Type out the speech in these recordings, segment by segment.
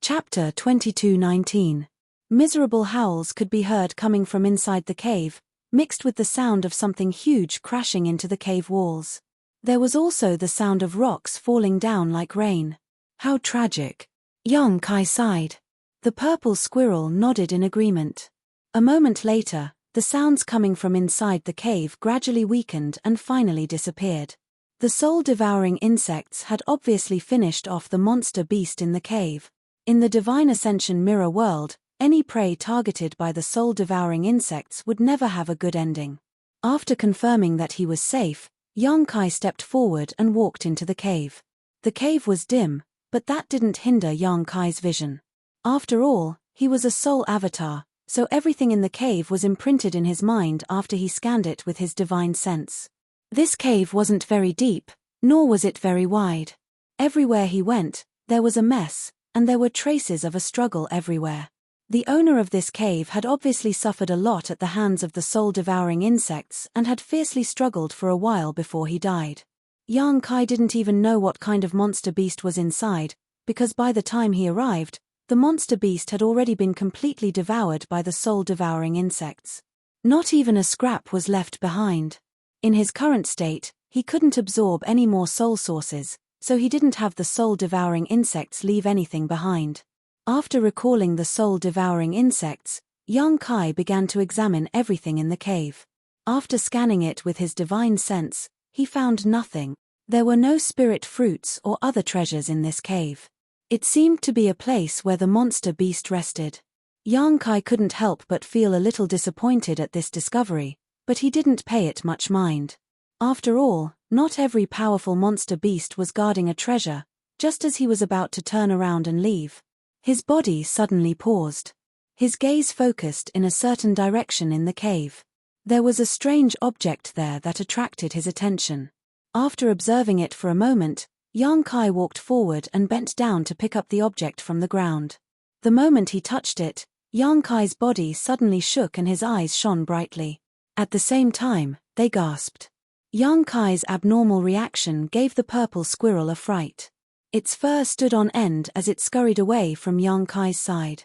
Chapter 22:19. Miserable howls could be heard coming from inside the cave, mixed with the sound of something huge crashing into the cave walls. There was also the sound of rocks falling down like rain. How tragic. Young Kai sighed. The purple squirrel nodded in agreement. A moment later, the sounds coming from inside the cave gradually weakened and finally disappeared. The soul-devouring insects had obviously finished off the monster beast in the cave. In the Divine Ascension mirror world, any prey targeted by the soul-devouring insects would never have a good ending. After confirming that he was safe, young Kai stepped forward and walked into the cave. The cave was dim, but that didn't hinder young Kai's vision. After all, he was a soul avatar, so everything in the cave was imprinted in his mind after he scanned it with his divine sense. This cave wasn't very deep, nor was it very wide. Everywhere he went, there was a mess, and there were traces of a struggle everywhere. The owner of this cave had obviously suffered a lot at the hands of the soul-devouring insects and had fiercely struggled for a while before he died. Young Kai didn't even know what kind of monster beast was inside, because by the time he arrived, the monster beast had already been completely devoured by the soul-devouring insects. Not even a scrap was left behind. In his current state, he couldn't absorb any more soul sources, so he didn't have the soul-devouring insects leave anything behind. After recalling the soul-devouring insects, young Kai began to examine everything in the cave. After scanning it with his divine sense, he found nothing. There were no spirit fruits or other treasures in this cave. It seemed to be a place where the monster beast rested. Young Kai couldn't help but feel a little disappointed at this discovery, but he didn't pay it much mind. After all, not every powerful monster beast was guarding a treasure. Just as he was about to turn around and leave, his body suddenly paused. His gaze focused in a certain direction in the cave. There was a strange object there that attracted his attention. After observing it for a moment, young Kai walked forward and bent down to pick up the object from the ground. The moment he touched it, young Kai's body suddenly shook and his eyes shone brightly. At the same time, they gasped. Young Kai's abnormal reaction gave the purple squirrel a fright. Its fur stood on end as it scurried away from young Kai's side.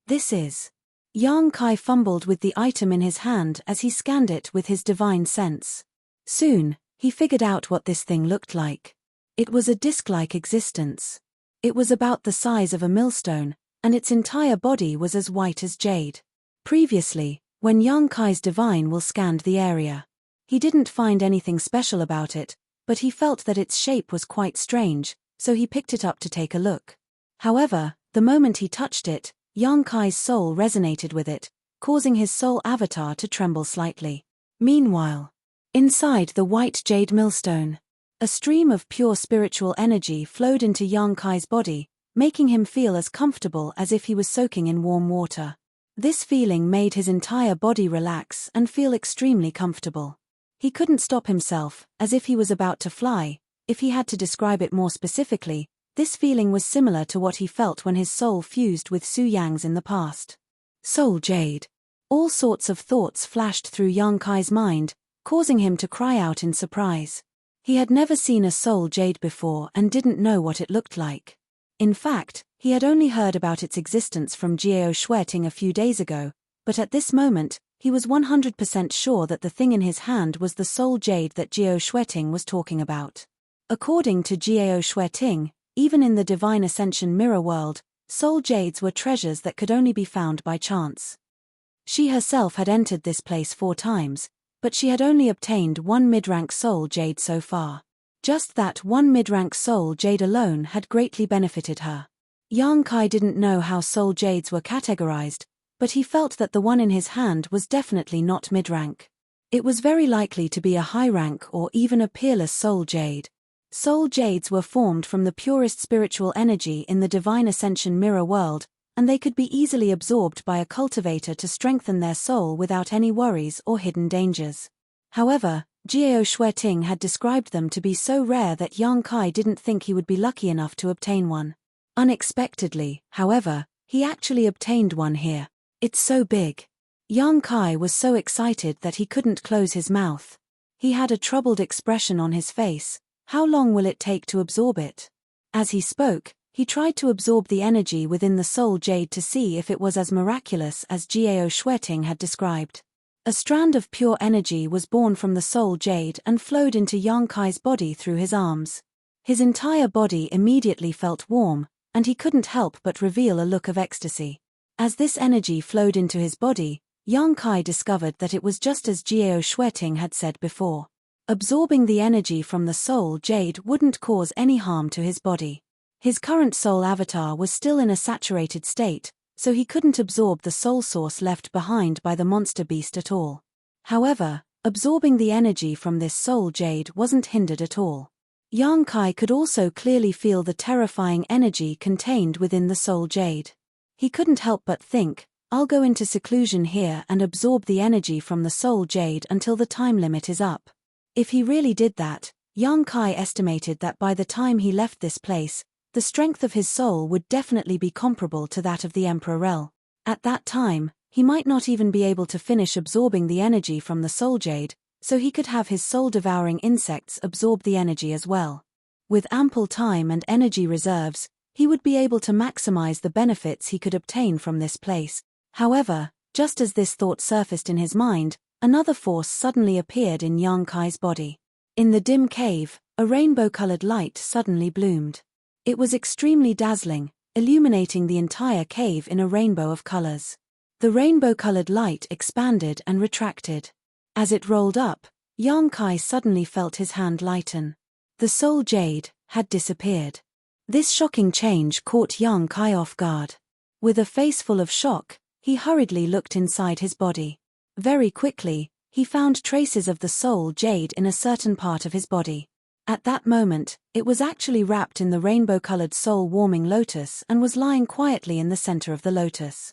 This is... Young Kai fumbled with the item in his hand as he scanned it with his divine sense. Soon, he figured out what this thing looked like. It was a disc-like existence. It was about the size of a millstone, and its entire body was as white as jade. Previously, when young Kai's divine will scanned the area, he didn't find anything special about it, but he felt that its shape was quite strange, so he picked it up to take a look. However, the moment he touched it, young Kai's soul resonated with it, causing his soul avatar to tremble slightly. Meanwhile, inside the white jade millstone, a stream of pure spiritual energy flowed into young Kai's body, making him feel as comfortable as if he was soaking in warm water. This feeling made his entire body relax and feel extremely comfortable. He couldn't stop himself, as if he was about to fly. If he had to describe it more specifically, this feeling was similar to what he felt when his soul fused with Su Yang's in the past. Soul Jade. All sorts of thoughts flashed through young Kai's mind, causing him to cry out in surprise. He had never seen a soul jade before and didn't know what it looked like. In fact, he had only heard about its existence from Jiao Shueting a few days ago, but at this moment, he was 100% sure that the thing in his hand was the soul jade that Jiao Shueting was talking about. According to Jiao Shueting, even in the Divine Ascension mirror world, soul jades were treasures that could only be found by chance. She herself had entered this place 4 times, but she had only obtained 1 mid-rank soul jade so far. Just that 1 mid-rank soul jade alone had greatly benefited her. Young Kai didn't know how soul jades were categorized, but he felt that the one in his hand was definitely not mid-rank. It was very likely to be a high-rank or even a peerless soul jade. Soul jades were formed from the purest spiritual energy in the Divine Ascension mirror world, and they could be easily absorbed by a cultivator to strengthen their soul without any worries or hidden dangers. However, Jiao Shueting had described them to be so rare that young Kai didn't think he would be lucky enough to obtain one. Unexpectedly, however, he actually obtained one here. It's so big. Young Kai was so excited that he couldn't close his mouth. He had a troubled expression on his face. How long will it take to absorb it? As he spoke, He tried to absorb the energy within the soul jade to see if it was as miraculous as Gao Shueting had described. A strand of pure energy was born from the soul jade and flowed into Yang Kai's body through his arms. His entire body immediately felt warm, and he couldn't help but reveal a look of ecstasy. As this energy flowed into his body, Yang Kai discovered that it was just as Gao Shueting had said before. Absorbing the energy from the soul jade wouldn't cause any harm to his body. His current soul avatar was still in a saturated state, so he couldn't absorb the soul source left behind by the monster beast at all. However, absorbing the energy from this soul jade wasn't hindered at all. Yang Kai could also clearly feel the terrifying energy contained within the soul jade. He couldn't help but think, I'll go into seclusion here and absorb the energy from the soul jade until the time limit is up. If he really did that, Yang Kai estimated that by the time he left this place, the strength of his soul would definitely be comparable to that of the Emperor Rel. At that time, he might not even be able to finish absorbing the energy from the soul jade, so he could have his soul-devouring insects absorb the energy as well. With ample time and energy reserves, he would be able to maximize the benefits he could obtain from this place. However, just as this thought surfaced in his mind, another force suddenly appeared in Yang Kai's body. In the dim cave, a rainbow-colored light suddenly bloomed. It was extremely dazzling, illuminating the entire cave in a rainbow of colors. The rainbow-colored light expanded and retracted. As it rolled up, Yang Kai suddenly felt his hand lighten. The soul jade had disappeared. This shocking change caught Yang Kai off guard. With a face full of shock, he hurriedly looked inside his body. Very quickly, he found traces of the soul jade in a certain part of his body. At that moment, it was actually wrapped in the rainbow-colored soul-warming lotus and was lying quietly in the center of the lotus.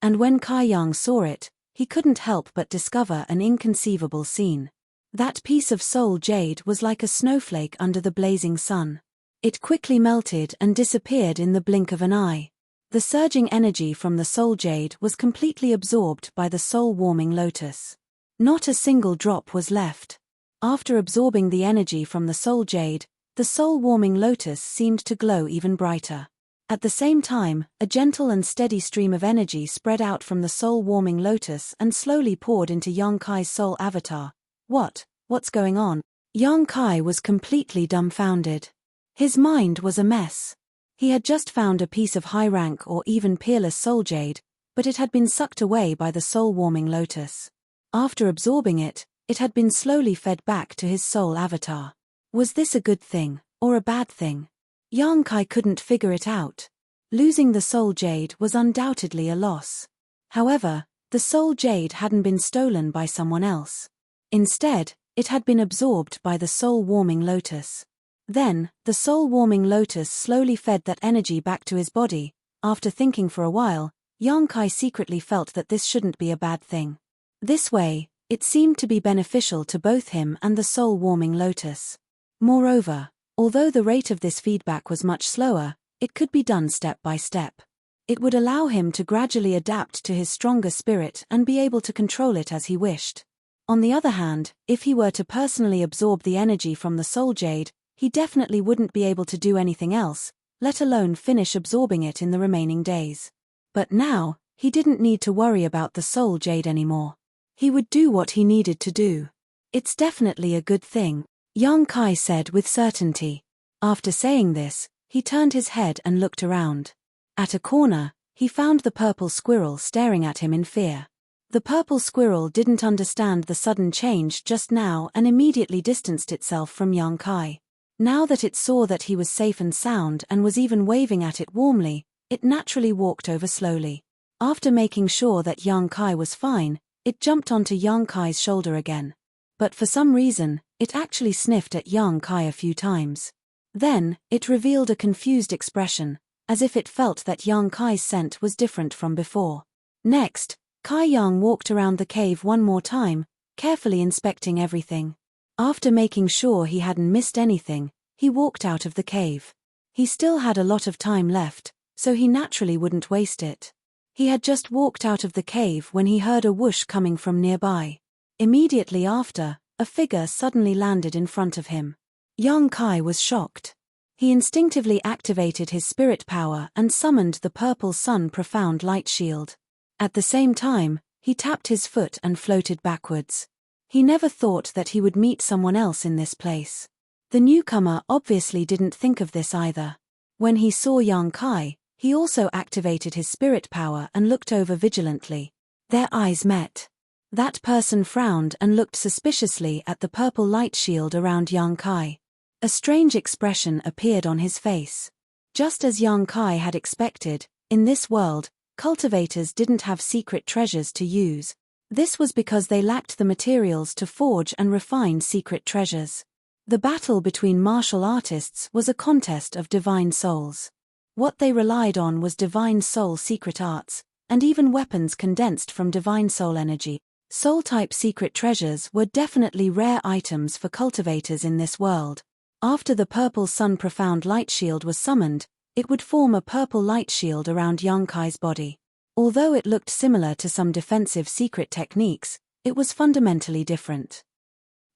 And when Kai Yang saw it, he couldn't help but discover an inconceivable scene. That piece of soul jade was like a snowflake under the blazing sun. It quickly melted and disappeared in the blink of an eye. The surging energy from the soul jade was completely absorbed by the soul-warming lotus. Not a single drop was left. After absorbing the energy from the soul jade, the soul-warming lotus seemed to glow even brighter. At the same time, a gentle and steady stream of energy spread out from the soul-warming lotus and slowly poured into Yang Kai's soul avatar. What's going on? Yang Kai was completely dumbfounded. His mind was a mess. He had just found a piece of high-rank or even peerless soul jade, but it had been sucked away by the soul-warming lotus. After absorbing it, it had been slowly fed back to his soul avatar. Was this a good thing, or a bad thing? Yang Kai couldn't figure it out. Losing the soul jade was undoubtedly a loss. However, the soul jade hadn't been stolen by someone else. Instead, it had been absorbed by the soul-warming lotus. Then, the soul-warming lotus slowly fed that energy back to his body. After thinking for a while, Yang Kai secretly felt that this shouldn't be a bad thing. This way, it seemed to be beneficial to both him and the soul-warming lotus. Moreover, although the rate of this feedback was much slower, it could be done step by step. It would allow him to gradually adapt to his stronger spirit and be able to control it as he wished. On the other hand, if he were to personally absorb the energy from the soul jade, he definitely wouldn't be able to do anything else, let alone finish absorbing it in the remaining days. But now, he didn't need to worry about the soul jade anymore. He would do what he needed to do. It's definitely a good thing, Yang Kai said with certainty. After saying this, he turned his head and looked around. At a corner, he found the purple squirrel staring at him in fear. The purple squirrel didn't understand the sudden change just now and immediately distanced itself from Yang Kai. Now that it saw that he was safe and sound and was even waving at it warmly, it naturally walked over slowly. After making sure that Yang Kai was fine, it jumped onto Yang Kai's shoulder again. But for some reason, it actually sniffed at Yang Kai a few times. Then, it revealed a confused expression, as if it felt that Yang Kai's scent was different from before. Next, Kai Yang walked around the cave one more time, carefully inspecting everything. After making sure he hadn't missed anything, he walked out of the cave. He still had a lot of time left, so he naturally wouldn't waste it. He had just walked out of the cave when he heard a whoosh coming from nearby. Immediately after, a figure suddenly landed in front of him. Yang Kai was shocked. He instinctively activated his spirit power and summoned the purple sun profound light shield. At the same time, he tapped his foot and floated backwards. He never thought that he would meet someone else in this place. The newcomer obviously didn't think of this either. When he saw Yang Kai, he also activated his spirit power and looked over vigilantly. Their eyes met. That person frowned and looked suspiciously at the purple light shield around Yang Kai. A strange expression appeared on his face. Just as Yang Kai had expected, in this world, cultivators didn't have secret treasures to use. This was because they lacked the materials to forge and refine secret treasures. The battle between martial artists was a contest of divine souls. What they relied on was divine soul secret arts, and even weapons condensed from divine soul energy. Soul-type secret treasures were definitely rare items for cultivators in this world. After the purple sun profound light shield was summoned, it would form a purple light shield around Yang Kai's body. Although it looked similar to some defensive secret techniques, it was fundamentally different.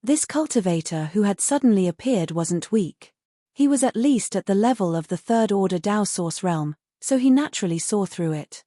This cultivator who had suddenly appeared wasn't weak. He was at least at the level of the third-order Tao source realm, so he naturally saw through it.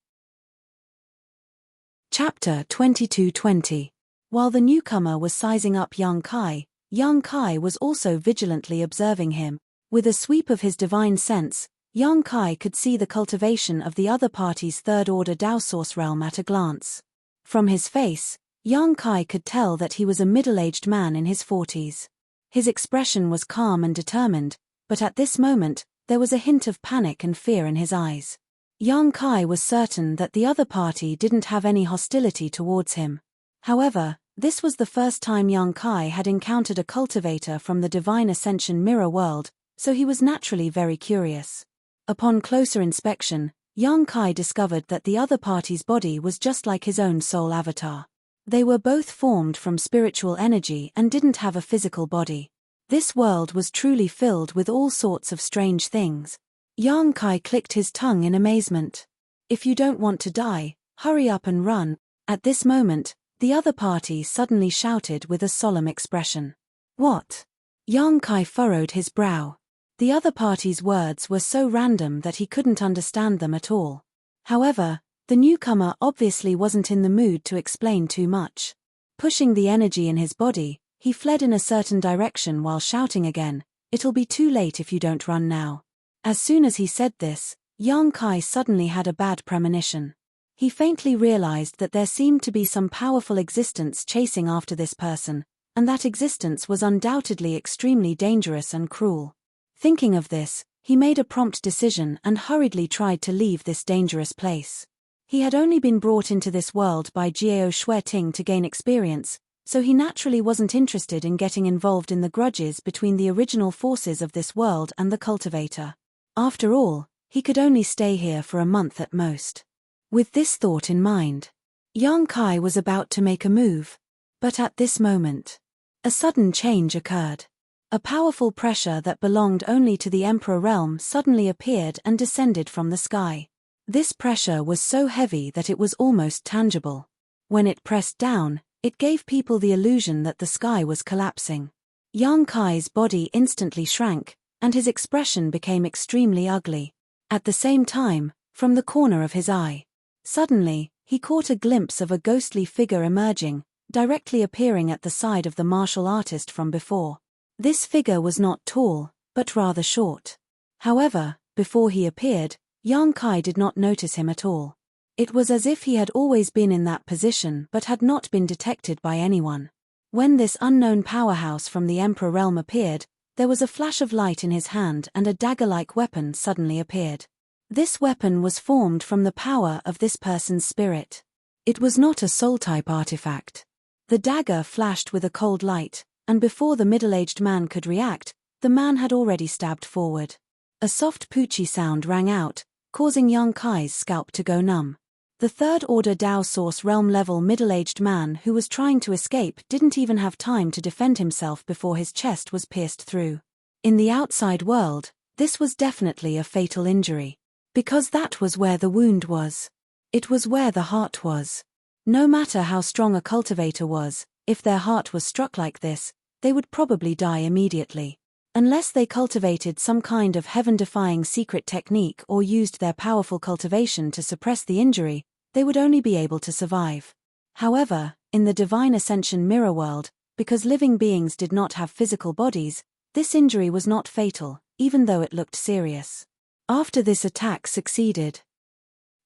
Chapter 22:20. While the newcomer was sizing up Yang Kai was also vigilantly observing him. With a sweep of his divine sense, Yang Kai could see the cultivation of the other party's third-order Tao source realm at a glance. From his face, Yang Kai could tell that he was a middle-aged man in his 40s. His expression was calm and determined, but at this moment, there was a hint of panic and fear in his eyes. Yang Kai was certain that the other party didn't have any hostility towards him. However, this was the first time Yang Kai had encountered a cultivator from the Divine Ascension mirror world, so he was naturally very curious. Upon closer inspection, Yang Kai discovered that the other party's body was just like his own soul avatar. They were both formed from spiritual energy and didn't have a physical body. This world was truly filled with all sorts of strange things. Yang Kai clicked his tongue in amazement. If you don't want to die, hurry up and run. At this moment, the other party suddenly shouted with a solemn expression. What? Yang Kai furrowed his brow. The other party's words were so random that he couldn't understand them at all. However, the newcomer obviously wasn't in the mood to explain too much. Pushing the energy in his body, he fled in a certain direction while shouting again, "It'll be too late if you don't run now." As soon as he said this, Yang Kai suddenly had a bad premonition. He faintly realized that there seemed to be some powerful existence chasing after this person, and that existence was undoubtedly extremely dangerous and cruel. Thinking of this, he made a prompt decision and hurriedly tried to leave this dangerous place. He had only been brought into this world by Jiao Shueting to gain experience, so he naturally wasn't interested in getting involved in the grudges between the original forces of this world and the cultivator. After all, he could only stay here for a month at most. With this thought in mind, Yang Kai was about to make a move. But at this moment, a sudden change occurred. A powerful pressure that belonged only to the Emperor realm suddenly appeared and descended from the sky. This pressure was so heavy that it was almost tangible. When it pressed down, it gave people the illusion that the sky was collapsing. Yang Kai's body instantly shrank, and his expression became extremely ugly. At the same time, from the corner of his eye, suddenly, he caught a glimpse of a ghostly figure emerging, directly appearing at the side of the martial artist from before. This figure was not tall, but rather short. However, before he appeared, Yang Kai did not notice him at all. It was as if he had always been in that position but had not been detected by anyone. When this unknown powerhouse from the Emperor realm appeared, there was a flash of light in his hand and a dagger-like weapon suddenly appeared. This weapon was formed from the power of this person's spirit. It was not a soul-type artifact. The dagger flashed with a cold light, and before the middle-aged man could react, the man had already stabbed forward. A soft poochie sound rang out, causing Yang Kai's scalp to go numb. The third-order Tao source realm-level middle-aged man who was trying to escape didn't even have time to defend himself before his chest was pierced through. In the outside world, this was definitely a fatal injury. Because that was where the wound was. It was where the heart was. No matter how strong a cultivator was, if their heart was struck like this, they would probably die immediately. Unless they cultivated some kind of heaven-defying secret technique or used their powerful cultivation to suppress the injury, they would only be able to survive. However, in the divine ascension mirror world, because living beings did not have physical bodies, this injury was not fatal, even though it looked serious. After this attack succeeded,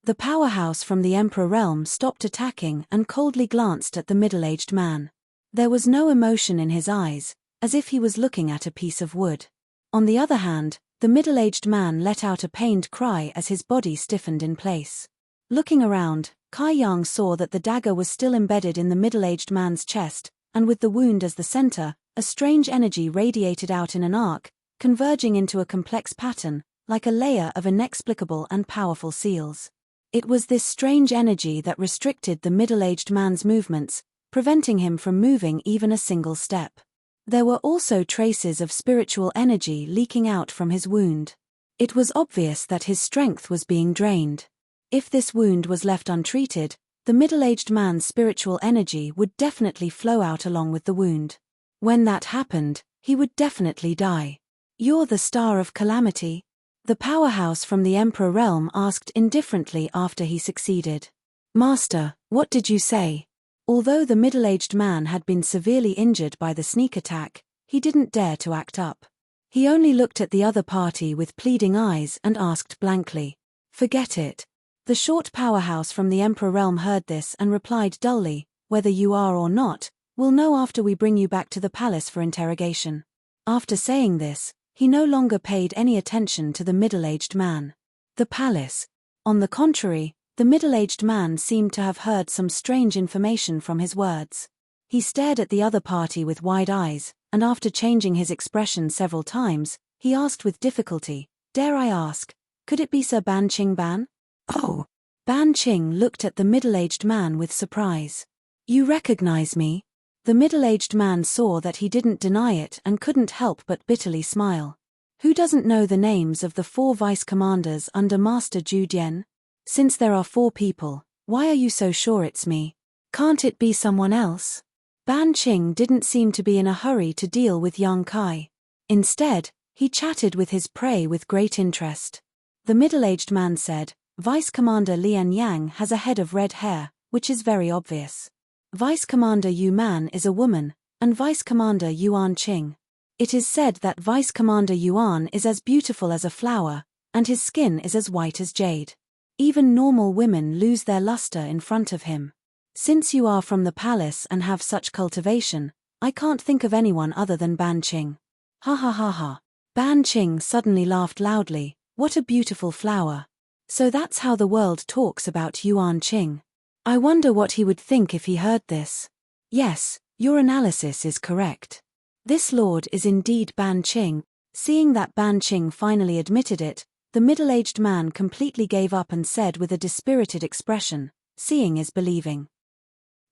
the powerhouse from the Emperor realm stopped attacking and coldly glanced at the middle-aged man. There was no emotion in his eyes, as if he was looking at a piece of wood. On the other hand, the middle-aged man let out a pained cry as his body stiffened in place. Looking around, Kai Yang saw that the dagger was still embedded in the middle-aged man's chest, and with the wound as the center, a strange energy radiated out in an arc, converging into a complex pattern, like a layer of inexplicable and powerful seals. It was this strange energy that restricted the middle-aged man's movements, preventing him from moving even a single step. There were also traces of spiritual energy leaking out from his wound. It was obvious that his strength was being drained. If this wound was left untreated, the middle-aged man's spiritual energy would definitely flow out along with the wound. When that happened, he would definitely die. "You're the Star of Calamity?" The powerhouse from the Emperor realm asked indifferently after he succeeded. "Master, what did you say?" Although the middle-aged man had been severely injured by the sneak attack, he didn't dare to act up. He only looked at the other party with pleading eyes and asked blankly, "Forget it." The short powerhouse from the Emperor realm heard this and replied dully, "Whether you are or not, we'll know after we bring you back to the palace for interrogation." After saying this, he no longer paid any attention to the middle-aged man. The palace. On the contrary, the middle-aged man seemed to have heard some strange information from his words. He stared at the other party with wide eyes, and after changing his expression several times, he asked with difficulty, "Dare I ask, could it be Sir Ban Ching Ban?" "Oh." Ban Ching looked at the middle-aged man with surprise. "You recognize me?" The middle-aged man saw that he didn't deny it and couldn't help but bitterly smile. "Who doesn't know the names of the 4 vice-commanders under Master Zhu Dian? Since there are 4 people, why are you so sure it's me? Can't it be someone else?" Ban Ching didn't seem to be in a hurry to deal with Yang Kai. Instead, he chatted with his prey with great interest. The middle-aged man said, "Vice-Commander Lian Yang has a head of red hair, which is very obvious. Vice-Commander Yu Man is a woman, and Vice-Commander Yuan Qing. It is said that Vice-Commander Yuan is as beautiful as a flower, and his skin is as white as jade. Even normal women lose their luster in front of him. Since you are from the palace and have such cultivation, I can't think of anyone other than Ban Ching." "Ha ha ha ha." Ban Ching suddenly laughed loudly. "What a beautiful flower. So that's how the world talks about Yuan Qing. I wonder what he would think if he heard this. Yes, your analysis is correct. This lord is indeed Ban Ching." Seeing that Ban Ching finally admitted it, the middle-aged man completely gave up and said with a dispirited expression, "Seeing is believing.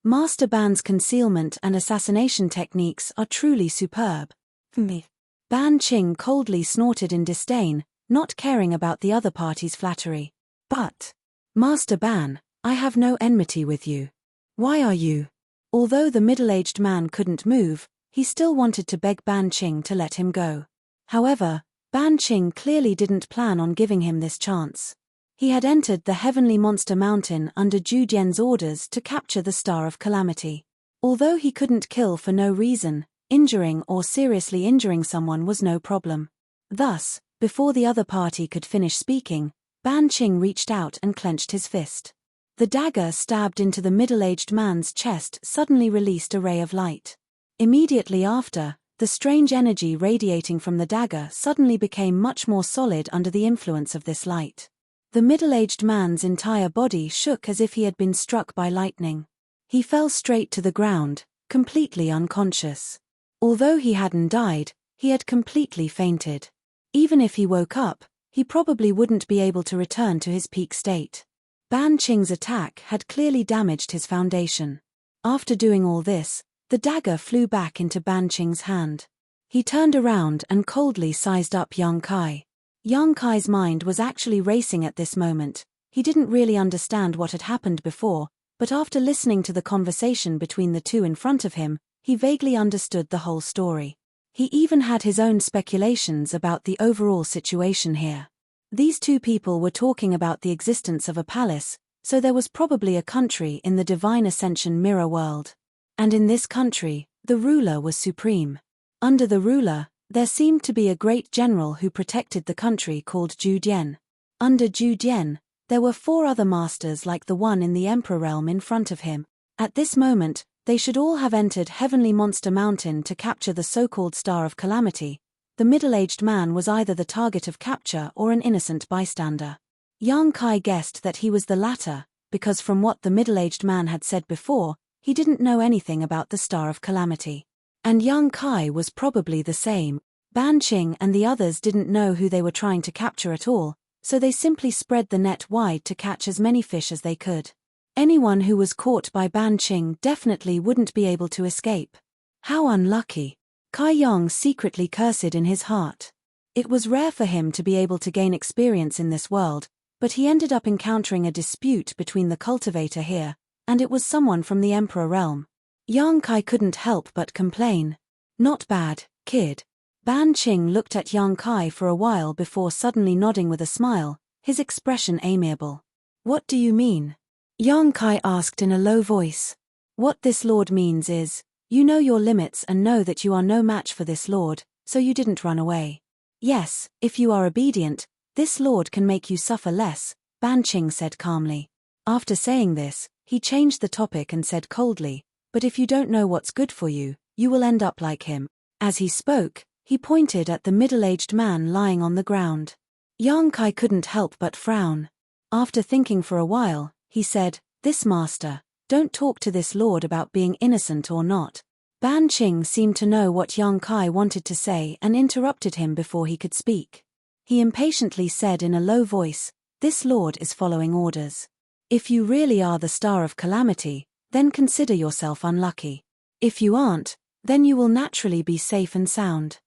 Master Ban's concealment and assassination techniques are truly superb." "Me." Ban Ching coldly snorted in disdain, not caring about the other party's flattery. "But, Master Ban, I have no enmity with you. Why are you?" Although the middle-aged man couldn't move, he still wanted to beg Ban Ching to let him go. However, Ban Ching clearly didn't plan on giving him this chance. He had entered the Heavenly Monster Mountain under Zhu Dian's orders to capture the Star of Calamity. Although he couldn't kill for no reason, injuring or seriously injuring someone was no problem. Thus, before the other party could finish speaking, Ban Ching reached out and clenched his fist. The dagger stabbed into the middle-aged man's chest suddenly released a ray of light. Immediately after, the strange energy radiating from the dagger suddenly became much more solid under the influence of this light. The middle-aged man's entire body shook as if he had been struck by lightning. He fell straight to the ground, completely unconscious. Although he hadn't died, he had completely fainted. Even if he woke up, he probably wouldn't be able to return to his peak state. Ban Ching's attack had clearly damaged his foundation. After doing all this, the dagger flew back into Ban Ching's hand. He turned around and coldly sized up Yang Kai. Yang Kai's mind was actually racing at this moment. He didn't really understand what had happened before, but after listening to the conversation between the two in front of him, he vaguely understood the whole story. He even had his own speculations about the overall situation here. These two people were talking about the existence of a palace, so there was probably a country in the Divine Ascension mirror world. And in this country, the ruler was supreme. Under the ruler, there seemed to be a great general who protected the country called Zhu Dian. Under Zhu Dian, there were 4 other masters like the one in the Emperor realm in front of him. At this moment, they should all have entered Heavenly Monster Mountain to capture the so-called Star of Calamity. The middle-aged man was either the target of capture or an innocent bystander. Yang Kai guessed that he was the latter, because from what the middle-aged man had said before, he didn't know anything about the Star of Calamity. And Yang Kai was probably the same. Ban Qing and the others didn't know who they were trying to capture at all, so they simply spread the net wide to catch as many fish as they could. Anyone who was caught by Ban Qing definitely wouldn't be able to escape. How unlucky. Kai Yong secretly cursed in his heart. It was rare for him to be able to gain experience in this world, but he ended up encountering a dispute between the cultivator here, and it was someone from the Emperor realm. Yang Kai couldn't help but complain. Not bad, kid. Ban Qing looked at Yang Kai for a while before suddenly nodding with a smile, his expression amiable. What do you mean? Yang Kai asked in a low voice. What this lord means is, you know your limits and know that you are no match for this lord, so you didn't run away. Yes, if you are obedient, this lord can make you suffer less, Ban Qing said calmly. After saying this, he changed the topic and said coldly, but if you don't know what's good for you, you will end up like him. As he spoke, he pointed at the middle-aged man lying on the ground. Yang Kai couldn't help but frown. After thinking for a while, he said, this master, don't talk to this lord about being innocent or not. Ban Qing seemed to know what Yang Kai wanted to say and interrupted him before he could speak. He impatiently said in a low voice, this lord is following orders. If you really are the Star of Calamity, then consider yourself unlucky. If you aren't, then you will naturally be safe and sound.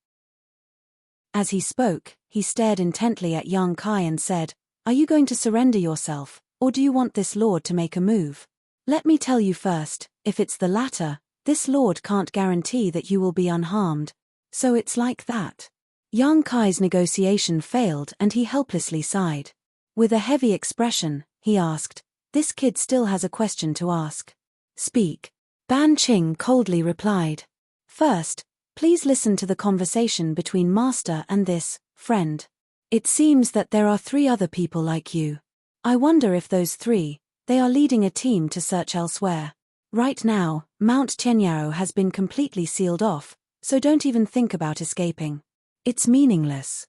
As he spoke, he stared intently at Yang Kai and said, are you going to surrender yourself, or do you want this lord to make a move? Let me tell you first, if it's the latter, this lord can't guarantee that you will be unharmed. So it's like that. Yang Kai's negotiation failed and he helplessly sighed. With a heavy expression, he asked, this kid still has a question to ask. Speak. Ban Qing coldly replied. First, please listen to the conversation between master and this friend. It seems that there are 3 other people like you. I wonder if those 3, they are leading a team to search elsewhere. Right now, Mount Tianyao has been completely sealed off, so don't even think about escaping. It's meaningless.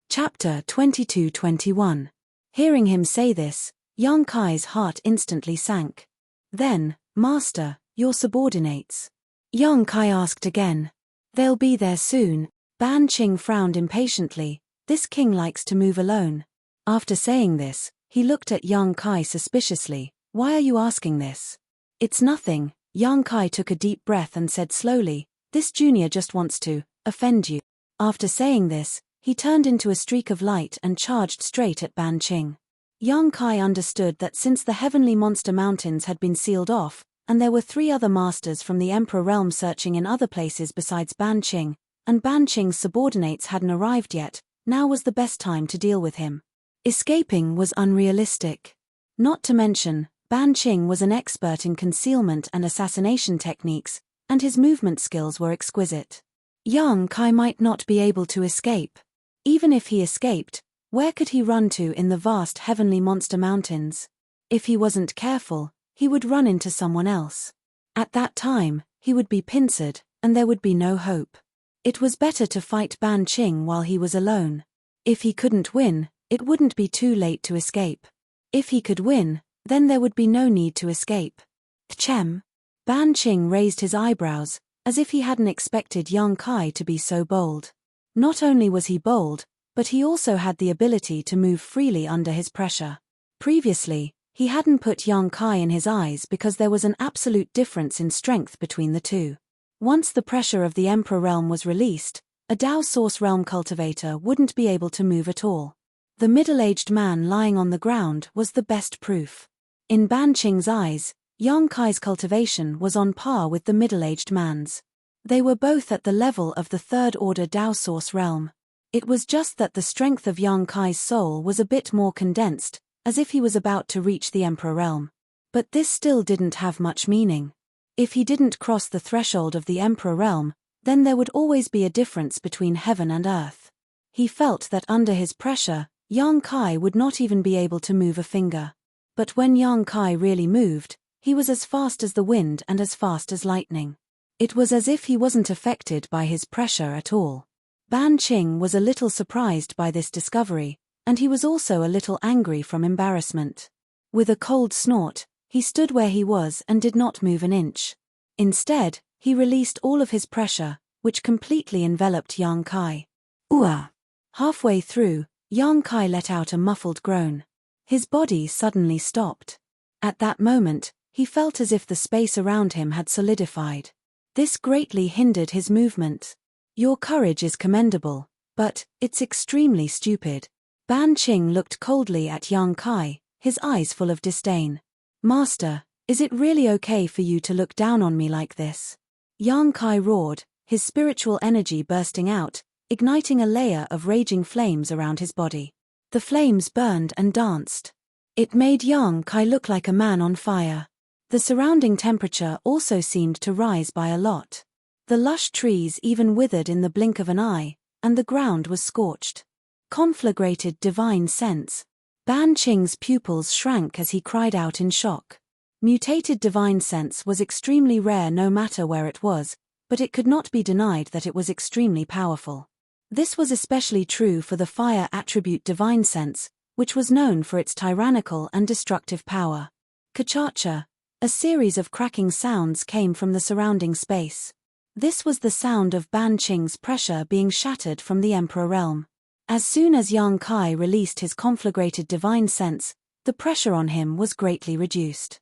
Chapter 22-21. Hearing him say this, Yang Kai's heart instantly sank. Then, Master, your subordinates. Yang Kai asked again. They'll be there soon. Ban Qing frowned impatiently. This king likes to move alone. After saying this, he looked at Yang Kai suspiciously. Why are you asking this? It's nothing. Yang Kai took a deep breath and said slowly, this junior just wants to offend you. After saying this, he turned into a streak of light and charged straight at Ban Qing. Yang Kai understood that since the Heavenly Monster Mountains had been sealed off, and there were 3 other masters from the Emperor realm searching in other places besides Ban Qing, and Ban Qing's subordinates hadn't arrived yet, now was the best time to deal with him. Escaping was unrealistic. Not to mention, Ban Qing was an expert in concealment and assassination techniques, and his movement skills were exquisite. Yang Kai might not be able to escape. Even if he escaped, where could he run to in the vast Heavenly Monster Mountains? If he wasn't careful, he would run into someone else. At that time, he would be pincered, and there would be no hope. It was better to fight Ban Qing while he was alone. If he couldn't win, it wouldn't be too late to escape. If he could win, then there would be no need to escape. Tchem. Ban Qing raised his eyebrows, as if he hadn't expected Yang Kai to be so bold. Not only was he bold, but he also had the ability to move freely under his pressure. Previously, he hadn't put Yang Kai in his eyes because there was an absolute difference in strength between the two. Once the pressure of the Emperor realm was released, a Dao Source realm cultivator wouldn't be able to move at all. The middle-aged man lying on the ground was the best proof. In Ban Qing's eyes, Yang Kai's cultivation was on par with the middle-aged man's. They were both at the level of the third-order Tao Source realm. It was just that the strength of Yang Kai's soul was a bit more condensed, as if he was about to reach the Emperor realm. But this still didn't have much meaning. If he didn't cross the threshold of the Emperor realm, then there would always be a difference between heaven and earth. He felt that under his pressure, Yang Kai would not even be able to move a finger. But when Yang Kai really moved, he was as fast as the wind and as fast as lightning. It was as if he wasn't affected by his pressure at all. Ban Qing was a little surprised by this discovery, and he was also a little angry from embarrassment. With a cold snort, he stood where he was and did not move an inch. Instead, he released all of his pressure, which completely enveloped Yang Kai. Ooh! Halfway through, Yang Kai let out a muffled groan. His body suddenly stopped. At that moment, he felt as if the space around him had solidified. This greatly hindered his movement. Your courage is commendable, but it's extremely stupid. Ban Qing looked coldly at Yang Kai, his eyes full of disdain. Master, is it really okay for you to look down on me like this? Yang Kai roared, his spiritual energy bursting out, igniting a layer of raging flames around his body. The flames burned and danced. It made Yang Kai look like a man on fire. The surrounding temperature also seemed to rise by a lot. The lush trees even withered in the blink of an eye, and the ground was scorched. Conflagrated divine sense. Ban Qing's pupils shrank as he cried out in shock. Mutated divine sense was extremely rare no matter where it was, but it could not be denied that it was extremely powerful. This was especially true for the fire attribute divine sense, which was known for its tyrannical and destructive power. Ka-cha-cha, a series of cracking sounds came from the surrounding space. This was the sound of Ban Qing's pressure being shattered from the Emperor realm. As soon as Yang Kai released his conflagrated divine sense, the pressure on him was greatly reduced.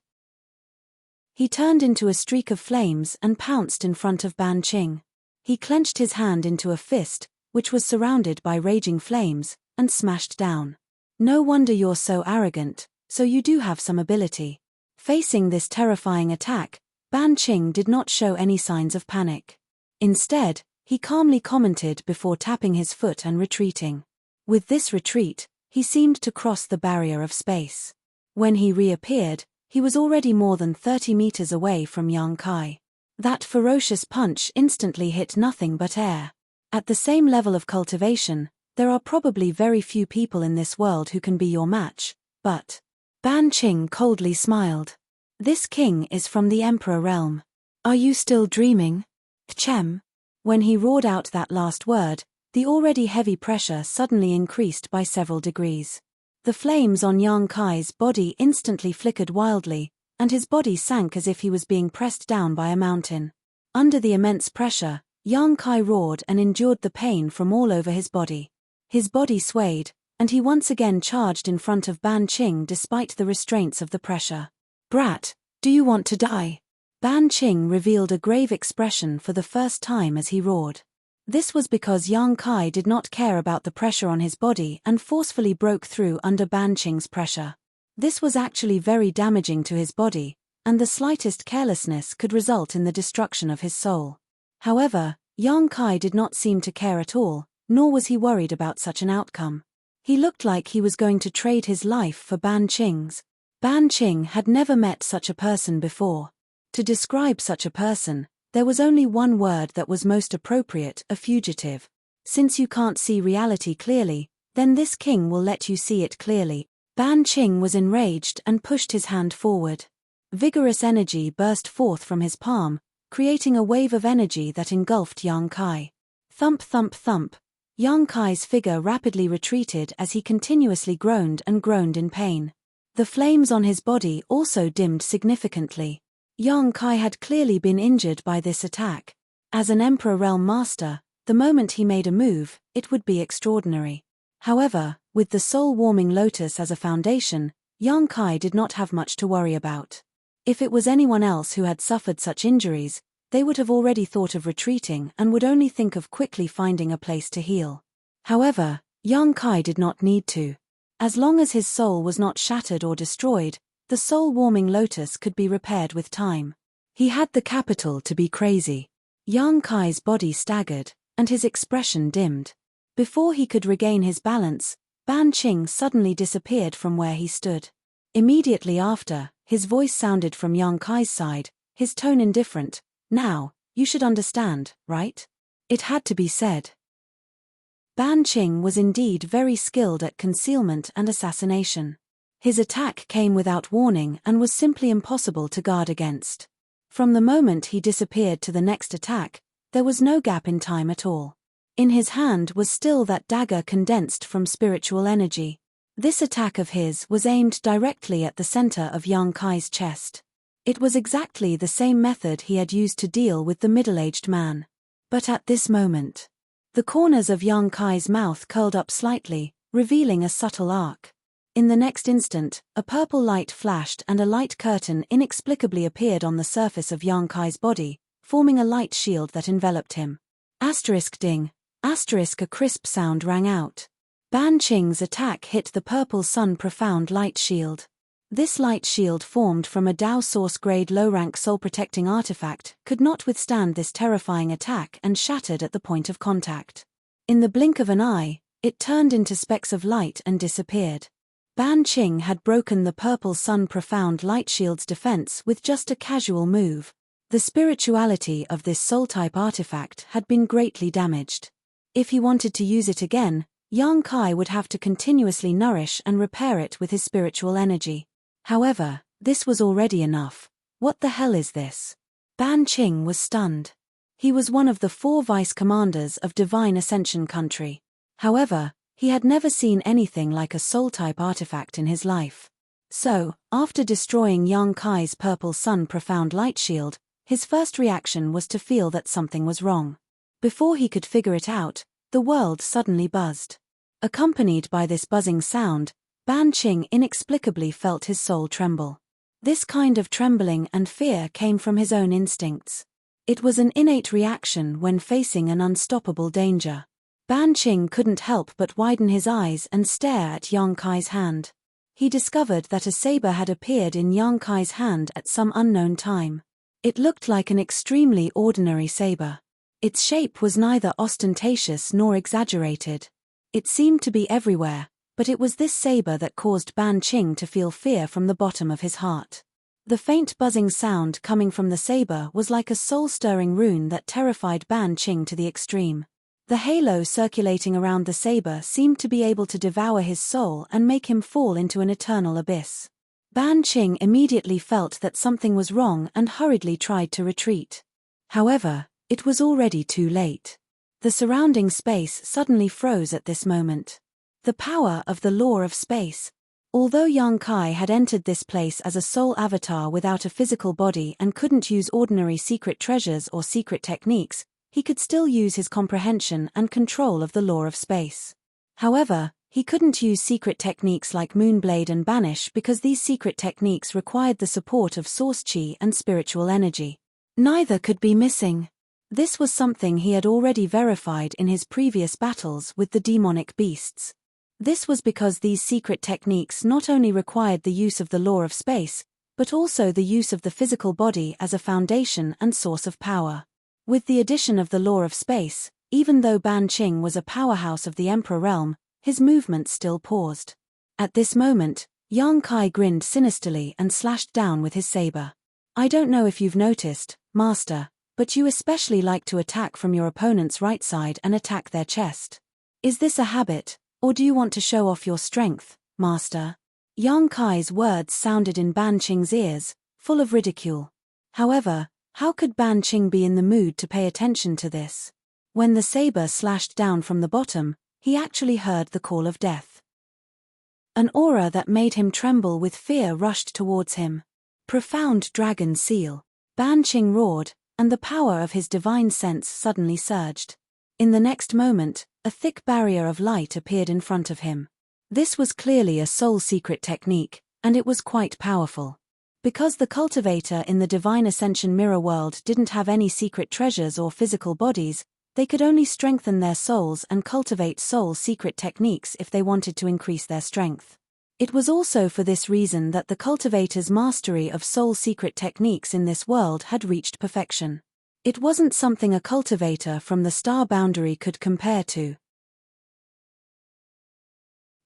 He turned into a streak of flames and pounced in front of Ban Qing. He clenched his hand into a fist, which was surrounded by raging flames, and smashed down. No wonder you're so arrogant, so you do have some ability. Facing this terrifying attack, Ban Qing did not show any signs of panic. Instead, he calmly commented before tapping his foot and retreating. With this retreat, he seemed to cross the barrier of space. When he reappeared, he was already more than 30 meters away from Yang Kai. That ferocious punch instantly hit nothing but air. At the same level of cultivation, there are probably very few people in this world who can be your match, but... Ban Qing coldly smiled. This king is from the Emperor realm. Are you still dreaming? Tchem. When he roared out that last word, the already heavy pressure suddenly increased by several degrees. The flames on Yang Kai's body instantly flickered wildly, and his body sank as if he was being pressed down by a mountain. Under the immense pressure, Yang Kai roared and endured the pain from all over his body. His body swayed, and he once again charged in front of Ban Qing despite the restraints of the pressure. Brat, do you want to die? Ban Qing revealed a grave expression for the first time as he roared. This was because Yang Kai did not care about the pressure on his body and forcefully broke through under Ban Qing's pressure. This was actually very damaging to his body, and the slightest carelessness could result in the destruction of his soul. However, Yang Kai did not seem to care at all, nor was he worried about such an outcome. He looked like he was going to trade his life for Ban Qing's. Ban Qing had never met such a person before. To describe such a person, there was only one word that was most appropriate: a fugitive. Since you can't see reality clearly, then this king will let you see it clearly. Ban Qing was enraged and pushed his hand forward. Vigorous energy burst forth from his palm, creating a wave of energy that engulfed Yang Kai. Thump thump thump. Yang Kai's figure rapidly retreated as he continuously groaned and groaned in pain. The flames on his body also dimmed significantly. Yang Kai had clearly been injured by this attack. As an Emperor Realm Master, the moment he made a move, it would be extraordinary. However, with the soul-warming lotus as a foundation, Yang Kai did not have much to worry about. If it was anyone else who had suffered such injuries, they would have already thought of retreating and would only think of quickly finding a place to heal. However, Yang Kai did not need to. As long as his soul was not shattered or destroyed, the soul-warming lotus could be repaired with time. He had the capital to be crazy. Yang Kai's body staggered, and his expression dimmed. Before he could regain his balance, Ban Qing suddenly disappeared from where he stood. Immediately after, his voice sounded from Yang Kai's side, his tone indifferent. "Now, you should understand, right?" It had to be said. Ban Qing was indeed very skilled at concealment and assassination. His attack came without warning and was simply impossible to guard against. From the moment he disappeared to the next attack, there was no gap in time at all. In his hand was still that dagger condensed from spiritual energy. This attack of his was aimed directly at the center of Yang Kai's chest. It was exactly the same method he had used to deal with the middle-aged man. But at this moment, the corners of Yang Kai's mouth curled up slightly, revealing a subtle arc. In the next instant, a purple light flashed and a light curtain inexplicably appeared on the surface of Yang Kai's body, forming a light shield that enveloped him. Ding. A crisp sound rang out. Ban Qing's attack hit the purple sun profound light shield. This light shield, formed from a Dao source-grade low-rank soul-protecting artifact, could not withstand this terrifying attack and shattered at the point of contact. In the blink of an eye, it turned into specks of light and disappeared. Ban Qing had broken the purple sun profound light shield's defense with just a casual move. The spirituality of this soul-type artifact had been greatly damaged. If he wanted to use it again, Yang Kai would have to continuously nourish and repair it with his spiritual energy. However, this was already enough. What the hell is this? Ban Qing was stunned. He was one of the 4 vice-commanders of Divine Ascension Country. However, he had never seen anything like a soul-type artifact in his life. So, after destroying Yang Kai's purple sun profound light shield, his first reaction was to feel that something was wrong. Before he could figure it out, the world suddenly buzzed. Accompanied by this buzzing sound, Ban Qing inexplicably felt his soul tremble. This kind of trembling and fear came from his own instincts. It was an innate reaction when facing an unstoppable danger. Ban Qing couldn't help but widen his eyes and stare at Yang Kai's hand. He discovered that a saber had appeared in Yang Kai's hand at some unknown time. It looked like an extremely ordinary saber. Its shape was neither ostentatious nor exaggerated. It seemed to be everywhere, but it was this saber that caused Ban Qing to feel fear from the bottom of his heart. The faint buzzing sound coming from the saber was like a soul-stirring rune that terrified Ban Qing to the extreme. The halo circulating around the saber seemed to be able to devour his soul and make him fall into an eternal abyss. Ban Qing immediately felt that something was wrong and hurriedly tried to retreat. However, it was already too late. The surrounding space suddenly froze at this moment. The power of the law of space. Although Yang Kai had entered this place as a soul avatar without a physical body and couldn't use ordinary secret treasures or secret techniques, he could still use his comprehension and control of the law of space. However, he couldn't use secret techniques like Moonblade and Banish because these secret techniques required the support of source chi and spiritual energy. Neither could be missing. This was something he had already verified in his previous battles with the demonic beasts. This was because these secret techniques not only required the use of the law of space, but also the use of the physical body as a foundation and source of power. With the addition of the law of space, even though Ban Qing was a powerhouse of the Emperor realm, his movements still paused. At this moment, Yang Kai grinned sinisterly and slashed down with his saber. "I don't know if you've noticed, Master, but you especially like to attack from your opponent's right side and attack their chest. Is this a habit, or do you want to show off your strength, Master?" Yang Kai's words sounded in Ban Qing's ears, full of ridicule. However, how could Ban Qing be in the mood to pay attention to this? When the saber slashed down from the bottom, he actually heard the call of death. An aura that made him tremble with fear rushed towards him. "Profound dragon seal," Ban Qing roared, and the power of his divine sense suddenly surged. In the next moment, a thick barrier of light appeared in front of him. This was clearly a soul secret technique, and it was quite powerful. Because the cultivator in the Divine Ascension mirror world didn't have any secret treasures or physical bodies, they could only strengthen their souls and cultivate soul secret techniques if they wanted to increase their strength. It was also for this reason that the cultivator's mastery of soul secret techniques in this world had reached perfection. It wasn't something a cultivator from the star boundary could compare to.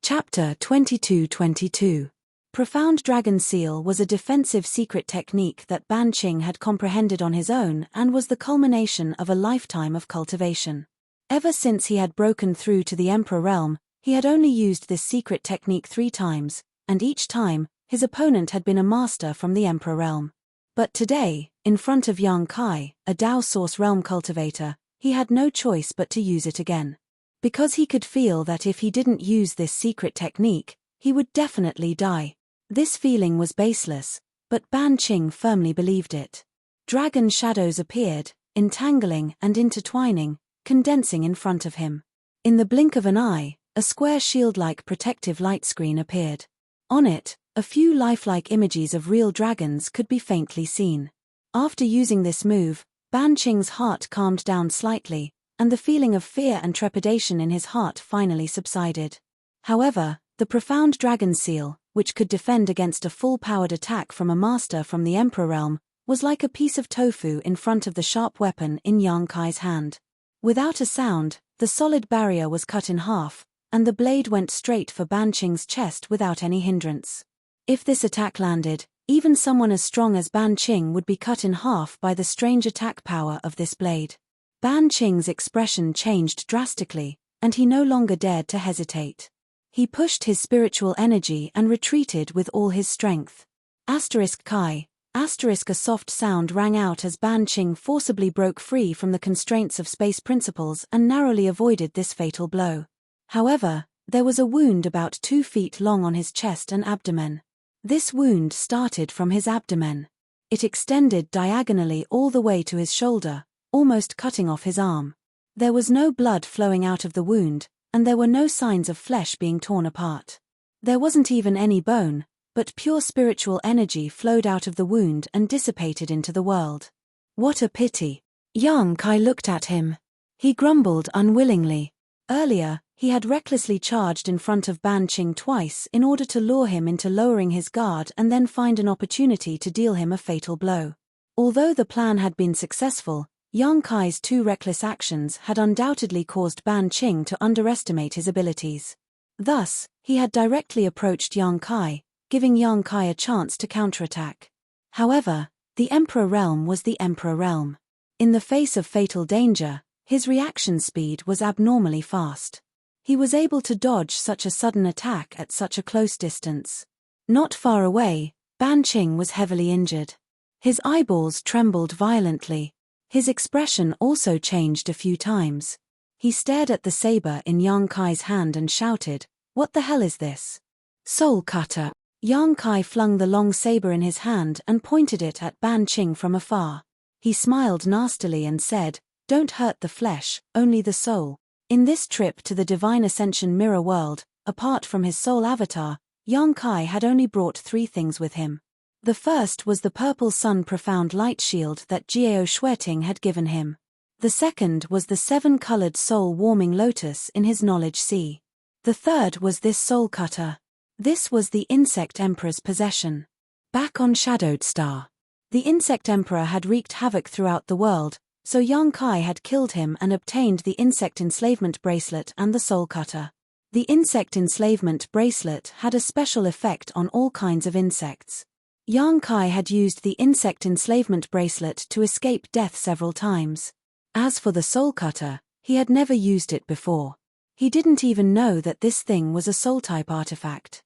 Chapter 22:22. Profound Dragon Seal was a defensive secret technique that Ban Qing had comprehended on his own and was the culmination of a lifetime of cultivation. Ever since he had broken through to the Emperor realm, he had only used this secret technique 3 times, and each time, his opponent had been a master from the Emperor realm. But today, in front of Yang Kai, a Dao Source realm cultivator, he had no choice but to use it again. Because he could feel that if he didn't use this secret technique, he would definitely die. This feeling was baseless, but Ban Qing firmly believed it. Dragon shadows appeared, entangling and intertwining, condensing in front of him. In the blink of an eye, a square shield-like protective light screen appeared. On it, a few lifelike images of real dragons could be faintly seen. After using this move, Ban Qing's heart calmed down slightly, and the feeling of fear and trepidation in his heart finally subsided. However, the profound dragon seal, which could defend against a full-powered attack from a master from the Emperor realm, was like a piece of tofu in front of the sharp weapon in Yang Kai's hand. Without a sound, the solid barrier was cut in half, and the blade went straight for Ban Qing's chest without any hindrance. If this attack landed, even someone as strong as Ban Qing would be cut in half by the strange attack power of this blade. Ban Qing's expression changed drastically, and he no longer dared to hesitate. He pushed his spiritual energy and retreated with all his strength. Kai. A soft sound rang out as Ban Qing forcibly broke free from the constraints of space principles and narrowly avoided this fatal blow. However, there was a wound about 2 feet long on his chest and abdomen. This wound started from his abdomen. It extended diagonally all the way to his shoulder, almost cutting off his arm. There was no blood flowing out of the wound, and there were no signs of flesh being torn apart. There wasn't even any bone, but pure spiritual energy flowed out of the wound and dissipated into the world. What a pity. Yang Kai looked at him. He grumbled unwillingly. Earlier, he had recklessly charged in front of Ban Qing twice in order to lure him into lowering his guard and then find an opportunity to deal him a fatal blow. Although the plan had been successful, Yang Kai's 2 reckless actions had undoubtedly caused Ban Qing to underestimate his abilities. Thus, he had directly approached Yang Kai, giving Yang Kai a chance to counterattack. However, the Emperor realm was the Emperor realm. In the face of fatal danger, his reaction speed was abnormally fast. He was able to dodge such a sudden attack at such a close distance. Not far away, Ban Qing was heavily injured. His eyeballs trembled violently. His expression also changed a few times. He stared at the saber in Yang Kai's hand and shouted, "What the hell is this?" "Soul cutter." Yang Kai flung the long saber in his hand and pointed it at Ban Qing from afar. He smiled nastily and said, "Don't hurt the flesh, only the soul." In this trip to the Divine Ascension Mirror world, apart from his soul avatar, Yang Kai had only brought 3 things with him. The first was the Purple Sun Profound Light Shield that Jiao Shueting had given him. The second was the 7-colored soul-warming lotus in his knowledge sea. The third was this soul cutter. This was the Insect Emperor's possession. Back on Shadowed Star, the Insect Emperor had wreaked havoc throughout the world, so Yang Kai had killed him and obtained the Insect Enslavement Bracelet and the Soul Cutter. The Insect Enslavement Bracelet had a special effect on all kinds of insects. Yang Kai had used the Insect Enslavement Bracelet to escape death several times. As for the Soul Cutter, he had never used it before. He didn't even know that this thing was a soul-type artifact.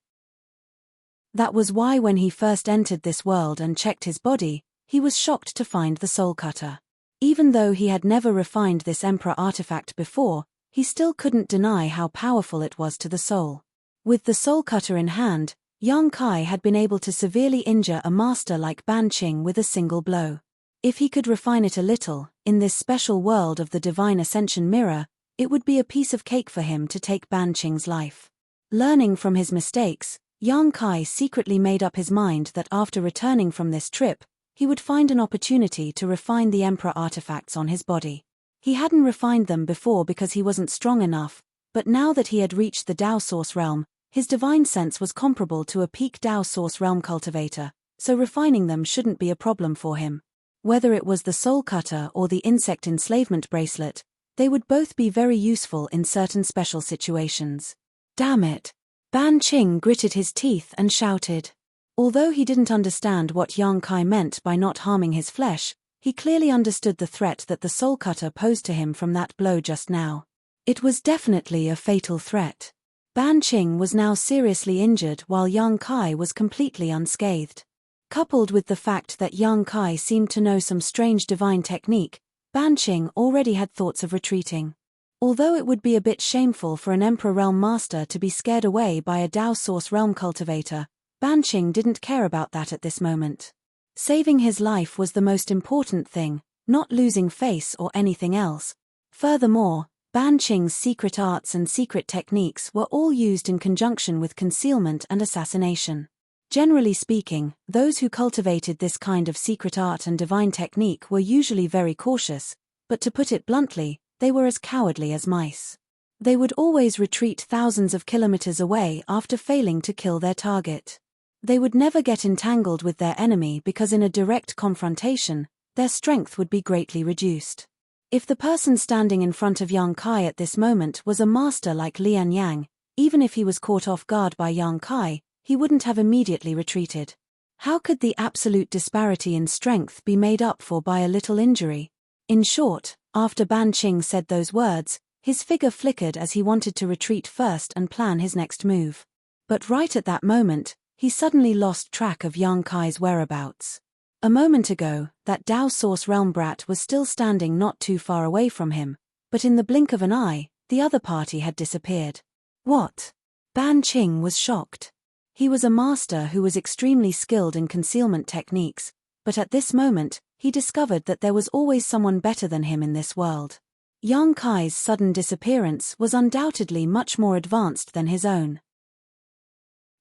That was why when he first entered this world and checked his body, he was shocked to find the Soul Cutter. Even though he had never refined this Emperor artifact before, he still couldn't deny how powerful it was to the soul. With the Soul Cutter in hand, Yang Kai had been able to severely injure a master like Ban Qing with a single blow. If he could refine it a little, in this special world of the Divine Ascension Mirror, it would be a piece of cake for him to take Ban Qing's life. Learning from his mistakes, Yang Kai secretly made up his mind that after returning from this trip, he would find an opportunity to refine the Emperor artifacts on his body. He hadn't refined them before because he wasn't strong enough, but now that he had reached the Dao Source realm, his divine sense was comparable to a peak Dao Source realm cultivator, so refining them shouldn't be a problem for him. Whether it was the soul cutter or the insect enslavement bracelet, they would both be very useful in certain special situations. Damn it! Ban Qing gritted his teeth and shouted. Although he didn't understand what Yang Kai meant by not harming his flesh, he clearly understood the threat that the soul cutter posed to him from that blow just now. It was definitely a fatal threat. Ban Qing was now seriously injured while Yang Kai was completely unscathed. Coupled with the fact that Yang Kai seemed to know some strange divine technique, Ban Qing already had thoughts of retreating. Although it would be a bit shameful for an Emperor Realm Master to be scared away by a Dao Source Realm cultivator, Ban Qing didn't care about that at this moment. Saving his life was the most important thing, not losing face or anything else. Furthermore, Ban Qing's secret arts and secret techniques were all used in conjunction with concealment and assassination. Generally speaking, those who cultivated this kind of secret art and divine technique were usually very cautious, but to put it bluntly, they were as cowardly as mice. They would always retreat thousands of kilometers away after failing to kill their target. They would never get entangled with their enemy because in a direct confrontation, their strength would be greatly reduced. If the person standing in front of Yang Kai at this moment was a master like Lian Yang, even if he was caught off guard by Yang Kai, he wouldn't have immediately retreated. How could the absolute disparity in strength be made up for by a little injury? In short, after Ban Qing said those words, his figure flickered as he wanted to retreat first and plan his next move. But right at that moment, he suddenly lost track of Yang Kai's whereabouts. A moment ago, that Dao Source Realm brat was still standing not too far away from him, but in the blink of an eye, the other party had disappeared. What? Ban Qing was shocked. He was a master who was extremely skilled in concealment techniques, but at this moment, he discovered that there was always someone better than him in this world. Yang Kai's sudden disappearance was undoubtedly much more advanced than his own.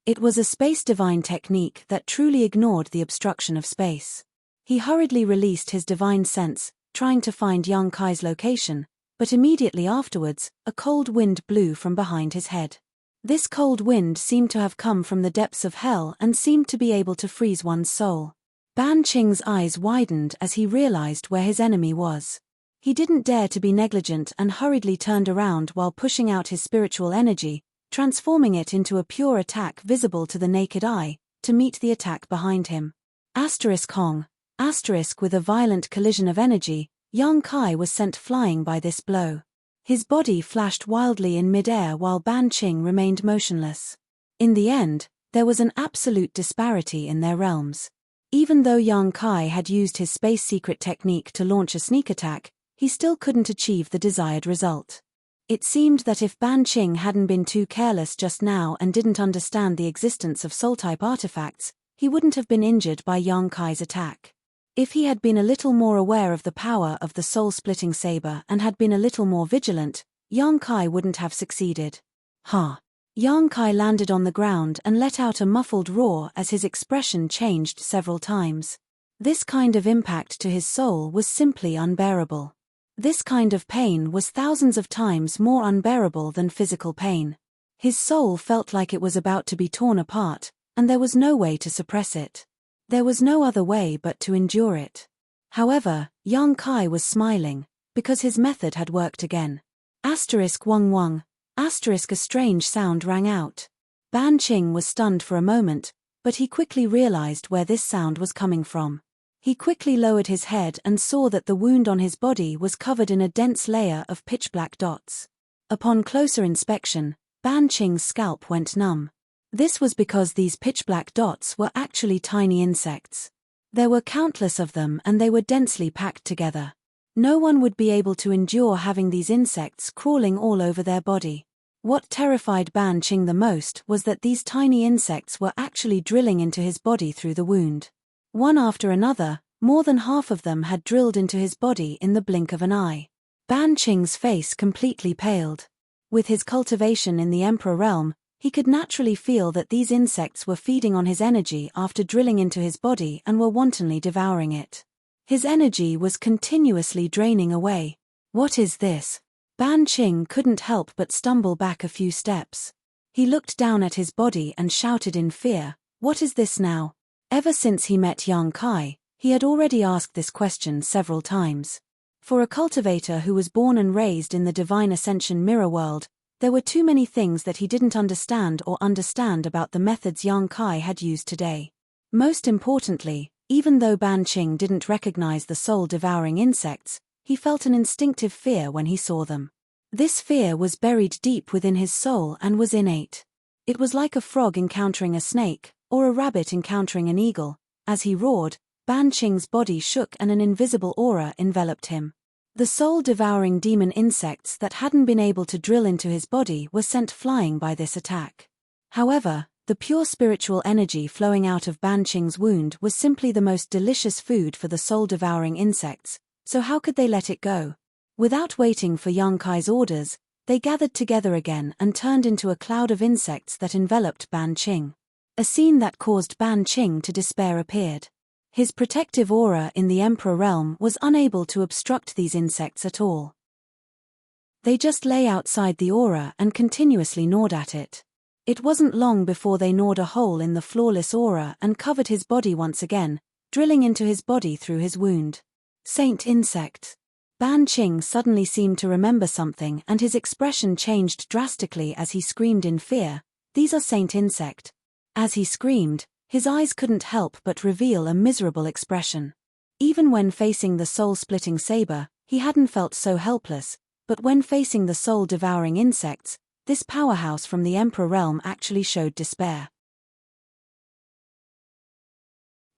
It was a space divine technique that truly ignored the obstruction of space. He hurriedly released his divine sense, trying to find Yang Kai's location, but immediately afterwards, a cold wind blew from behind his head. This cold wind seemed to have come from the depths of hell and seemed to be able to freeze one's soul. Ban Qing's eyes widened as he realized where his enemy was. He didn't dare to be negligent and hurriedly turned around while pushing out his spiritual energy, transforming it into a pure attack visible to the naked eye, to meet the attack behind him. Hong. With a violent collision of energy, Yang Kai was sent flying by this blow. His body flashed wildly in midair while Ban Qing remained motionless. In the end, there was an absolute disparity in their realms. Even though Yang Kai had used his space secret technique to launch a sneak attack, he still couldn't achieve the desired result. It seemed that if Ban Qing hadn't been too careless just now and didn't understand the existence of soul-type artifacts, he wouldn't have been injured by Yang Kai's attack. If he had been a little more aware of the power of the soul-splitting saber and had been a little more vigilant, Yang Kai wouldn't have succeeded. Ha! Yang Kai landed on the ground and let out a muffled roar as his expression changed several times. This kind of impact to his soul was simply unbearable. This kind of pain was thousands of times more unbearable than physical pain. His soul felt like it was about to be torn apart, and there was no way to suppress it. There was no other way but to endure it. However, Yang Kai was smiling, because his method had worked again. Wang Wang. A strange sound rang out. Ban Qing was stunned for a moment, but he quickly realized where this sound was coming from. He quickly lowered his head and saw that the wound on his body was covered in a dense layer of pitch-black dots. Upon closer inspection, Ban Qing's scalp went numb. This was because these pitch-black dots were actually tiny insects. There were countless of them and they were densely packed together. No one would be able to endure having these insects crawling all over their body. What terrified Ban Qing the most was that these tiny insects were actually drilling into his body through the wound. One after another, more than half of them had drilled into his body in the blink of an eye. Ban Qing's face completely paled. With his cultivation in the Emperor realm, he could naturally feel that these insects were feeding on his energy after drilling into his body and were wantonly devouring it. His energy was continuously draining away. What is this? Ban Qing couldn't help but stumble back a few steps. He looked down at his body and shouted in fear, "What is this now?" Ever since he met Yang Kai, He had already asked this question several times. For a cultivator who was born and raised in the divine ascension mirror world, there were too many things that he didn't understand about the methods Yang Kai had used today. Most importantly, even though Ban Qing didn't recognize the soul-devouring insects, he felt an instinctive fear when he saw them. This fear was buried deep within his soul and was innate. It was like a frog encountering a snake, or a rabbit encountering an eagle. As he roared, Ban Qing's body shook and an invisible aura enveloped him. The soul-devouring demon insects that hadn't been able to drill into his body were sent flying by this attack. However, the pure spiritual energy flowing out of Ban Qing's wound was simply the most delicious food for the soul-devouring insects, so how could they let it go? Without waiting for Yang Kai's orders, they gathered together again and turned into a cloud of insects that enveloped Ban Qing. A scene that caused Ban Qing to despair appeared. His protective aura in the Emperor realm was unable to obstruct these insects at all. They just lay outside the aura and continuously gnawed at it. It wasn't long before they gnawed a hole in the flawless aura and covered his body once again, drilling into his body through his wound. Saint insect. Ban Qing suddenly seemed to remember something and his expression changed drastically as he screamed in fear, "These are saint insect." As he screamed, his eyes couldn't help but reveal a miserable expression. Even when facing the soul-splitting saber, he hadn't felt so helpless, but when facing the soul-devouring insects, this powerhouse from the Emperor realm actually showed despair.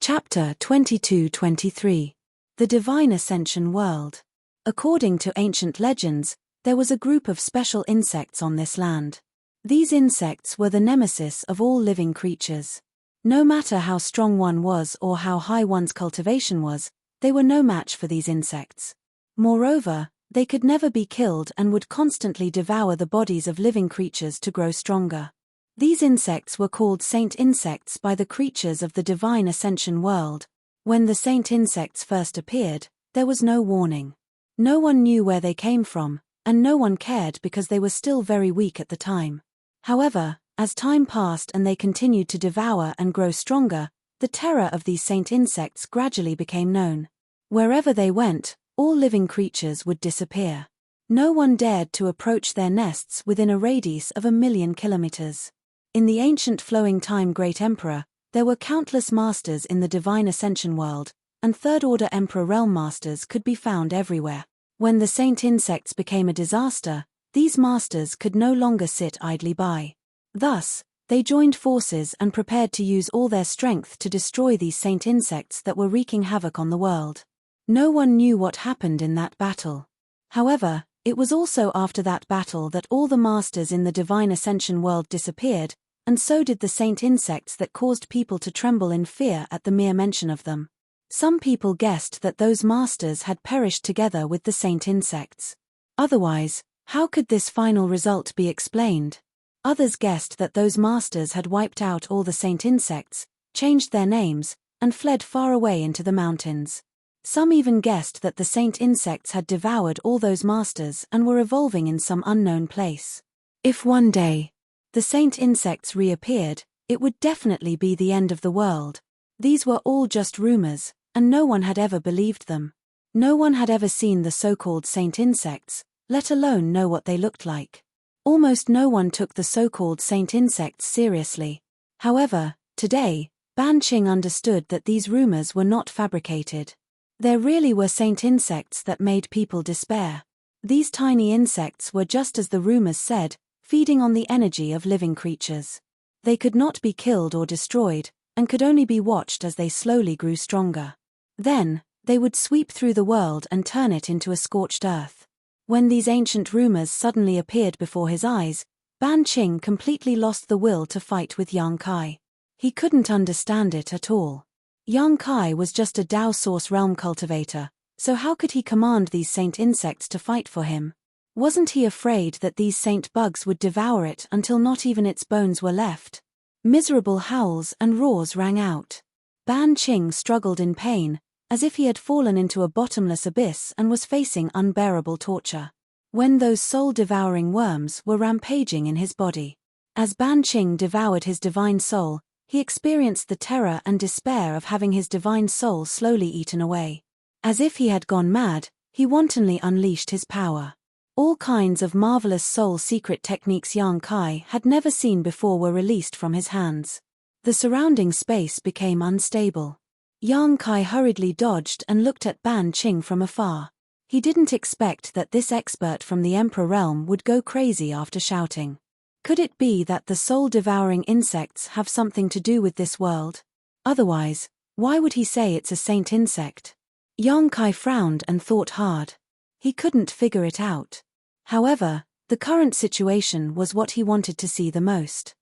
Chapter 22-23. The Divine Ascension World. According to ancient legends, there was a group of special insects on this land. These insects were the nemesis of all living creatures. No matter how strong one was or how high one's cultivation was, they were no match for these insects. Moreover, they could never be killed and would constantly devour the bodies of living creatures to grow stronger. These insects were called saint insects by the creatures of the divine ascension world. When the saint insects first appeared, there was no warning. No one knew where they came from, and no one cared because they were still very weak at the time. However, as time passed and they continued to devour and grow stronger, the terror of these saint insects gradually became known. Wherever they went, all living creatures would disappear. No one dared to approach their nests within a radius of 1,000,000 kilometers. In the ancient flowing time Great Emperor, there were countless masters in the divine ascension world, and third-order Emperor realm masters could be found everywhere. When the saint insects became a disaster, these masters could no longer sit idly by. Thus, they joined forces and prepared to use all their strength to destroy these saint insects that were wreaking havoc on the world. No one knew what happened in that battle. However, it was also after that battle that all the masters in the divine ascension world disappeared, and so did the saint insects that caused people to tremble in fear at the mere mention of them. Some people guessed that those masters had perished together with the saint insects. Otherwise, how could this final result be explained? Others guessed that those masters had wiped out all the saint insects, changed their names, and fled far away into the mountains. Some even guessed that the saint insects had devoured all those masters and were evolving in some unknown place. If one day the saint insects reappeared, it would definitely be the end of the world. These were all just rumors, and no one had ever believed them. No one had ever seen the so-called saint insects, let alone know what they looked like. Almost no one took the so-called saint insects seriously. However, today, Ban Qing understood that these rumors were not fabricated. There really were saint insects that made people despair. These tiny insects were just as the rumors said, feeding on the energy of living creatures. They could not be killed or destroyed, and could only be watched as they slowly grew stronger. Then, they would sweep through the world and turn it into a scorched earth. When these ancient rumors suddenly appeared before his eyes, Ban Qing completely lost the will to fight with Yang Kai. He couldn't understand it at all. Yang Kai was just a Dao Source realm cultivator, so how could he command these saint insects to fight for him? Wasn't he afraid that these saint bugs would devour it until not even its bones were left? Miserable howls and roars rang out. Ban Qing struggled in pain, as if he had fallen into a bottomless abyss and was facing unbearable torture. When those soul-devouring worms were rampaging in his body. As Ban Qing devoured his divine soul, he experienced the terror and despair of having his divine soul slowly eaten away. As if he had gone mad, he wantonly unleashed his power. All kinds of marvelous soul secret techniques Yang Kai had never seen before were released from his hands. The surrounding space became unstable. Yang Kai hurriedly dodged and looked at Ban Qing from afar. He didn't expect that this expert from the Emperor realm would go crazy after shouting. Could it be that the soul-devouring insects have something to do with this world? Otherwise, why would he say it's a saint insect? Yang Kai frowned and thought hard. He couldn't figure it out. However, the current situation was what he wanted to see the most.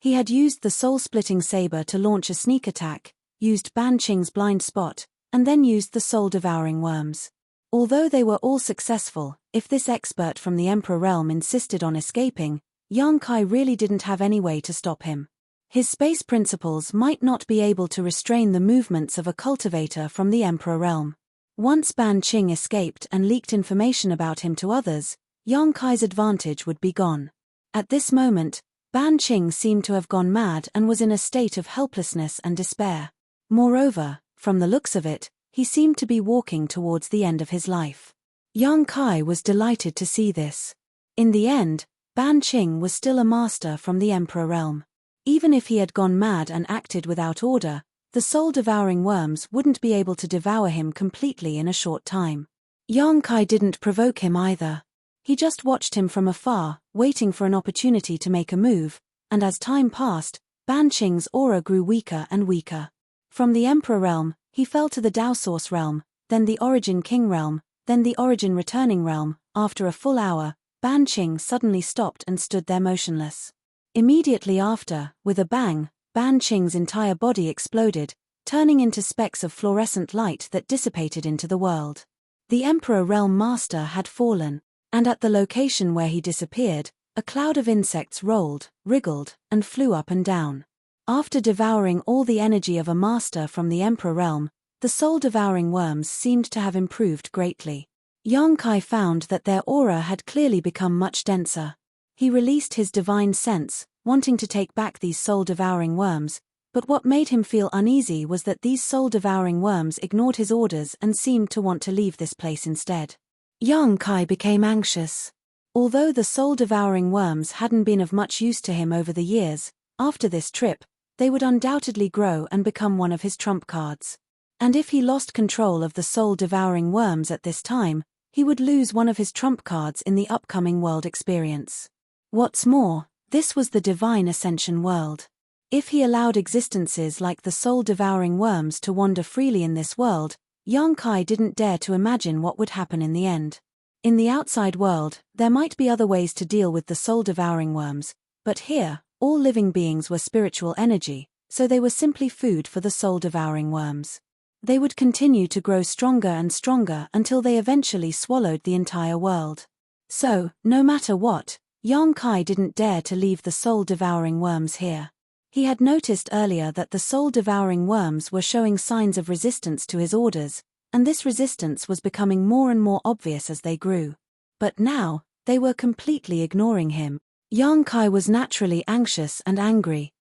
He had used the soul-splitting saber to launch a sneak attack, used Ban Qing's blind spot, and then used the soul-devouring worms. Although they were all successful, if this expert from the Emperor realm insisted on escaping, Yang Kai really didn't have any way to stop him. His space principles might not be able to restrain the movements of a cultivator from the Emperor realm. Once Ban Qing escaped and leaked information about him to others, Yang Kai's advantage would be gone. At this moment, Ban Qing seemed to have gone mad and was in a state of helplessness and despair. Moreover, from the looks of it, he seemed to be walking towards the end of his life. Yang Kai was delighted to see this. In the end, Ban Qing was still a master from the Emperor realm. Even if he had gone mad and acted without order, the soul-devouring worms wouldn't be able to devour him completely in a short time. Yang Kai didn't provoke him either. He just watched him from afar, waiting for an opportunity to make a move, and as time passed, Ban Qing's aura grew weaker and weaker. From the Emperor realm, he fell to the Dao Source realm, then the Origin King realm, then the Origin Returning realm. After a full hour, Ban Qing suddenly stopped and stood there motionless. Immediately after, with a bang, Ban Qing's entire body exploded, turning into specks of fluorescent light that dissipated into the world. The Emperor Realm Master had fallen, and at the location where he disappeared, a cloud of insects rolled, wriggled, and flew up and down. After devouring all the energy of a master from the Emperor realm, the soul-devouring worms seemed to have improved greatly. Yang Kai found that their aura had clearly become much denser. He released his divine sense, wanting to take back these soul-devouring worms, but what made him feel uneasy was that these soul-devouring worms ignored his orders and seemed to want to leave this place instead. Yang Kai became anxious. Although the soul-devouring worms hadn't been of much use to him over the years, after this trip, they would undoubtedly grow and become one of his trump cards. And if he lost control of the soul-devouring worms at this time, he would lose one of his trump cards in the upcoming world experience. What's more, this was the divine ascension world. If he allowed existences like the soul-devouring worms to wander freely in this world, Yang Kai didn't dare to imagine what would happen in the end. In the outside world, there might be other ways to deal with the soul-devouring worms, but here, all living beings were spiritual energy, so they were simply food for the soul-devouring worms. They would continue to grow stronger and stronger until they eventually swallowed the entire world. So, no matter what, Yang Kai didn't dare to leave the soul-devouring worms here. He had noticed earlier that the soul-devouring worms were showing signs of resistance to his orders, and this resistance was becoming more and more obvious as they grew. But now, they were completely ignoring him. Yang Kai was naturally anxious and angry.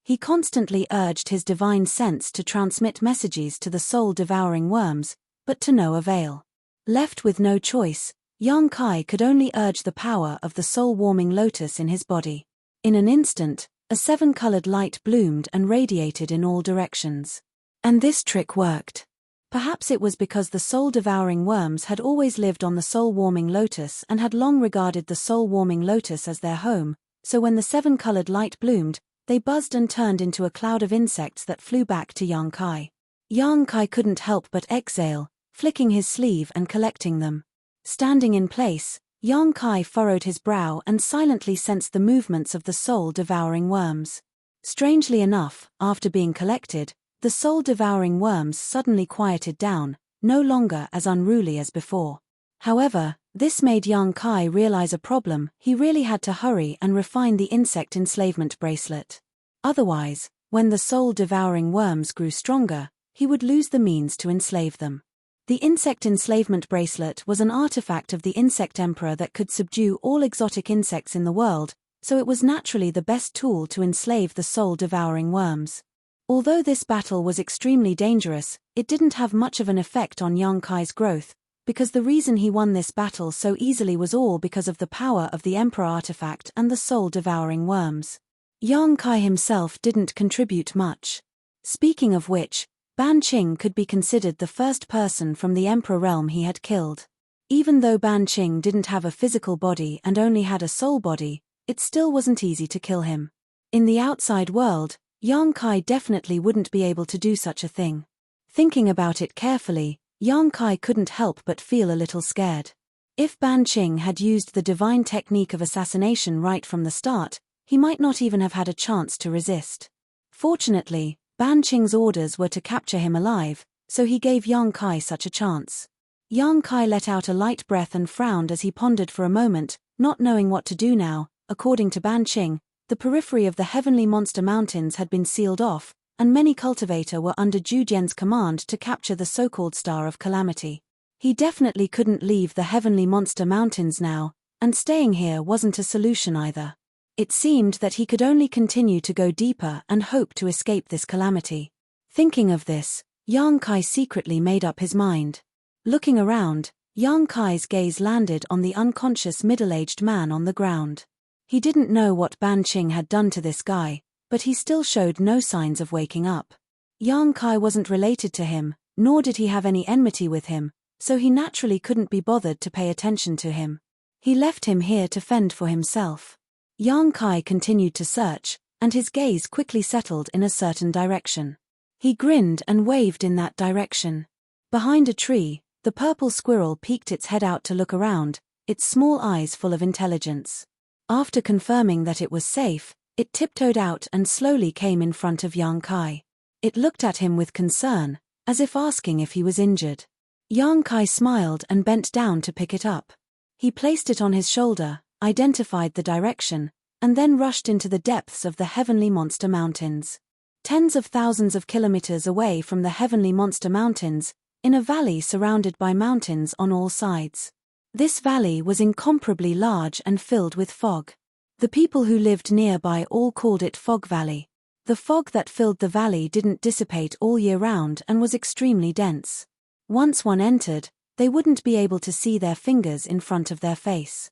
He constantly urged his divine sense to transmit messages to the soul-devouring worms, but to no avail. Left with no choice, Yang Kai could only urge the power of the soul-warming lotus in his body. In an instant, a seven-colored light bloomed and radiated in all directions. And this trick worked. Perhaps it was because the soul-devouring worms had always lived on the soul-warming lotus and had long regarded the soul-warming lotus as their home, so when the seven-colored light bloomed, they buzzed and turned into a cloud of insects that flew back to Yang Kai. Yang Kai couldn't help but exhale, flicking his sleeve and collecting them. Standing in place, Yang Kai furrowed his brow and silently sensed the movements of the soul-devouring worms. Strangely enough, after being collected, the soul-devouring worms suddenly quieted down, no longer as unruly as before. However, this made Yang Kai realize a problem. He really had to hurry and refine the insect enslavement bracelet. Otherwise, when the soul-devouring worms grew stronger, he would lose the means to enslave them. The insect enslavement bracelet was an artifact of the insect emperor that could subdue all exotic insects in the world, so it was naturally the best tool to enslave the soul-devouring worms. Although this battle was extremely dangerous, it didn't have much of an effect on Yang Kai's growth, because the reason he won this battle so easily was all because of the power of the Emperor artifact and the soul-devouring worms. Yang Kai himself didn't contribute much. Speaking of which, Ban Qing could be considered the first person from the Emperor realm he had killed. Even though Ban Qing didn't have a physical body and only had a soul body, it still wasn't easy to kill him. In the outside world, Yang Kai definitely wouldn't be able to do such a thing. Thinking about it carefully, Yang Kai couldn't help but feel a little scared. If Ban Qing had used the divine technique of assassination right from the start, he might not even have had a chance to resist. Fortunately, Ban Qing's orders were to capture him alive, so he gave Yang Kai such a chance. Yang Kai let out a light breath and frowned as he pondered for a moment, not knowing what to do now. According to Ban Qing, the periphery of the Heavenly Monster Mountains had been sealed off, and many cultivators were under Zhu Jian's command to capture the so-called Star of Calamity. He definitely couldn't leave the Heavenly Monster Mountains now, and staying here wasn't a solution either. It seemed that he could only continue to go deeper and hope to escape this calamity. Thinking of this, Yang Kai secretly made up his mind. Looking around, Yang Kai's gaze landed on the unconscious middle-aged man on the ground. He didn't know what Ban Qing had done to this guy, but he still showed no signs of waking up. Yang Kai wasn't related to him, nor did he have any enmity with him, so he naturally couldn't be bothered to pay attention to him. He left him here to fend for himself. Yang Kai continued to search, and his gaze quickly settled in a certain direction. He grinned and waved in that direction. Behind a tree, the purple squirrel peeked its head out to look around, its small eyes full of intelligence. After confirming that it was safe, it tiptoed out and slowly came in front of Yang Kai. It looked at him with concern, as if asking if he was injured. Yang Kai smiled and bent down to pick it up. He placed it on his shoulder, identified the direction, and then rushed into the depths of the Heavenly Monster Mountains. Tens of thousands of kilometers away from the Heavenly Monster Mountains, in a valley surrounded by mountains on all sides. This valley was incomparably large and filled with fog. The people who lived nearby all called it Fog Valley. The fog that filled the valley didn't dissipate all year round and was extremely dense. Once one entered, they wouldn't be able to see their fingers in front of their face.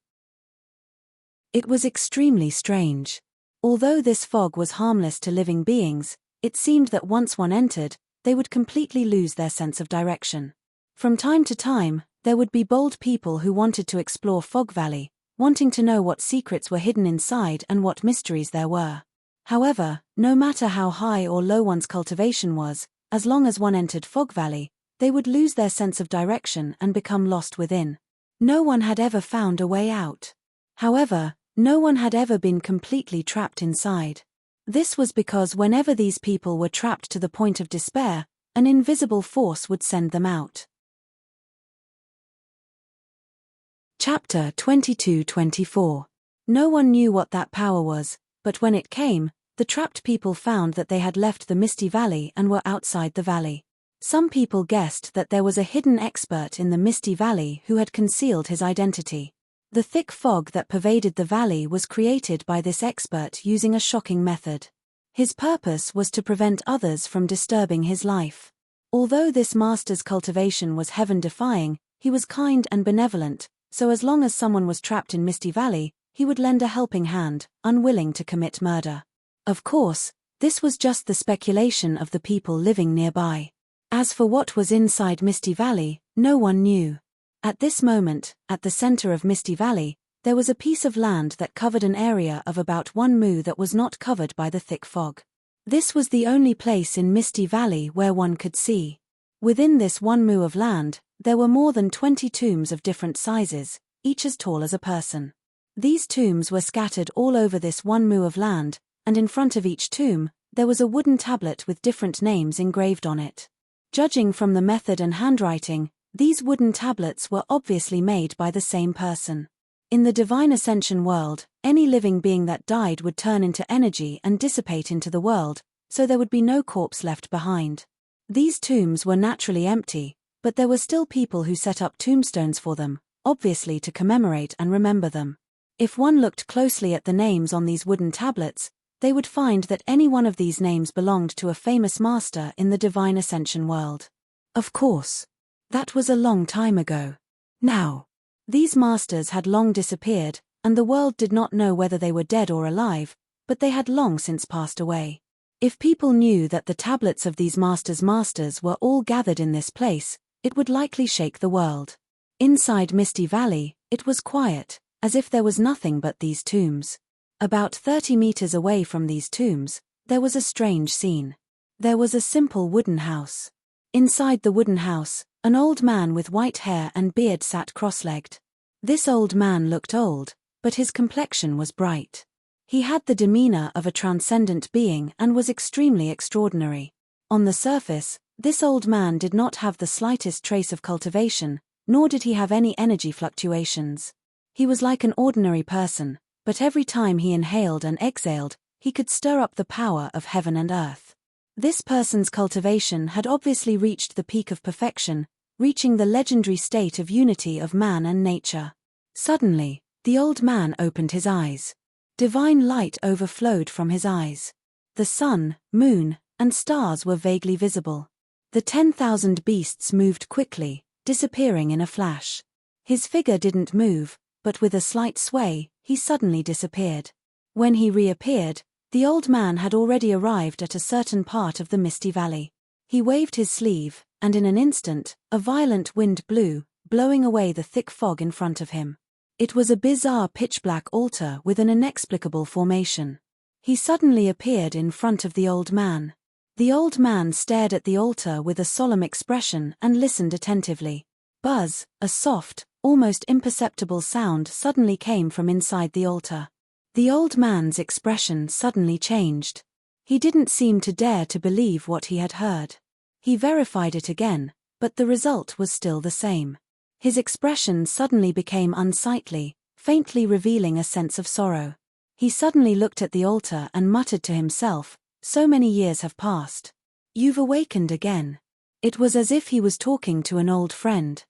It was extremely strange. Although this fog was harmless to living beings, it seemed that once one entered, they would completely lose their sense of direction. From time to time, there would be bold people who wanted to explore Fog Valley, wanting to know what secrets were hidden inside and what mysteries there were. However, no matter how high or low one's cultivation was, as long as one entered Fog Valley, they would lose their sense of direction and become lost within. No one had ever found a way out. However, no one had ever been completely trapped inside. This was because whenever these people were trapped to the point of despair, an invisible force would send them out. Chapter 22-24. No one knew what that power was, but when it came, the trapped people found that they had left the Misty Valley and were outside the valley. Some people guessed that there was a hidden expert in the Misty Valley who had concealed his identity. The thick fog that pervaded the valley was created by this expert using a shocking method. His purpose was to prevent others from disturbing his life. Although this master's cultivation was heaven-defying, he was kind and benevolent, so as long as someone was trapped in Misty Valley, he would lend a helping hand, unwilling to commit murder. Of course, this was just the speculation of the people living nearby. As for what was inside Misty Valley, no one knew. At this moment, at the center of Misty Valley, there was a piece of land that covered an area of about 1 mu that was not covered by the thick fog. This was the only place in Misty Valley where one could see. Within this 1 mu of land, there were more than 20 tombs of different sizes, each as tall as a person. These tombs were scattered all over this 1 mu of land, and in front of each tomb, there was a wooden tablet with different names engraved on it. Judging from the method and handwriting, these wooden tablets were obviously made by the same person. In the Divine Ascension world, any living being that died would turn into energy and dissipate into the world, so there would be no corpse left behind. These tombs were naturally empty, but there were still people who set up tombstones for them, obviously to commemorate and remember them. If one looked closely at the names on these wooden tablets, they would find that any one of these names belonged to a famous master in the divine ascension world. Of course, that was a long time ago. Now, these masters had long disappeared, and the world did not know whether they were dead or alive, but they had long since passed away. If people knew that the tablets of these masters were all gathered in this place, it would likely shake the world. Inside Misty Valley, it was quiet, as if there was nothing but these tombs. About 30 meters away from these tombs, there was a strange scene. There was a simple wooden house. Inside the wooden house, an old man with white hair and beard sat cross-legged. This old man looked old, but his complexion was bright. He had the demeanor of a transcendent being and was extremely extraordinary. On the surface, this old man did not have the slightest trace of cultivation, nor did he have any energy fluctuations. He was like an ordinary person, but every time he inhaled and exhaled, he could stir up the power of heaven and earth. This person's cultivation had obviously reached the peak of perfection, reaching the legendary state of unity of man and nature. Suddenly, the old man opened his eyes. Divine light overflowed from his eyes. The sun, moon, and stars were vaguely visible. The 10,000 beasts moved quickly, disappearing in a flash. His figure didn't move, but with a slight sway, he suddenly disappeared. When he reappeared, the old man had already arrived at a certain part of the Misty Valley. He waved his sleeve, and in an instant, a violent wind blew, blowing away the thick fog in front of him. It was a bizarre pitch-black altar with an inexplicable formation. He suddenly appeared in front of the old man. The old man stared at the altar with a solemn expression and listened attentively. Buzz, a soft, almost imperceptible sound suddenly came from inside the altar. The old man's expression suddenly changed. He didn't seem to dare to believe what he had heard. He verified it again, but the result was still the same. His expression suddenly became unsightly, faintly revealing a sense of sorrow. He suddenly looked at the altar and muttered to himself, "So many years have passed. You've awakened again." It was as if he was talking to an old friend.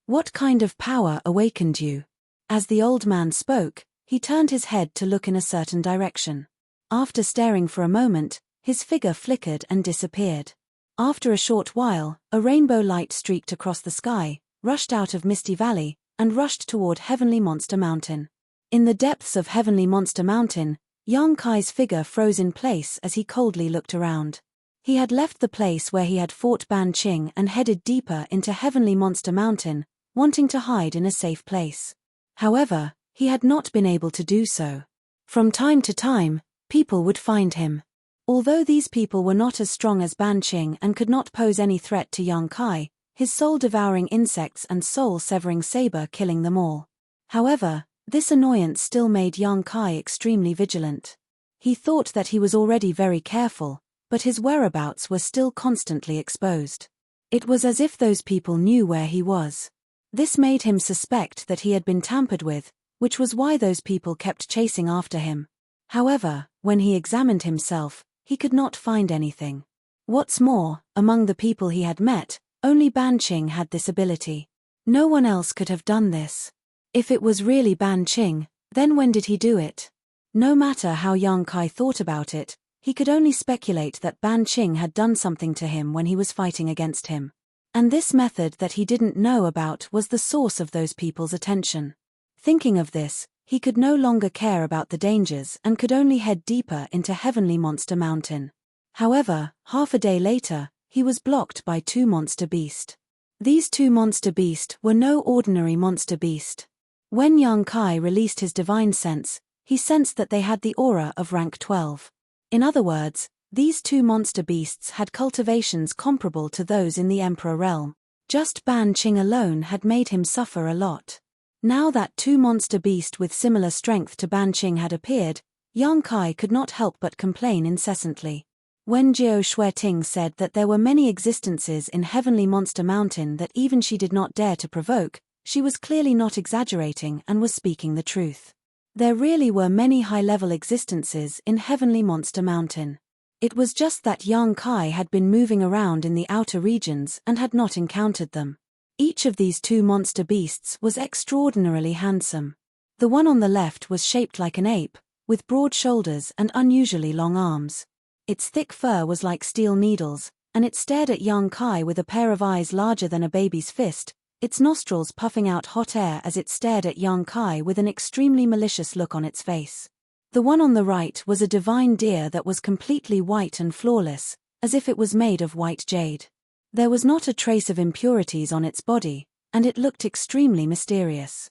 "What kind of power awakened you?" As the old man spoke, he turned his head to look in a certain direction. After staring for a moment, his figure flickered and disappeared. After a short while, a rainbow light streaked across the sky, rushed out of Misty Valley, and rushed toward Heavenly Monster Mountain. In the depths of Heavenly Monster Mountain, Yang Kai's figure froze in place as he coldly looked around. He had left the place where he had fought Ban Qing and headed deeper into Heavenly Monster Mountain, wanting to hide in a safe place. However, he had not been able to do so. From time to time, people would find him. Although these people were not as strong as Ban Qing and could not pose any threat to Yang Kai, his soul-devouring insects and soul-severing saber killing them all. However, this annoyance still made Yang Kai extremely vigilant. He thought that he was already very careful, but his whereabouts were still constantly exposed. It was as if those people knew where he was. This made him suspect that he had been tampered with, which was why those people kept chasing after him. However, when he examined himself, he could not find anything. What's more, among the people he had met, only Ban Qing had this ability. No one else could have done this. If it was really Ban Qing, then when did he do it? No matter how Yang Kai thought about it, he could only speculate that Ban Qing had done something to him when he was fighting against him. And this method that he didn't know about was the source of those people's attention. Thinking of this, he could no longer care about the dangers and could only head deeper into Heavenly Monster Mountain. However, half a day later, he was blocked by two monster beasts. These two monster beasts were no ordinary monster beast. When Yang Kai released his divine sense, he sensed that they had the aura of rank 12. In other words, these two monster beasts had cultivations comparable to those in the Emperor realm. Just Ban Qing alone had made him suffer a lot. Now that two monster beasts with similar strength to Ban Qing had appeared, Yang Kai could not help but complain incessantly. When Jiao Shueting said that there were many existences in Heavenly Monster Mountain that even she did not dare to provoke, she was clearly not exaggerating and was speaking the truth. There really were many high-level existences in Heavenly Monster Mountain. It was just that Yang Kai had been moving around in the outer regions and had not encountered them. Each of these two monster beasts was extraordinarily handsome. The one on the left was shaped like an ape, with broad shoulders and unusually long arms. Its thick fur was like steel needles, and it stared at young Kai with a pair of eyes larger than a baby's fist, its nostrils puffing out hot air as it stared at young Kai with an extremely malicious look on its face. The one on the right was a divine deer that was completely white and flawless, as if it was made of white jade. There was not a trace of impurities on its body, and it looked extremely mysterious.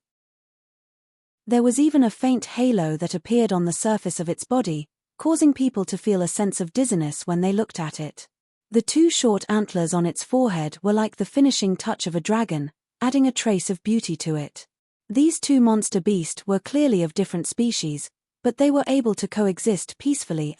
There was even a faint halo that appeared on the surface of its body, causing people to feel a sense of dizziness when they looked at it. The two short antlers on its forehead were like the finishing touch of a dragon, adding a trace of beauty to it. These two monster beasts were clearly of different species, but they were able to coexist peacefully.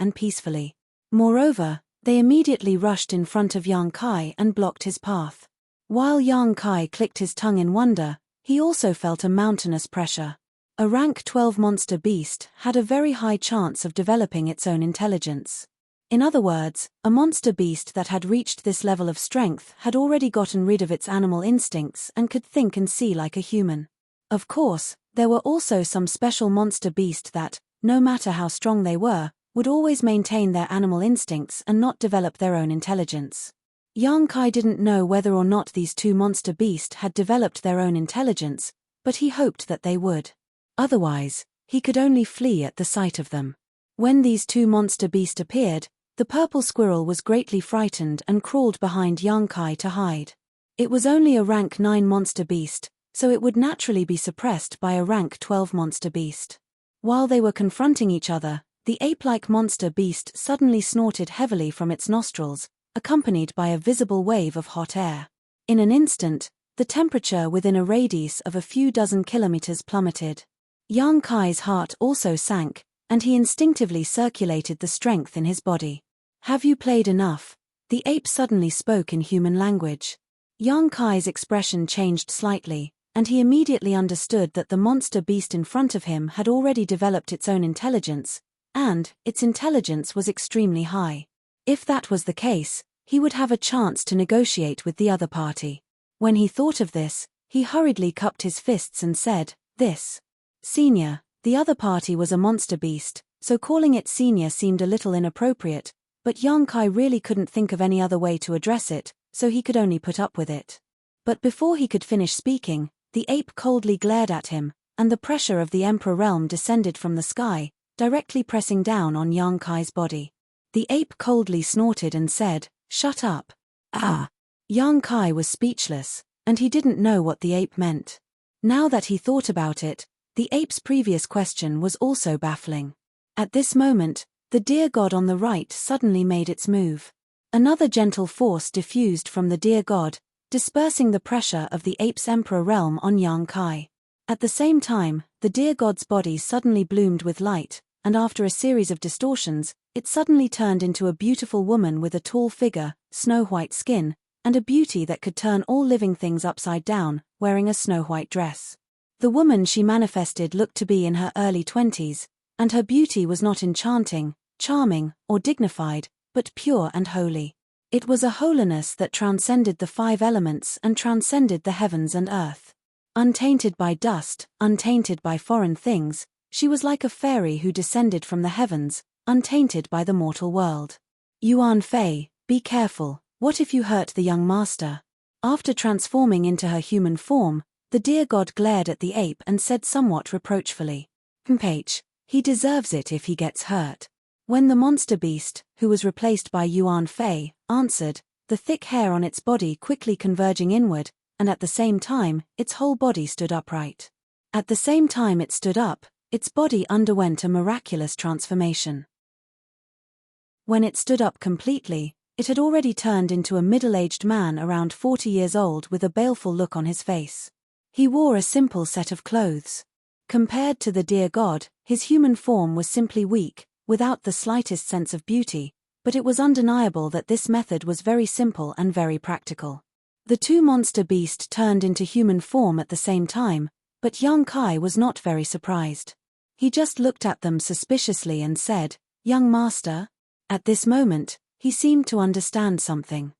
Moreover, they immediately rushed in front of Yang Kai and blocked his path. While Yang Kai clicked his tongue in wonder, he also felt a mountainous pressure. A rank 12 monster beast had a very high chance of developing its own intelligence. In other words, a monster beast that had reached this level of strength had already gotten rid of its animal instincts and could think and see like a human. Of course, there were also some special monster beasts that, no matter how strong they were, would always maintain their animal instincts and not develop their own intelligence. Yang Kai didn't know whether or not these two monster beasts had developed their own intelligence, but he hoped that they would. Otherwise, he could only flee at the sight of them. When these two monster beasts appeared, the purple squirrel was greatly frightened and crawled behind Yang Kai to hide. It was only a rank 9 monster beast, so it would naturally be suppressed by a rank 12 monster beast. While they were confronting each other, the ape-like monster beast suddenly snorted heavily from its nostrils, accompanied by a visible wave of hot air. In an instant, the temperature within a radius of a few dozen kilometers plummeted. Yang Kai's heart also sank, and he instinctively circulated the strength in his body. "Have you played enough?" The ape suddenly spoke in human language. Yang Kai's expression changed slightly, and he immediately understood that the monster beast in front of him had already developed its own intelligence, and its intelligence was extremely high. If that was the case, he would have a chance to negotiate with the other party. When he thought of this, he hurriedly cupped his fists and said, "This." Senior, the other party was a monster beast, so calling it senior seemed a little inappropriate, but Yang Kai really couldn't think of any other way to address it, so he could only put up with it. But before he could finish speaking, the ape coldly glared at him, and the pressure of the Emperor realm descended from the sky, directly pressing down on Yang Kai's body. The ape coldly snorted and said, "Shut up." Ah! Yang Kai was speechless, and he didn't know what the ape meant. Now that he thought about it, the ape's previous question was also baffling. At this moment, the deer god on the right suddenly made its move. Another gentle force diffused from the deer god, dispersing the pressure of the ape's emperor realm on Yang Kai. At the same time, the deer god's body suddenly bloomed with light, and after a series of distortions, it suddenly turned into a beautiful woman with a tall figure, snow-white skin, and a beauty that could turn all living things upside down, wearing a snow-white dress. The woman she manifested looked to be in her early 20s, and her beauty was not enchanting, charming, or dignified, but pure and holy. It was a holiness that transcended the 5 elements and transcended the heavens and earth. Untainted by dust, untainted by foreign things, she was like a fairy who descended from the heavens, untainted by the mortal world. "Yuan Fei, be careful, what if you hurt the young master?" After transforming into her human form, the deer god glared at the ape and said somewhat reproachfully, "Mph, he deserves it if he gets hurt." When the monster beast, who was replaced by Yuan Fei, answered, the thick hair on its body quickly converging inward, and at the same time, its whole body stood upright. At the same time it stood up, its body underwent a miraculous transformation. When it stood up completely, it had already turned into a middle-aged man around 40 years old with a baleful look on his face. He wore a simple set of clothes. Compared to the deer god, his human form was simply weak, without the slightest sense of beauty, but it was undeniable that this method was very simple and very practical. The two monster beasts turned into human form at the same time, but Yang Kai was not very surprised. He just looked at them suspiciously and said, "Young master?" At this moment, he seemed to understand something.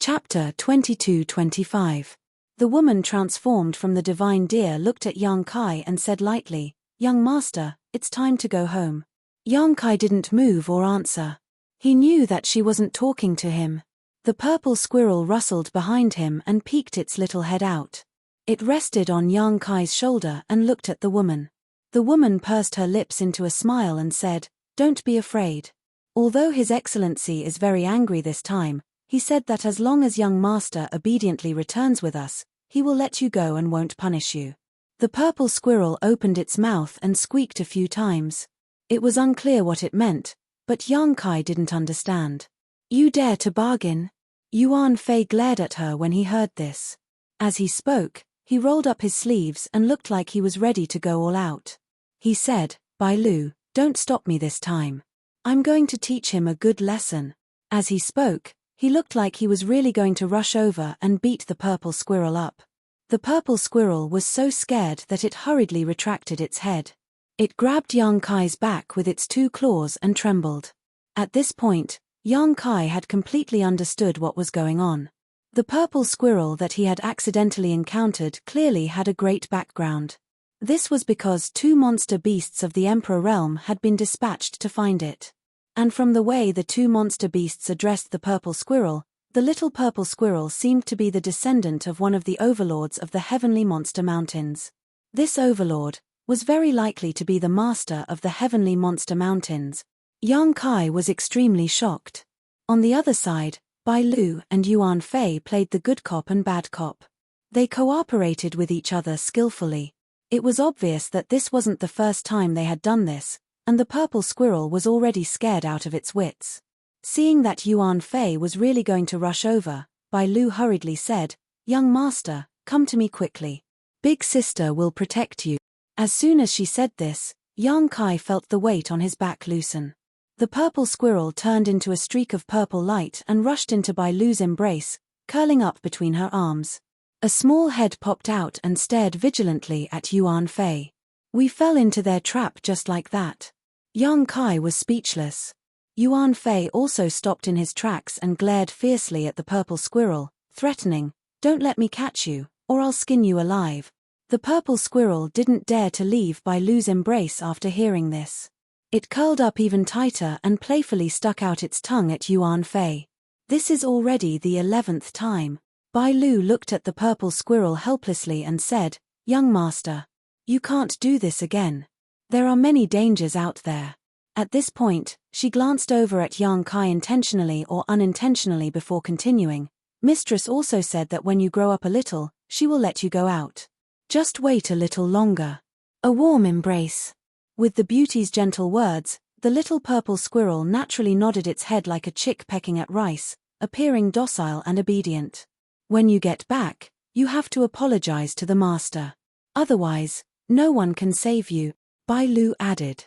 Chapter 22-25. The woman transformed from the divine deer looked at Yang Kai and said lightly, "Young master, it's time to go home." Yang Kai didn't move or answer. He knew that she wasn't talking to him. The purple squirrel rustled behind him and peeked its little head out. It rested on Yang Kai's shoulder and looked at the woman. The woman pursed her lips into a smile and said, "Don't be afraid. Although His Excellency is very angry this time, he said that as long as young master obediently returns with us, he will let you go and won't punish you." The purple squirrel opened its mouth and squeaked a few times. It was unclear what it meant, but Yang Kai didn't understand. "You dare to bargain?" Yuan Fei glared at her when he heard this. As he spoke, he rolled up his sleeves and looked like he was ready to go all out. He said, "Bai Lu, don't stop me this time. I'm going to teach him a good lesson." As he spoke, he looked like he was really going to rush over and beat the purple squirrel up. The purple squirrel was so scared that it hurriedly retracted its head. It grabbed Yang Kai's back with its 2 claws and trembled. At this point, Yang Kai had completely understood what was going on. The purple squirrel that he had accidentally encountered clearly had a great background. This was because 2 monster beasts of the Emperor realm had been dispatched to find it. And from the way the 2 monster beasts addressed the purple squirrel, the little purple squirrel seemed to be the descendant of one of the overlords of the heavenly monster mountains. This overlord was very likely to be the master of the heavenly monster mountains. Yang Kai was extremely shocked. On the other side, Bai Lu and Yuan Fei played the good cop and bad cop. They cooperated with each other skillfully. It was obvious that this wasn't the first time they had done this, and the purple squirrel was already scared out of its wits. Seeing that Yuan Fei was really going to rush over, Bai Lu hurriedly said, "Young master, come to me quickly. Big sister will protect you." As soon as she said this, Yang Kai felt the weight on his back loosen. The purple squirrel turned into a streak of purple light and rushed into Bai Lu's embrace, curling up between her arms. A small head popped out and stared vigilantly at Yuan Fei. "We fell into their trap just like that." Yang Kai was speechless. Yuan Fei also stopped in his tracks and glared fiercely at the purple squirrel, threatening, "Don't let me catch you, or I'll skin you alive." The purple squirrel didn't dare to leave Bai Lu's embrace after hearing this. It curled up even tighter and playfully stuck out its tongue at Yuan Fei. "This is already the 11th time." Bai Lu looked at the purple squirrel helplessly and said, "Young master, you can't do this again. There are many dangers out there." At this point, she glanced over at Yang Kai intentionally or unintentionally before continuing. "Mistress also said that when you grow up a little, she will let you go out. Just wait a little longer." A warm embrace. With the beauty's gentle words, the little purple squirrel naturally nodded its head like a chick pecking at rice, appearing docile and obedient. "When you get back, you have to apologize to the master. Otherwise, no one can save you," Bai Lu added.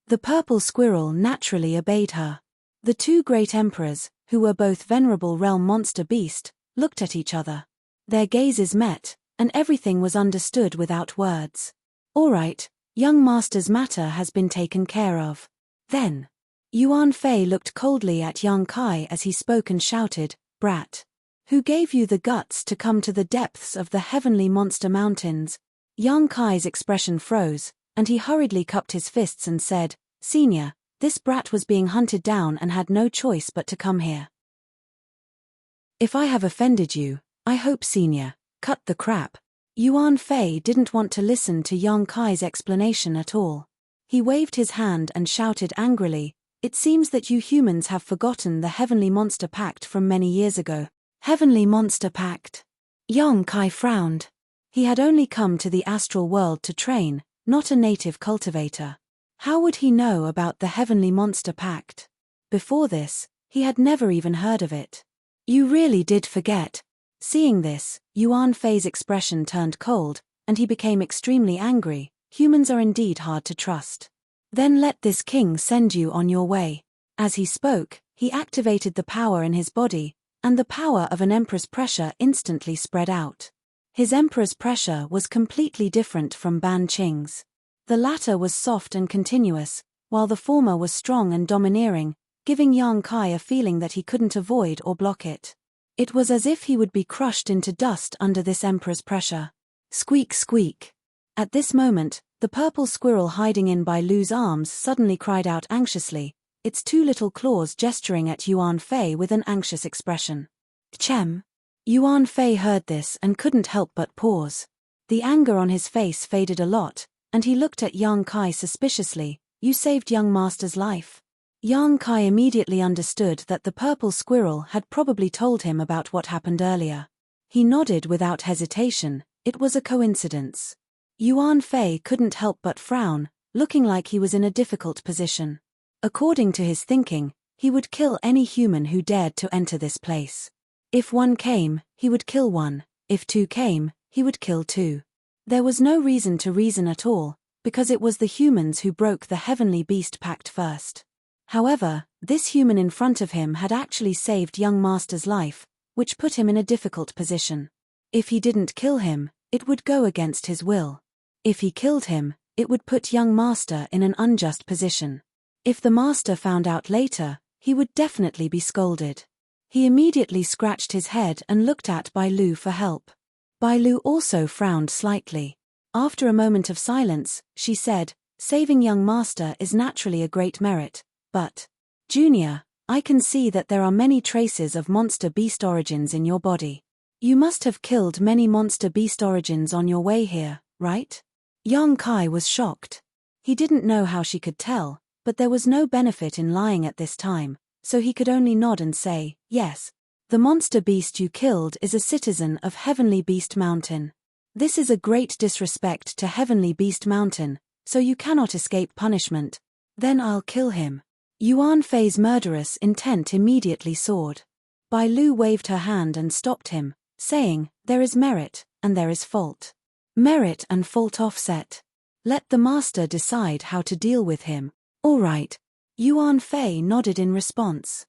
The purple squirrel naturally obeyed her. The 2 great emperors, who were both venerable realm monster beast, looked at each other. Their gazes met, and everything was understood without words. "All right, young master's matter has been taken care of." Then, Yuan Fei looked coldly at Yang Kai as he spoke and shouted, "Brat! Who gave you the guts to come to the depths of the heavenly monster mountains?" Yang Kai's expression froze, and he hurriedly cupped his fists and said, "Senior, this brat was being hunted down and had no choice but to come here. If I have offended you, I hope Senior, cut the crap." Yuan Fei didn't want to listen to Yang Kai's explanation at all. He waved his hand and shouted angrily, "It seems that you humans have forgotten the Heavenly Monster Pact from many years ago." Heavenly Monster Pact? Yang Kai frowned. He had only come to the astral world to train, not a native cultivator. How would he know about the Heavenly Monster Pact? Before this, he had never even heard of it. "You really did forget." Seeing this, Yuan Fei's expression turned cold, and he became extremely angry. Humans are indeed hard to trust. "Then let this king send you on your way." As he spoke, he activated the power in his body, and the power of an emperor's pressure instantly spread out. His emperor's pressure was completely different from Ban Qing's. The latter was soft and continuous, while the former was strong and domineering, giving Yang Kai a feeling that he couldn't avoid or block it. It was as if he would be crushed into dust under this emperor's pressure. Squeak, squeak. At this moment, the purple squirrel hiding in Bai Lu's arms suddenly cried out anxiously, its two little claws gesturing at Yuan Fei with an anxious expression. Chem. Yuan Fei heard this and couldn't help but pause. The anger on his face faded a lot, and he looked at Yang Kai suspiciously. You saved young master's life. Yang Kai immediately understood that the purple squirrel had probably told him about what happened earlier. He nodded without hesitation. It was a coincidence. Yuan Fei couldn't help but frown, looking like he was in a difficult position. According to his thinking, he would kill any human who dared to enter this place. If one came, he would kill one. If two came, he would kill two. There was no reason to reason at all, because it was the humans who broke the Heavenly Beast Pact first. However, this human in front of him had actually saved young master's life, which put him in a difficult position. If he didn't kill him, it would go against his will. If he killed him, it would put young master in an unjust position. If the master found out later, he would definitely be scolded. He immediately scratched his head and looked at Bai Lu for help. Bai Lu also frowned slightly. After a moment of silence, she said, saving young master is naturally a great merit, but, Junior, I can see that there are many traces of monster beast origins in your body. You must have killed many monster beast origins on your way here, right? Yang Kai was shocked. He didn't know how she could tell, but there was no benefit in lying at this time, so he could only nod and say, yes. The monster beast you killed is a citizen of Heavenly Beast Mountain. This is a great disrespect to Heavenly Beast Mountain, so you cannot escape punishment. Then I'll kill him. Yuan Fei's murderous intent immediately soared. Bai Lu waved her hand and stopped him, saying, there is merit, and there is fault. Merit and fault offset. Let the master decide how to deal with him. All right. Yuan Fei nodded in response.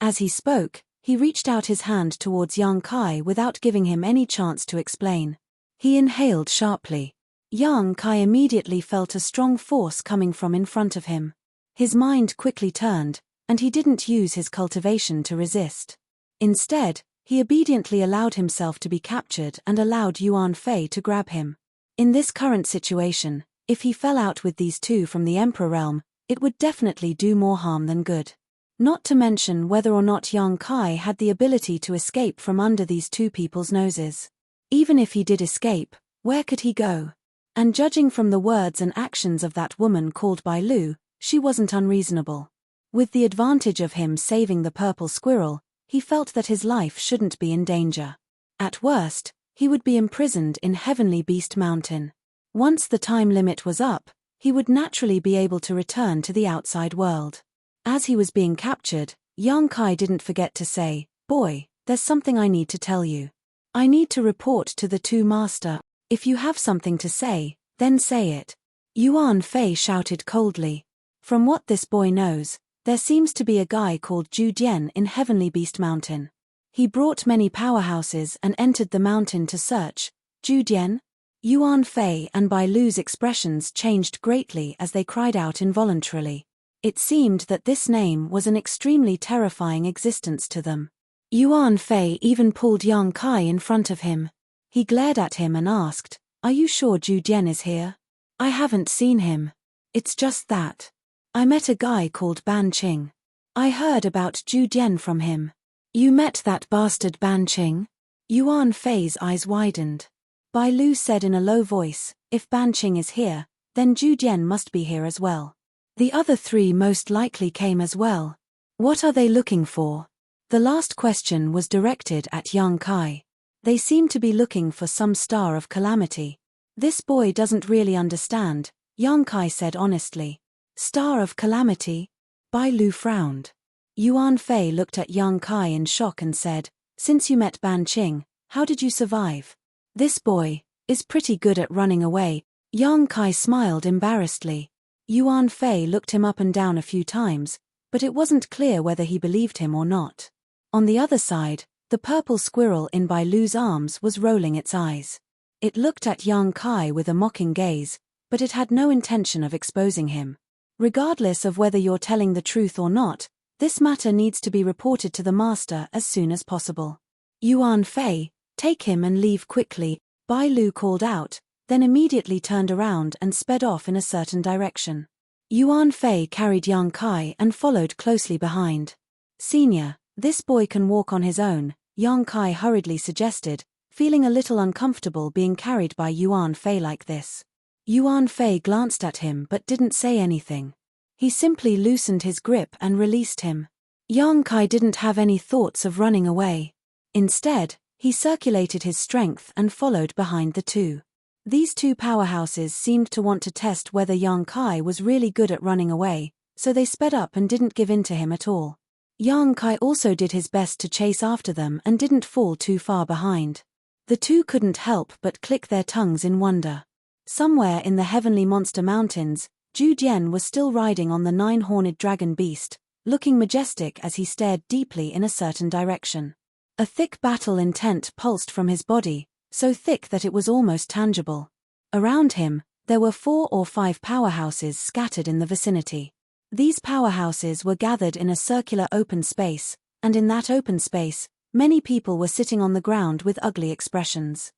As he spoke, he reached out his hand towards Yang Kai without giving him any chance to explain. He inhaled sharply. Yang Kai immediately felt a strong force coming from in front of him. His mind quickly turned, and he didn't use his cultivation to resist. Instead, he obediently allowed himself to be captured and allowed Yuan Fei to grab him. In this current situation, if he fell out with these two from the Emperor realm, it would definitely do more harm than good. Not to mention whether or not Yang Kai had the ability to escape from under these two people's noses. Even if he did escape, where could he go? And judging from the words and actions of that woman called Bai Lu, she wasn't unreasonable. With the advantage of him saving the purple squirrel, he felt that his life shouldn't be in danger. At worst, he would be imprisoned in Heavenly Beast Mountain. Once the time limit was up, he would naturally be able to return to the outside world. As he was being captured, Yang Kai didn't forget to say, boy, there's something I need to tell you. I need to report to the two master. If you have something to say, then say it. Yuan Fei shouted coldly. From what this boy knows, there seems to be a guy called Zhu Dian in Heavenly Beast Mountain. He brought many powerhouses and entered the mountain to search. Zhu Dian? Yuan Fei and Bai Lu's expressions changed greatly as they cried out involuntarily. It seemed that this name was an extremely terrifying existence to them. Yuan Fei even pulled Yang Kai in front of him. He glared at him and asked, are you sure Zhu Dian is here? I haven't seen him. It's just that. I met a guy called Ban Qing. I heard about Zhu Dian from him. You met that bastard Ban Qing? Yuan Fei's eyes widened. Bai Lu said in a low voice, if Ban Qing is here, then Zhu Dian must be here as well. The other three most likely came as well. What are they looking for? The last question was directed at Yang Kai. They seem to be looking for some star of calamity. This boy doesn't really understand, Yang Kai said honestly. Star of calamity? Bai Lu frowned. Yuan Fei looked at Yang Kai in shock and said, since you met Ban Qing, how did you survive? This boy is pretty good at running away. Yang Kai smiled embarrassedly. Yuan Fei looked him up and down a few times, but it wasn't clear whether he believed him or not. On the other side, the purple squirrel in Bai Lu's arms was rolling its eyes. It looked at Yang Kai with a mocking gaze, but it had no intention of exposing him. Regardless of whether you're telling the truth or not, This matter needs to be reported to the master as soon as possible. Yuan Fei, take him and leave quickly, Bai Lu called out, then immediately turned around and sped off in a certain direction. Yuan Fei carried Yang Kai and followed closely behind. Senior, this boy can walk on his own, Yang Kai hurriedly suggested, feeling a little uncomfortable being carried by Yuan Fei like this. Yuan Fei glanced at him but didn't say anything. He simply loosened his grip and released him. Yang Kai didn't have any thoughts of running away. Instead, he circulated his strength and followed behind the two. These two powerhouses seemed to want to test whether Yang Kai was really good at running away, so they sped up and didn't give in to him at all. Yang Kai also did his best to chase after them and didn't fall too far behind. The two couldn't help but click their tongues in wonder. Somewhere in the heavenly monster mountains, Zhu Jian was still riding on the 9-horned dragon beast, looking majestic as he stared deeply in a certain direction. A thick battle intent pulsed from his body, so thick that it was almost tangible. Around him, there were 4 or 5 powerhouses scattered in the vicinity. These powerhouses were gathered in a circular open space, and in that open space, many people were sitting on the ground with ugly expressions.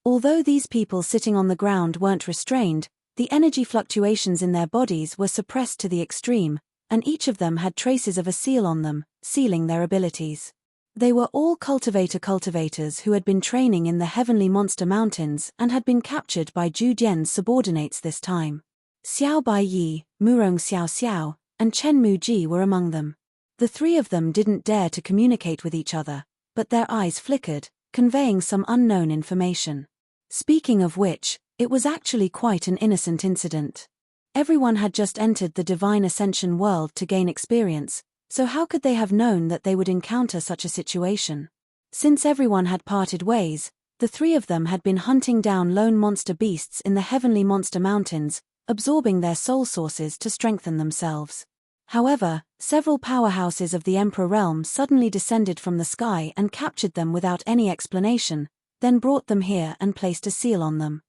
Although these people sitting on the ground weren't restrained, the energy fluctuations in their bodies were suppressed to the extreme, and each of them had traces of a seal on them, sealing their abilities. They were all cultivators who had been training in the heavenly monster mountains and had been captured by Zhu Jian's subordinates this time. Xiao Baiyi, Murong Xiao Xiao, and Chen Muji were among them. The 3 of them didn't dare to communicate with each other, but their eyes flickered, conveying some unknown information. Speaking of which, it was actually quite an innocent incident. Everyone had just entered the divine ascension world to gain experience, so how could they have known that they would encounter such a situation? Since everyone had parted ways, the 3 of them had been hunting down lone monster beasts in the heavenly monster mountains, absorbing their soul sources to strengthen themselves. However, several powerhouses of the Emperor realm suddenly descended from the sky and captured them without any explanation, then brought them here and placed a seal on them.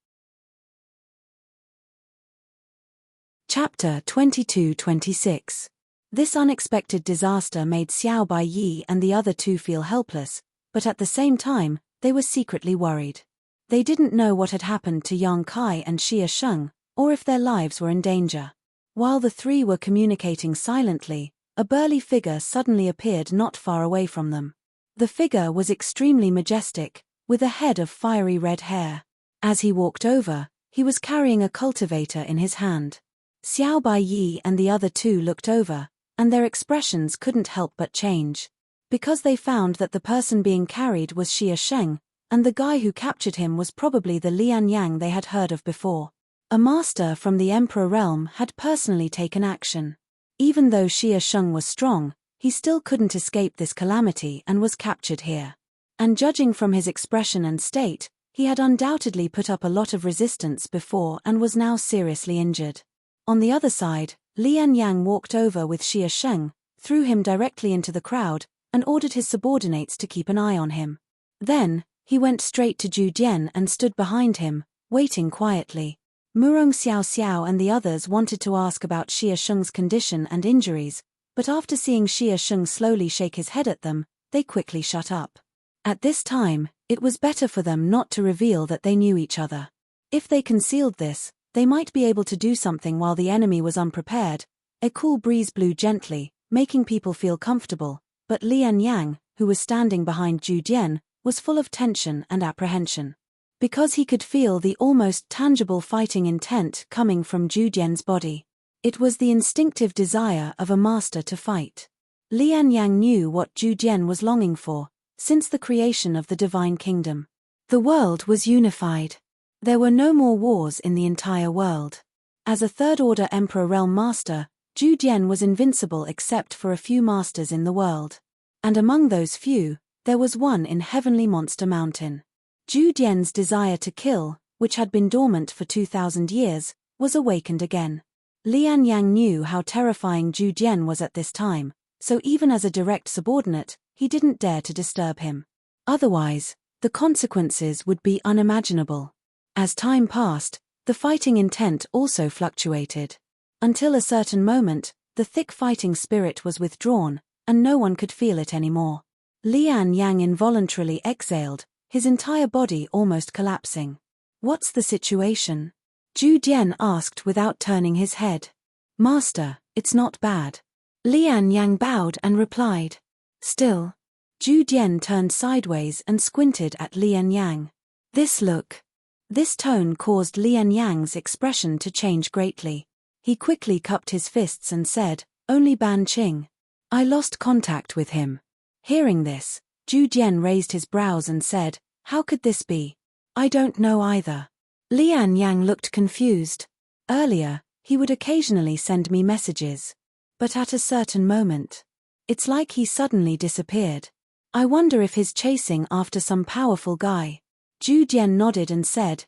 Chapter 22-26. This unexpected disaster made Xiao Baiyi and the other 2 feel helpless, but at the same time, they were secretly worried. They didn't know what had happened to Yang Kai and Xie Sheng, or if their lives were in danger. While the 3 were communicating silently, a burly figure suddenly appeared not far away from them. The figure was extremely majestic, with a head of fiery red hair. As he walked over, he was carrying a cultivator in his hand. Xiao Baiyi and the other 2 looked over, and their expressions couldn't help but change. Because they found that the person being carried was Xie Sheng, and the guy who captured him was probably the Lian Yang they had heard of before. A master from the Emperor realm had personally taken action. Even though Xie Sheng was strong, he still couldn't escape this calamity and was captured here. And judging from his expression and state, he had undoubtedly put up a lot of resistance before and was now seriously injured. On the other side, Lian Yang walked over with Xie Sheng, threw him directly into the crowd, and ordered his subordinates to keep an eye on him. Then, he went straight to Zhu Jian and stood behind him, waiting quietly. Murong Xiao Xiao and the others wanted to ask about Xie Sheng's condition and injuries, but after seeing Xie Sheng slowly shake his head at them, they quickly shut up. At this time, it was better for them not to reveal that they knew each other. If they concealed this, they might be able to do something while the enemy was unprepared. A cool breeze blew gently, making people feel comfortable, but Lian Yang, who was standing behind Zhu Jian, was full of tension and apprehension. Because he could feel the almost tangible fighting intent coming from Zhu Jian's body. It was the instinctive desire of a master to fight. Lian Yang knew what Zhu Jian was longing for, since the creation of the divine kingdom. The world was unified. There were no more wars in the entire world. As a third-order Emperor realm master, Zhu Jian was invincible except for a few masters in the world. And among those few, there was one in Heavenly Monster Mountain. Zhu Jian's desire to kill, which had been dormant for 2,000 years, was awakened again. Lian Yang knew how terrifying Zhu Jian was at this time, so even as a direct subordinate, he didn't dare to disturb him. Otherwise, the consequences would be unimaginable. As time passed, the fighting intent also fluctuated. Until a certain moment, The thick fighting spirit was withdrawn, and no one could feel it anymore. Lian Yang involuntarily exhaled, his entire body almost collapsing. "What's the situation?" Zhu Jian asked without turning his head. "Master, it's not bad." Lian Yang bowed and replied. "Still." Zhu Jian turned sideways and squinted at Lian Yang. This tone caused Lian Yang's expression to change greatly. He quickly cupped his fists and said, "Only Ban Qing. I lost contact with him." Hearing this, Zhu Jian raised his brows and said, "How could this be?" "I don't know either." Lian Yang looked confused. "Earlier, he would occasionally send me messages. But at a certain moment, it's like he suddenly disappeared. I wonder if he's chasing after some powerful guy." Zhu Jian nodded and said,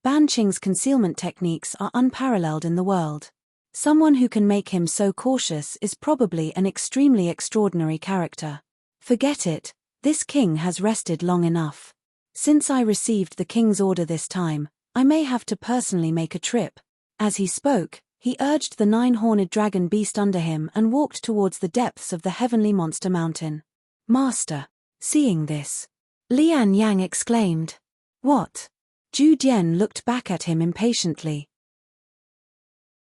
Ban Qing's concealment techniques are unparalleled in the world. Someone who can make him so cautious is probably an extremely extraordinary character. Forget it, this king has rested long enough. Since I received the king's order this time, I may have to personally make a trip." As he spoke, he urged the 9-horned dragon beast under him and walked towards the depths of the heavenly monster mountain. "Master." Seeing this, Lian Yang exclaimed. "What?" Zhu Jian looked back at him impatiently.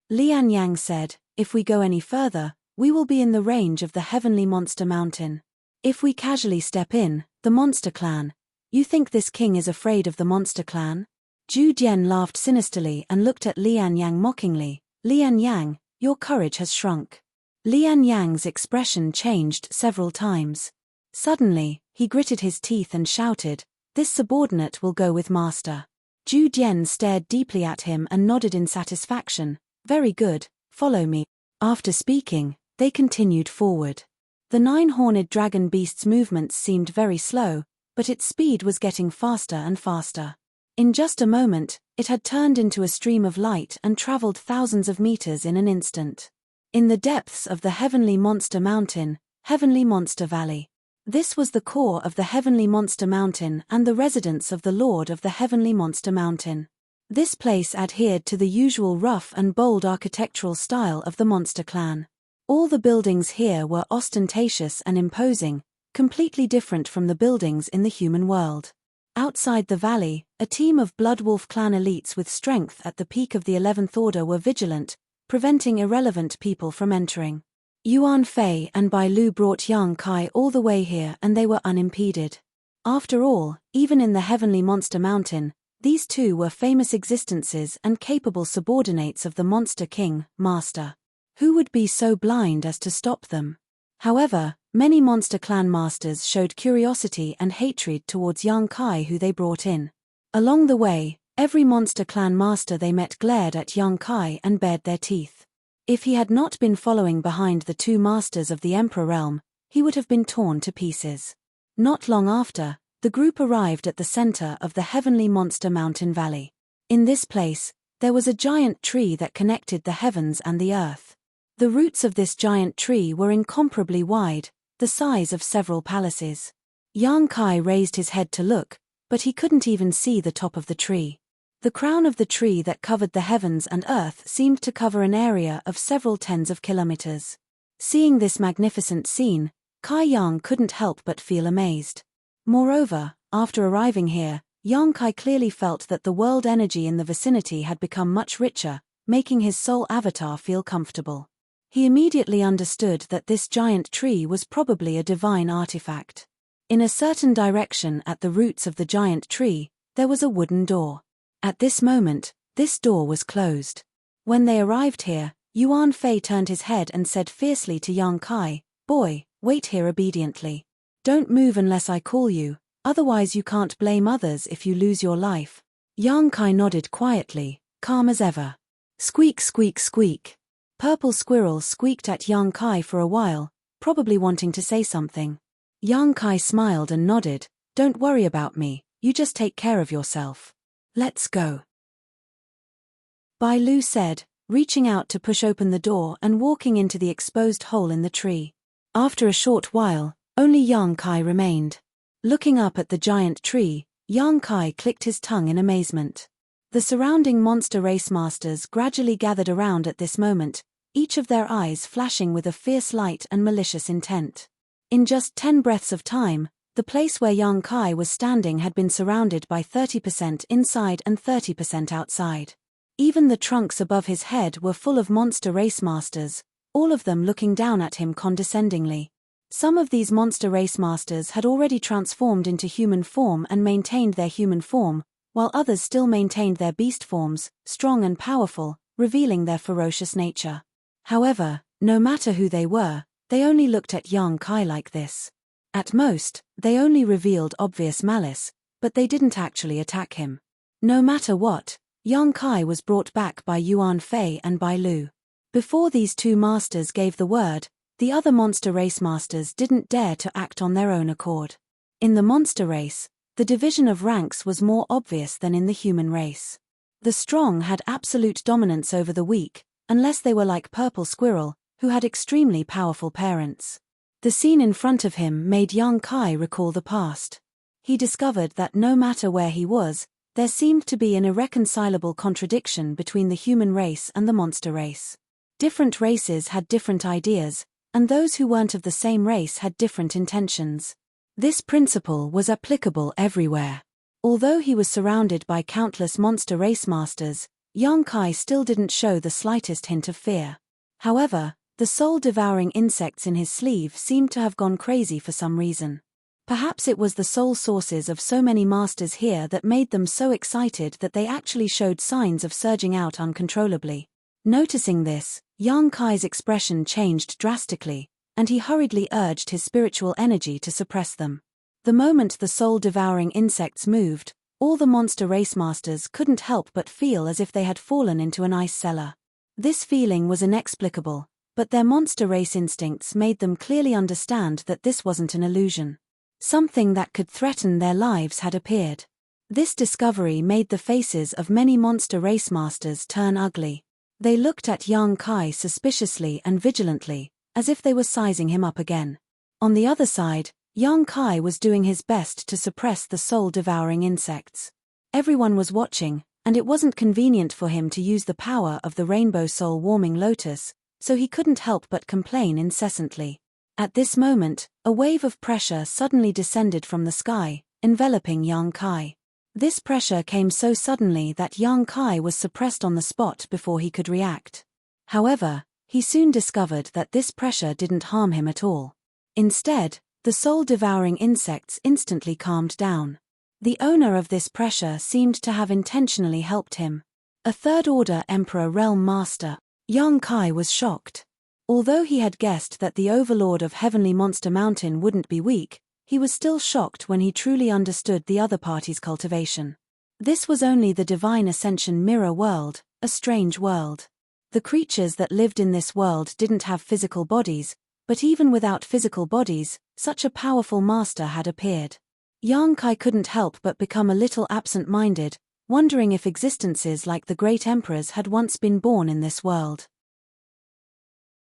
Lian Yang said, "If we go any further, we will be in the range of the heavenly monster mountain. If we casually step in, the monster clan, you think this king is afraid of the monster clan?" Zhu Jian laughed sinisterly and looked at Lian Yang mockingly. "Lian Yang, your courage has shrunk." Lian Yang's expression changed several times. Suddenly, he gritted his teeth and shouted, "This subordinate will go with master." Zhu Jian stared deeply at him and nodded in satisfaction. "Very good, follow me." After speaking, they continued forward. The 9-horned dragon beast's movements seemed very slow, but its speed was getting faster and faster. In just a moment, it had turned into a stream of light and traveled thousands of meters in an instant. In the depths of the Heavenly Monster Mountain, Heavenly Monster Valley. This was the core of the Heavenly Monster Mountain and the residence of the Lord of the Heavenly Monster Mountain. This place adhered to the usual rough and bold architectural style of the Monster Clan. All the buildings here were ostentatious and imposing, completely different from the buildings in the human world. Outside the valley, a team of Bloodwolf clan elites with strength at the peak of the 11th Order were vigilant, preventing irrelevant people from entering. Yuan Fei and Bai Lu brought Yang Kai all the way here and they were unimpeded. After all, even in the Heavenly Monster Mountain, these two were famous existences and capable subordinates of the Monster King, Master. Who would be so blind as to stop them? However, many Monster Clan masters showed curiosity and hatred towards Yang Kai who they brought in. Along the way, every Monster Clan master they met glared at Yang Kai and bared their teeth. If he had not been following behind the two masters of the Emperor realm, he would have been torn to pieces. Not long after, the group arrived at the center of the Heavenly Monster Mountain Valley. In this place, there was a giant tree that connected the heavens and the earth. The roots of this giant tree were incomparably wide, the size of several palaces. Yang Kai raised his head to look, but he couldn't even see the top of the tree. The crown of the tree that covered the heavens and earth seemed to cover an area of several tens of kilometers. Seeing this magnificent scene, Kai Yang couldn't help but feel amazed. Moreover, after arriving here, Yang Kai clearly felt that the world energy in the vicinity had become much richer, making his soul avatar feel comfortable. He immediately understood that this giant tree was probably a divine artifact. In a certain direction at the roots of the giant tree, there was a wooden door. At this moment, this door was closed. When they arrived here, Yuan Fei turned his head and said fiercely to Yang Kai, "Boy, wait here obediently. Don't move unless I call you, otherwise you can't blame others if you lose your life." Yang Kai nodded quietly, calm as ever. Squeak, squeak, squeak. Purple Squirrel squeaked at Yang Kai for a while, probably wanting to say something. Yang Kai smiled and nodded, "Don't worry about me, you just take care of yourself. Let's go." Bai Lu said, reaching out to push open the door and walking into the exposed hole in the tree. After a short while, only Yang Kai remained. Looking up at the giant tree, Yang Kai clicked his tongue in amazement. The surrounding monster race masters gradually gathered around at this moment, each of their eyes flashing with a fierce light and malicious intent. In just 10 breaths of time, the place where young Kai was standing had been surrounded by 30% inside and 30% outside. Even the trunks above his head were full of monster race masters, all of them looking down at him condescendingly. Some of these monster race masters had already transformed into human form and maintained their human form, while others still maintained their beast forms, strong and powerful, revealing their ferocious nature. However, no matter who they were, they only looked at young Kai like this. At most, they only revealed obvious malice, but they didn't actually attack him. No matter what, young Kai was brought back by Yuan Fei and Bai Lu. Before these two masters gave the word, the other monster race masters didn't dare to act on their own accord. In the monster race, the division of ranks was more obvious than in the human race. The strong had absolute dominance over the weak, unless they were like Purple Squirrel, who had extremely powerful parents. The scene in front of him made young Kai recall the past. He discovered that no matter where he was, there seemed to be an irreconcilable contradiction between the human race and the monster race. Different races had different ideas, and those who weren't of the same race had different intentions. This principle was applicable everywhere. Although he was surrounded by countless monster race masters, young Kai still didn't show the slightest hint of fear. However, the soul-devouring insects in his sleeve seemed to have gone crazy for some reason. Perhaps it was the soul sources of so many masters here that made them so excited that they actually showed signs of surging out uncontrollably. Noticing this, young Kai's expression changed drastically, and he hurriedly urged his spiritual energy to suppress them. The moment the soul-devouring insects moved, all the monster race masters couldn't help but feel as if they had fallen into an ice cellar. This feeling was inexplicable, but their monster race instincts made them clearly understand that this wasn't an illusion. Something that could threaten their lives had appeared. This discovery made the faces of many monster race masters turn ugly. They looked at young Kai suspiciously and vigilantly, as if they were sizing him up again. On the other side, young Kai was doing his best to suppress the soul-devouring insects. Everyone was watching, and it wasn't convenient for him to use the power of the rainbow soul-warming lotus, so he couldn't help but complain incessantly. At this moment, a wave of pressure suddenly descended from the sky, enveloping young Kai. This pressure came so suddenly that young Kai was suppressed on the spot before he could react. However, he soon discovered that this pressure didn't harm him at all. Instead, the soul-devouring insects instantly calmed down. The owner of this pressure seemed to have intentionally helped him. A third-order Emperor Realm Master. Young Kai was shocked. Although he had guessed that the overlord of Heavenly Monster Mountain wouldn't be weak, he was still shocked when he truly understood the other party's cultivation. This was only the Divine Ascension Mirror World, a strange world. The creatures that lived in this world didn't have physical bodies, but even without physical bodies, such a powerful master had appeared. Young Kai couldn't help but become a little absent-minded, wondering if existences like the great emperors had once been born in this world.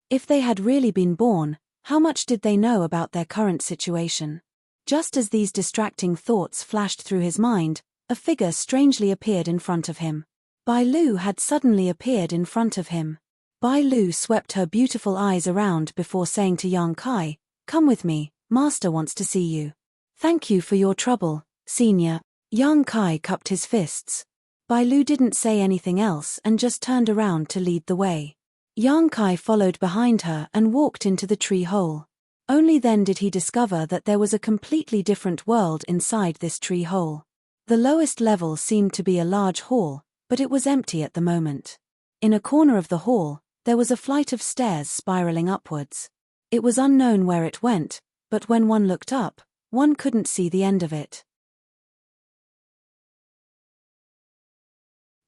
If they had really been born, how much did they know about their current situation? Just as these distracting thoughts flashed through his mind, a figure strangely appeared in front of him. Bai Lu had suddenly appeared in front of him. Bai Lu swept her beautiful eyes around before saying to young Kai, "Come with me, Master wants to see you." "Thank you for your trouble, Senior." Young Kai cupped his fists. Bai Lu didn't say anything else and just turned around to lead the way. Young Kai followed behind her and walked into the tree hole. Only then did he discover that there was a completely different world inside this tree hole. The lowest level seemed to be a large hall, but it was empty at the moment. In a corner of the hall, there was a flight of stairs spiraling upwards. It was unknown where it went, but when one looked up, one couldn't see the end of it.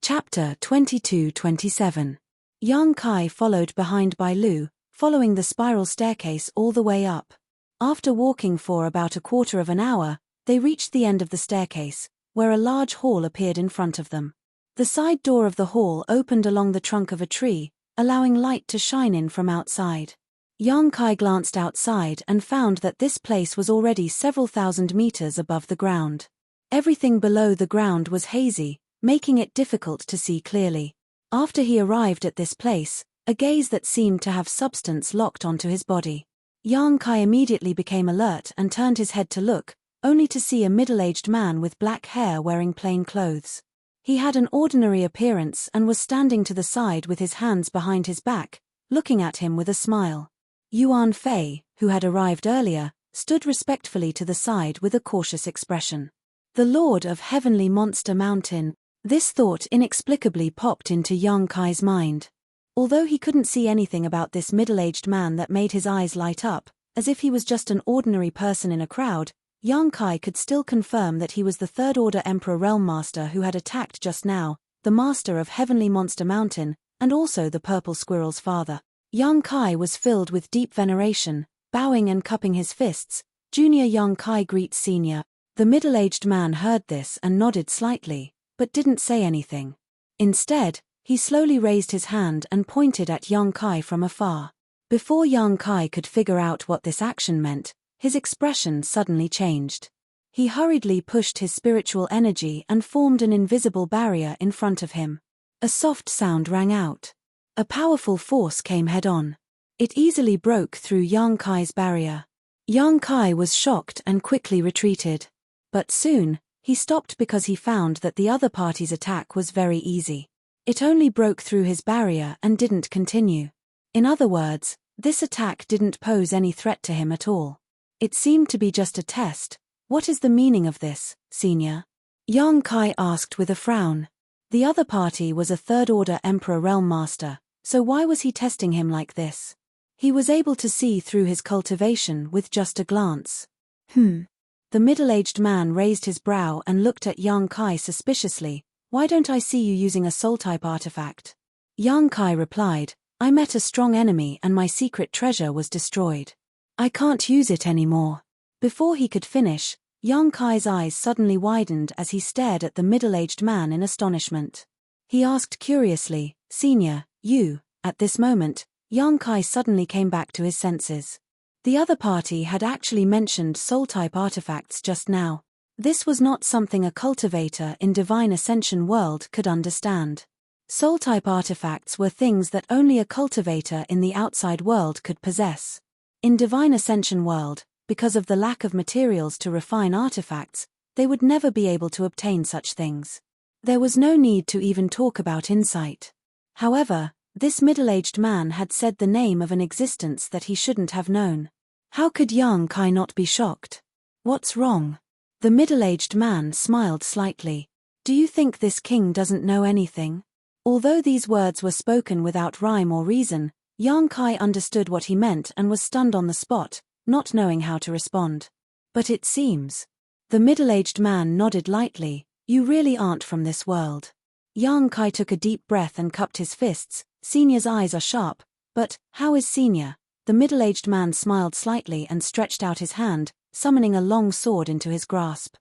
Chapter 22-27. Young Kai followed behind Bai Lu, following the spiral staircase all the way up. After walking for about a quarter of an hour, they reached the end of the staircase, where a large hall appeared in front of them. The side door of the hall opened along the trunk of a tree, allowing light to shine in from outside. Young Kai glanced outside and found that this place was already several thousand meters above the ground. Everything below the ground was hazy, making it difficult to see clearly. After he arrived at this place, a gaze that seemed to have substance locked onto his body. Yang Kai immediately became alert and turned his head to look, only to see a middle-aged man with black hair wearing plain clothes. He had an ordinary appearance and was standing to the side with his hands behind his back, looking at him with a smile. Yuan Fei, who had arrived earlier, stood respectfully to the side with a cautious expression. The Lord of Heavenly Monster Mountain. This thought inexplicably popped into Yang Kai's mind. Although he couldn't see anything about this middle-aged man that made his eyes light up, as if he was just an ordinary person in a crowd, Yang Kai could still confirm that he was the Third Order Emperor Realm Master who had attacked just now, the Master of Heavenly Monster Mountain, and also the Purple Squirrel's father. Yang Kai was filled with deep veneration, bowing and cupping his fists. Junior Yang Kai greets Senior. The middle-aged man heard this and nodded slightly, but didn't say anything. Instead, he slowly raised his hand and pointed at Yang Kai from afar. Before Yang Kai could figure out what this action meant, his expression suddenly changed. He hurriedly pushed his spiritual energy and formed an invisible barrier in front of him. A soft sound rang out. A powerful force came head-on. It easily broke through Yang Kai's barrier. Yang Kai was shocked and quickly retreated. But soon, he stopped because he found that the other party's attack was very easy. It only broke through his barrier and didn't continue. In other words, this attack didn't pose any threat to him at all. It seemed to be just a test. What is the meaning of this, Senior? Yang Kai asked with a frown. The other party was a Third Order Emperor Realm Master, so why was he testing him like this? He was able to see through his cultivation with just a glance. The middle-aged man raised his brow and looked at Yang Kai suspiciously. Why don't I see you using a soul-type artifact? Yang Kai replied, I met a strong enemy and my secret treasure was destroyed. I can't use it anymore. Before he could finish, Yang Kai's eyes suddenly widened as he stared at the middle-aged man in astonishment. He asked curiously, Senior, you? At this moment, Yang Kai suddenly came back to his senses. The other party had actually mentioned soul-type artifacts just now. This was not something a cultivator in Divine Ascension world could understand. Soul-type artifacts were things that only a cultivator in the outside world could possess. In Divine Ascension world, because of the lack of materials to refine artifacts, they would never be able to obtain such things. There was no need to even talk about insight. However, this middle-aged man had said the name of an existence that he shouldn't have known. How could Yang Kai not be shocked? What's wrong? The middle-aged man smiled slightly. Do you think this king doesn't know anything? Although these words were spoken without rhyme or reason, Yang Kai understood what he meant and was stunned on the spot, not knowing how to respond. But it seems. The middle-aged man nodded lightly. You really aren't from this world. Yang Kai took a deep breath and cupped his fists. Senior's eyes are sharp. But, how is Senior? The middle-aged man smiled slightly and stretched out his hand, summoning a long sword into his grasp.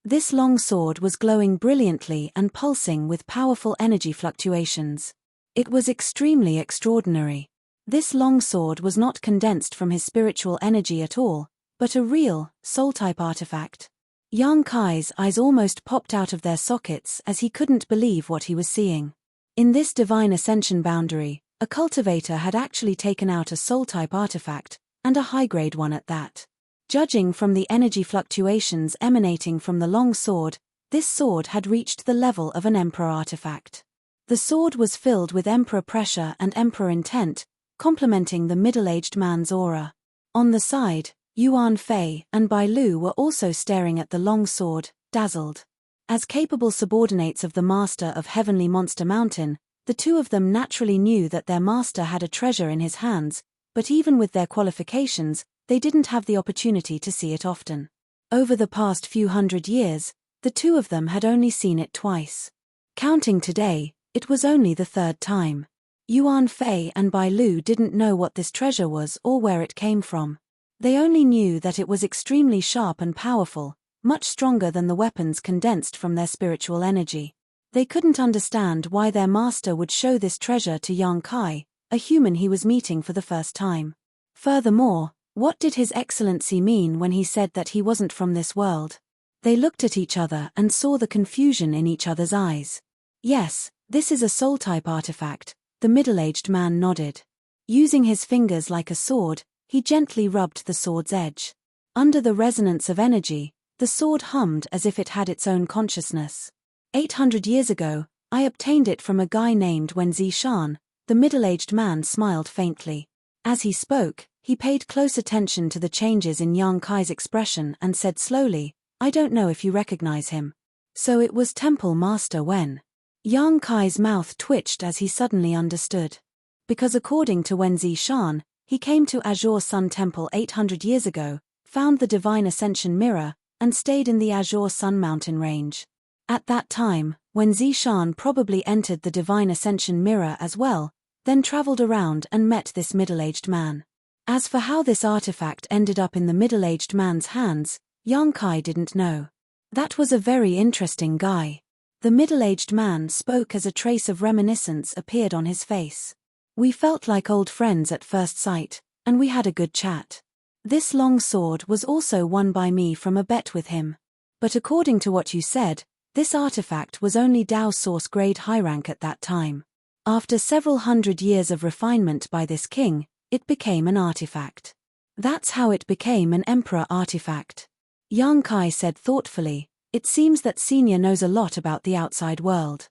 This long sword was glowing brilliantly and pulsing with powerful energy fluctuations. It was extremely extraordinary. This long sword was not condensed from his spiritual energy at all, but a real, soul-type artifact. Yang Kai's eyes almost popped out of their sockets as he couldn't believe what he was seeing. In this Divine Ascension boundary, a cultivator had actually taken out a soul-type artifact, and a high-grade one at that. Judging from the energy fluctuations emanating from the long sword, this sword had reached the level of an Emperor artifact. The sword was filled with Emperor pressure and Emperor intent, complementing the middle-aged man's aura. On the side, Yuan Fei and Bai Lu were also staring at the long sword, dazzled. As capable subordinates of the Master of Heavenly Monster Mountain, the two of them naturally knew that their master had a treasure in his hands, but even with their qualifications, they didn't have the opportunity to see it often. Over the past few hundred years, the two of them had only seen it twice. Counting today, it was only the third time. Yuan Fei and Bai Lu didn't know what this treasure was or where it came from. They only knew that it was extremely sharp and powerful, much stronger than the weapons condensed from their spiritual energy. They couldn't understand why their master would show this treasure to Yang Kai, a human he was meeting for the first time. Furthermore, what did His Excellency mean when he said that he wasn't from this world? They looked at each other and saw the confusion in each other's eyes. Yes, this is a soul-type artifact, The middle-aged man nodded. Using his fingers like a sword, he gently rubbed the sword's edge. Under the resonance of energy, the sword hummed as if it had its own consciousness. 800 years ago, I obtained it from a guy named Wen Zishan. The middle-aged man smiled faintly. As he spoke, he paid close attention to the changes in Yang Kai's expression and said slowly, "I don't know if you recognize him." So it was Temple Master Wen. Yang Kai's mouth twitched as he suddenly understood. Because according to Wen Zishan, he came to Azure Sun Temple 800 years ago, found the Divine Ascension Mirror, and stayed in the Azure Sun Mountain range. At that time, Wen Zishan probably entered the Divine Ascension Mirror as well, then traveled around and met this middle-aged man. As for how this artifact ended up in the middle-aged man's hands, Yang Kai didn't know. That was a very interesting guy. The middle-aged man spoke as a trace of reminiscence appeared on his face. We felt like old friends at first sight, and we had a good chat. This long sword was also won by me from a bet with him. But according to what you said, this artifact was only Dao Source grade high rank at that time. After several hundred years of refinement by this king, it became an artifact. That's how it became an emperor artifact. Yang Kai said thoughtfully, "It seems that Senior knows a lot about the outside world."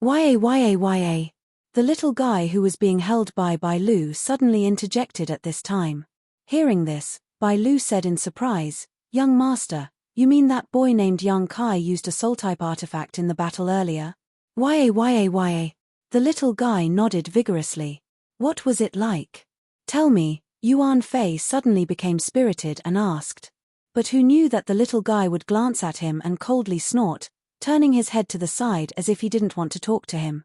"Yay. The little guy who was being held by Bai Lu suddenly interjected at this time. Hearing this, Bai Lu said in surprise, "Young master, you mean that boy named Yang Kai used a soul-type artifact in the battle earlier?" Yay. The little guy nodded vigorously. "What was it like? Tell me." Yuan Fei suddenly became spirited and asked. But who knew that the little guy would glance at him and coldly snort, turning his head to the side as if he didn't want to talk to him.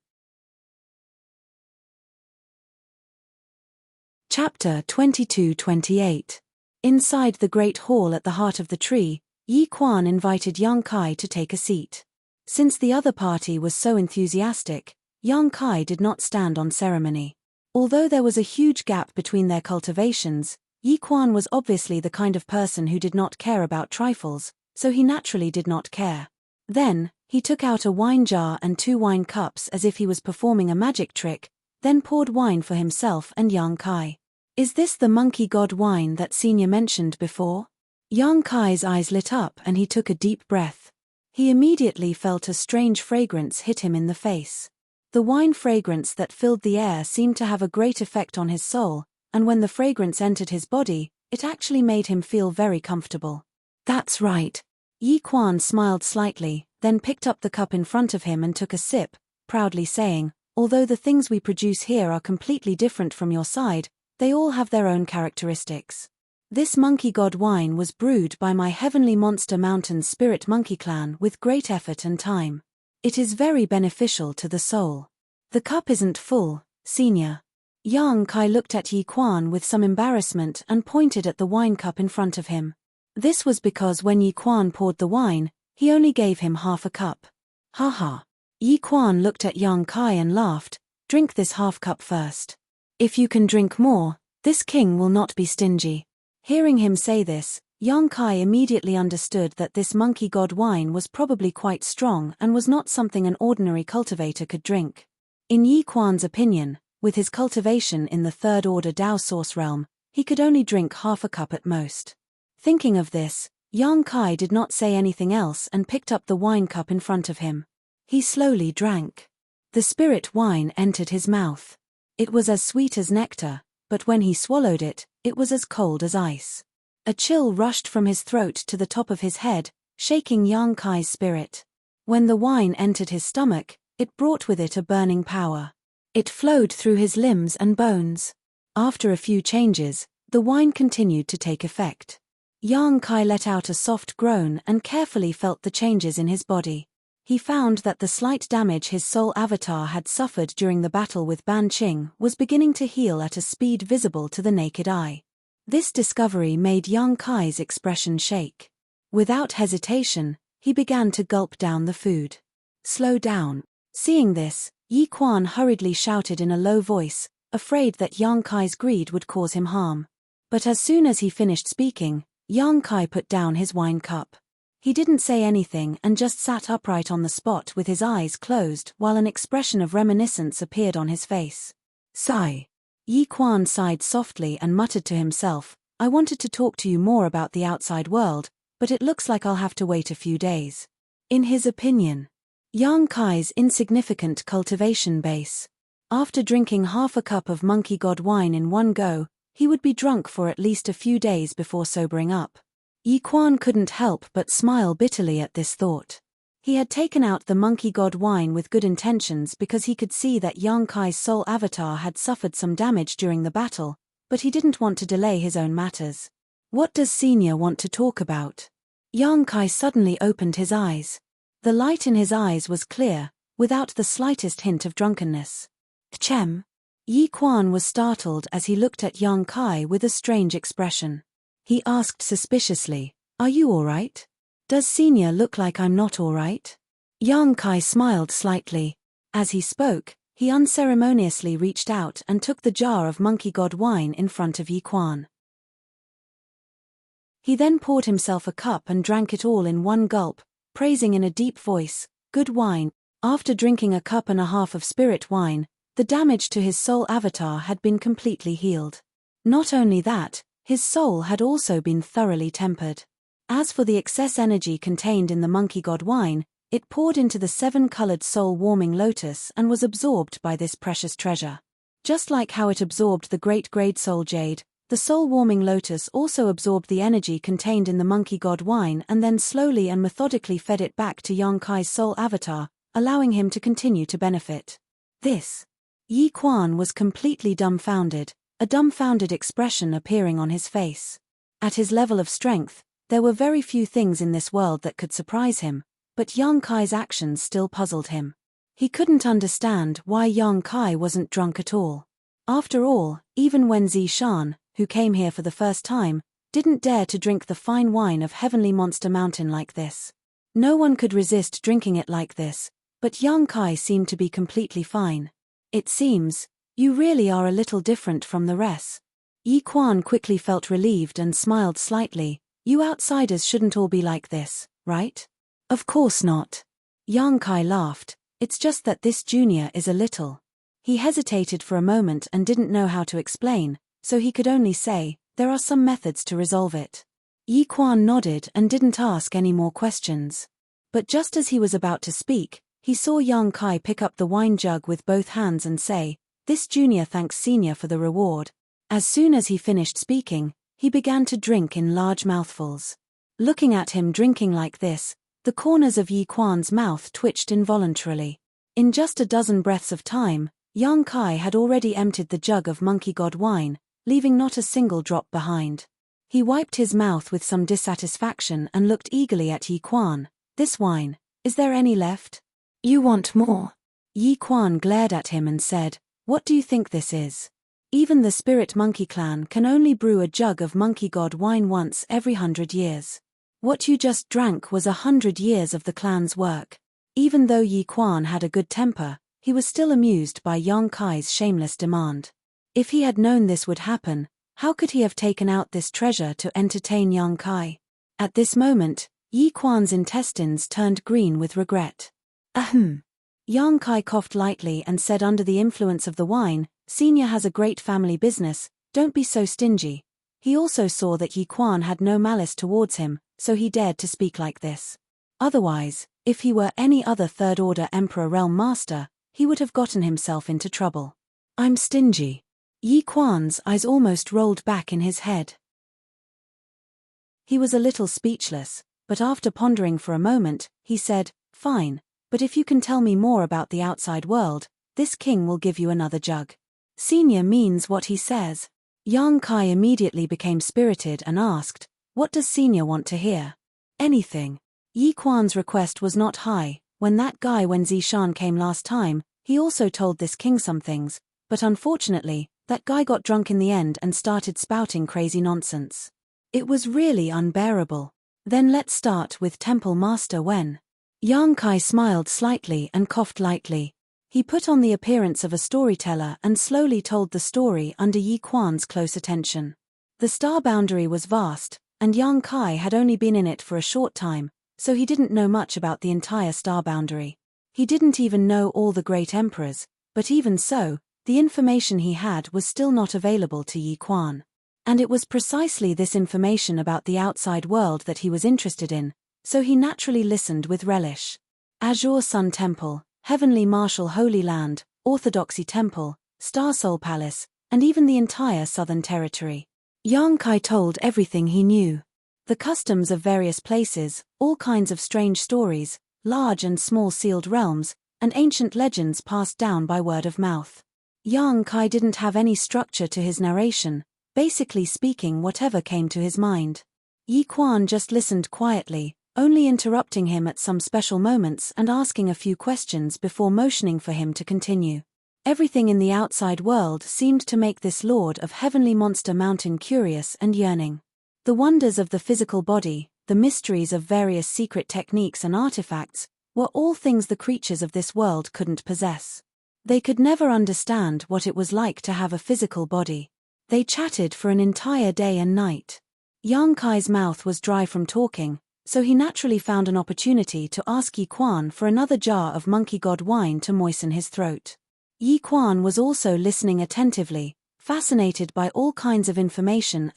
Chapter 22-28. Inside the great hall at the heart of the tree, Yi Quan invited Yang Kai to take a seat. Since the other party was so enthusiastic, Yang Kai did not stand on ceremony. Although there was a huge gap between their cultivations, Yi Quan was obviously the kind of person who did not care about trifles, so he naturally did not care. Then, he took out a wine jar and 2 wine cups as if he was performing a magic trick, then poured wine for himself and Yang Kai. "Is this the monkey god wine that Senior mentioned before?" Yang Kai's eyes lit up and he took a deep breath. He immediately felt a strange fragrance hit him in the face. The wine fragrance that filled the air seemed to have a great effect on his soul, and when the fragrance entered his body, it actually made him feel very comfortable. "That's right." Yi Quan smiled slightly, then picked up the cup in front of him and took a sip, proudly saying, "Although the things we produce here are completely different from your side, they all have their own characteristics. This monkey god wine was brewed by my heavenly monster mountain spirit monkey clan with great effort and time. It is very beneficial to the soul. The cup isn't full, Senior." Yang Kai looked at Yi Quan with some embarrassment and pointed at the wine cup in front of him. This was because when Yi Quan poured the wine, he only gave him half a cup. "Haha." Yi Quan looked at Yang Kai and laughed, "Drink this half cup first. If you can drink more, this king will not be stingy." Hearing him say this, Yang Kai immediately understood that this monkey god wine was probably quite strong and was not something an ordinary cultivator could drink. In Yi Quan's opinion, with his cultivation in the third order Dao Source realm, he could only drink half a cup at most. Thinking of this, Yang Kai did not say anything else and picked up the wine cup in front of him. He slowly drank. The spirit wine entered his mouth. It was as sweet as nectar, but when he swallowed it, it was as cold as ice. A chill rushed from his throat to the top of his head, shaking Yang Kai's spirit. When the wine entered his stomach, it brought with it a burning power. It flowed through his limbs and bones. After a few changes, the wine continued to take effect. Yang Kai let out a soft groan and carefully felt the changes in his body. He found that the slight damage his soul avatar had suffered during the battle with Ban Qing was beginning to heal at a speed visible to the naked eye. This discovery made Yang Kai's expression shake. Without hesitation, he began to gulp down the food. "Slow down." Seeing this, Yi Quan hurriedly shouted in a low voice, afraid that Yang Kai's greed would cause him harm. But as soon as he finished speaking, Yang Kai put down his wine cup. He didn't say anything and just sat upright on the spot with his eyes closed while an expression of reminiscence appeared on his face. Sigh. Yi Quan sighed softly and muttered to himself, I wanted to talk to you more about the outside world, but it looks like I'll have to wait a few days. In his opinion, Yang Kai's insignificant cultivation base. After drinking half a cup of monkey god wine in one go, he would be drunk for at least a few days before sobering up. Yi Quan couldn't help but smile bitterly at this thought. He had taken out the monkey god wine with good intentions because he could see that Yang Kai's soul avatar had suffered some damage during the battle, but he didn't want to delay his own matters. What does Senior want to talk about? Yang Kai suddenly opened his eyes. The light in his eyes was clear, without the slightest hint of drunkenness. Chem? Yi Quan was startled as he looked at Yang Kai with a strange expression. He asked suspiciously, Are you all right? Does Senior look like I'm not all right? Yang Kai smiled slightly. As he spoke, he unceremoniously reached out and took the jar of monkey god wine in front of Yi Quan. He then poured himself a cup and drank it all in one gulp, praising in a deep voice, Good wine. After drinking a cup and a half of spirit wine, the damage to his soul avatar had been completely healed. Not only that, his soul had also been thoroughly tempered. As for the excess energy contained in the monkey god wine, it poured into the 7-colored soul-warming lotus and was absorbed by this precious treasure. Just like how it absorbed the great-grade soul jade, the soul-warming lotus also absorbed the energy contained in the monkey god wine and then slowly and methodically fed it back to Yang Kai's soul avatar, allowing him to continue to benefit. Yi Quan was completely dumbfounded, a dumbfounded expression appearing on his face. At his level of strength, there were very few things in this world that could surprise him, but Yang Kai's actions still puzzled him. He couldn't understand why Yang Kai wasn't drunk at all. After all, even when Zishan, who came here for the first time, didn't dare to drink the fine wine of Heavenly Monster Mountain like this. No one could resist drinking it like this, but Yang Kai seemed to be completely fine. It seems, you really are a little different from the rest. Yi Quan quickly felt relieved and smiled slightly. You outsiders shouldn't all be like this, right? Of course not. Yang Kai laughed. It's just that this junior is a little. He hesitated for a moment and didn't know how to explain, so he could only say, there are some methods to resolve it. Yi Quan nodded and didn't ask any more questions. But just as he was about to speak, he saw Yang Kai pick up the wine jug with both hands and say, This junior thanks Senior for the reward. As soon as he finished speaking, he began to drink in large mouthfuls. Looking at him drinking like this, the corners of Yi Quan's mouth twitched involuntarily. In just a dozen breaths of time, Yang Kai had already emptied the jug of monkey god wine, leaving not a single drop behind. He wiped his mouth with some dissatisfaction and looked eagerly at Yi Quan. This wine, is there any left? You want more? Yi Quan glared at him and said, What do you think this is? Even the Spirit Monkey Clan can only brew a jug of monkey god wine once every 100 years. What you just drank was 100 years of the clan's work. Even though Yi Quan had a good temper, he was still amused by Yang Kai's shameless demand. If he had known this would happen, how could he have taken out this treasure to entertain Yang Kai? At this moment, Yi Quan's intestines turned green with regret. Ahem. Yang Kai coughed lightly and said under the influence of the wine, Senior has a great family business, don't be so stingy. He also saw that Yi Quan had no malice towards him, so he dared to speak like this. Otherwise, if he were any other third-order Emperor Realm Master, he would have gotten himself into trouble. I'm stingy. Yi Quan's eyes almost rolled back in his head. He was a little speechless, but after pondering for a moment, he said, Fine, but if you can tell me more about the outside world, this king will give you another jug. Senior means what he says. Yang Kai immediately became spirited and asked, What does Senior want to hear? Anything. Yi Quan's request was not high. When Zishan came last time, he also told this king some things, but unfortunately, that guy got drunk in the end and started spouting crazy nonsense. It was really unbearable. Then let's start with Temple Master Wen. Yang Kai smiled slightly and coughed lightly. He put on the appearance of a storyteller and slowly told the story under Yi Quan's close attention. The star boundary was vast, and Yang Kai had only been in it for a short time, so he didn't know much about the entire star boundary. He didn't even know all the great emperors, but even so, the information he had was still not available to Yi Quan. And it was precisely this information about the outside world that he was interested in, so he naturally listened with relish. Azure Sun Temple, Heavenly Martial Holy Land, Orthodoxy Temple, Star Soul Palace, and even the entire Southern Territory. Yang Kai told everything he knew. The customs of various places, all kinds of strange stories, large and small sealed realms, and ancient legends passed down by word of mouth. Yang Kai didn't have any structure to his narration, basically speaking whatever came to his mind. Yi Quan just listened quietly, only interrupting him at some special moments and asking a few questions before motioning for him to continue. Everything in the outside world seemed to make this lord of Heavenly Monster Mountain curious and yearning. The wonders of the physical body, the mysteries of various secret techniques and artifacts, were all things the creatures of this world couldn't possess. They could never understand what it was like to have a physical body. They chatted for an entire day and night. Yang Kai's mouth was dry from talking, so he naturally found an opportunity to ask Yi Quan for another jar of monkey god wine to moisten his throat. Yi Quan was also listening attentively, fascinated by all kinds of information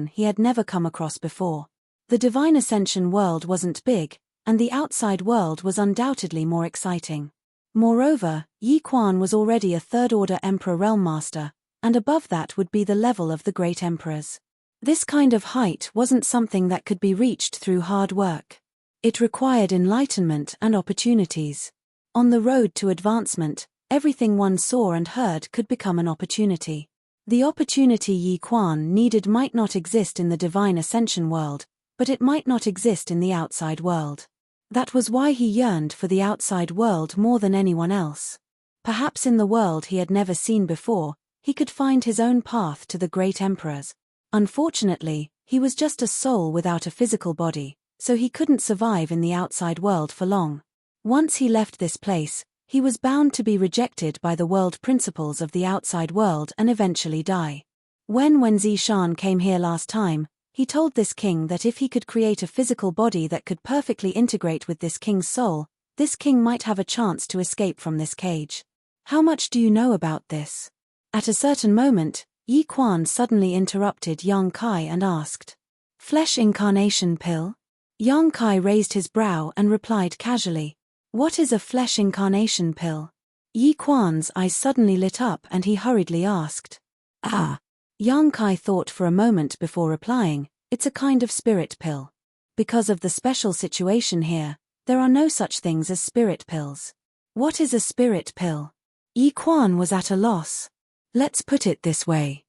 he had never come across before. The Divine Ascension world wasn't big, and the outside world was undoubtedly more exciting. Moreover, Yi Quan was already a third-order Emperor Realm Master, and above that would be the level of the great emperors. This kind of height wasn't something that could be reached through hard work. It required enlightenment and opportunities. On the road to advancement, everything one saw and heard could become an opportunity. The opportunity Yi Quan needed might not exist in the Divine Ascension world, but it might not exist in the outside world. That was why he yearned for the outside world more than anyone else. Perhaps in the world he had never seen before, he could find his own path to the great emperors. Unfortunately, he was just a soul without a physical body, so he couldn't survive in the outside world for long. Once he left this place, he was bound to be rejected by the world principles of the outside world and eventually die. When Zishan came here last time, he told this king that if he could create a physical body that could perfectly integrate with this king's soul, this king might have a chance to escape from this cage. How much do you know about this? At a certain moment, Yi Quan suddenly interrupted Yang Kai and asked, "Flesh incarnation pill?" Yang Kai raised his brow and replied casually, "What is a flesh incarnation pill?" Yi Quan's eyes suddenly lit up and he hurriedly asked, "Ah." Yang Kai thought for a moment before replying, "It's a kind of spirit pill. Because of the special situation here, there are no such things as spirit pills." "What is a spirit pill?" Yi Quan was at a loss. Let's put it this way.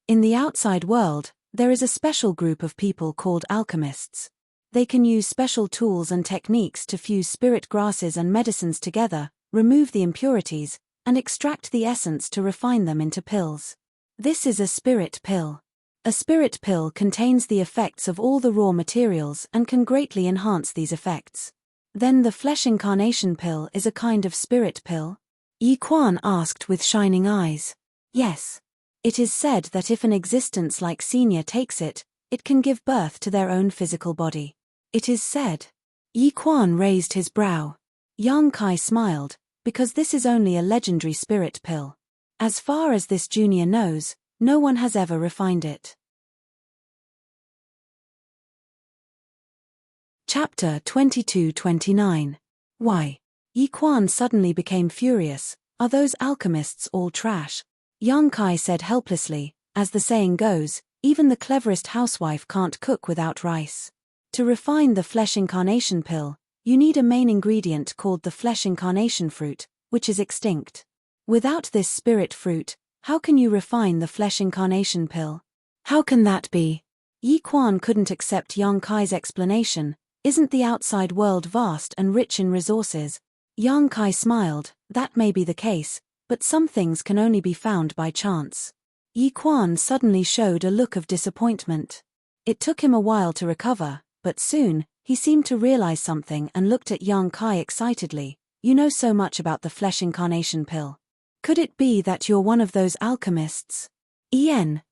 In the outside world, there is a special group of people called alchemists. They can use special tools and techniques to fuse spirit grasses and medicines together, remove the impurities, and extract the essence to refine them into pills. This is a spirit pill. A spirit pill contains the effects of all the raw materials and can greatly enhance these effects. Then the flesh incarnation pill is a kind of spirit pill? Yi Quan asked with shining eyes. Yes. It is said that if an existence like Senior takes it, it can give birth to their own physical body. It is said. Yi Quan raised his brow. Yang Kai smiled, because this is only a legendary spirit pill. As far as this junior knows, no one has ever refined it. Chapter 22-29. Why? Yi Quan suddenly became furious. Are those alchemists all trash? Yang Kai said helplessly, as the saying goes, even the cleverest housewife can't cook without rice. To refine the flesh incarnation pill, you need a main ingredient called the flesh incarnation fruit, which is extinct. Without this spirit fruit, how can you refine the flesh incarnation pill? How can that be? Yi Quan couldn't accept Yang Kai's explanation. Isn't the outside world vast and rich in resources? Yang Kai smiled. That may be the case, but some things can only be found by chance. Yi Quan suddenly showed a look of disappointment. It took him a while to recover, but soon, he seemed to realize something and looked at Yang Kai excitedly. You know so much about the flesh incarnation pill. Could it be that you're one of those alchemists?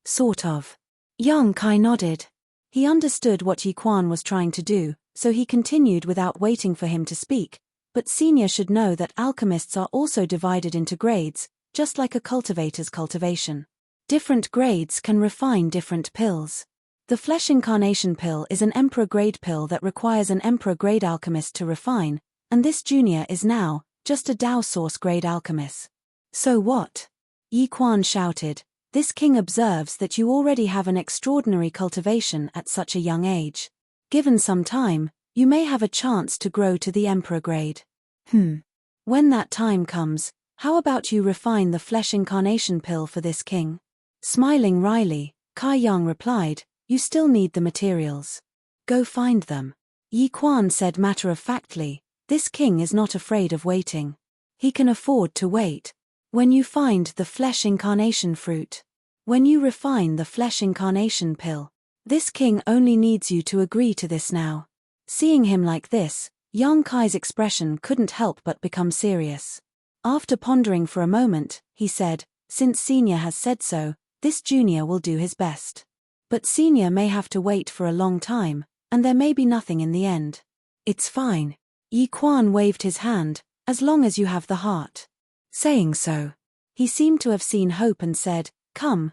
Sort of. Yang Kai nodded. He understood what Yi Quan was trying to do, so he continued without waiting for him to speak. But Senior should know that alchemists are also divided into grades, just like a cultivator's cultivation. Different grades can refine different pills. The Flesh Incarnation pill is an Emperor-grade pill that requires an Emperor-grade alchemist to refine, and this junior is now just a Dao Source-grade alchemist. So what? Yi Quan shouted. This king observes that you already have an extraordinary cultivation at such a young age. Given some time, you may have a chance to grow to the Emperor grade. When that time comes, how about you refine the Flesh Incarnation pill for this king? Smiling wryly, Kai Yang replied, you still need the materials. Go find them. Yi Quan said matter-of-factly, this king is not afraid of waiting. He can afford to wait. When you find the Flesh Incarnation fruit, when you refine the Flesh Incarnation pill, this king only needs you to agree to this now. Seeing him like this, Yang Kai's expression couldn't help but become serious. After pondering for a moment, he said, since Senior has said so, this junior will do his best. But Senior may have to wait for a long time, and there may be nothing in the end. It's fine. Yi Quan waved his hand, as long as you have the heart. Saying so, he seemed to have seen hope and said, come,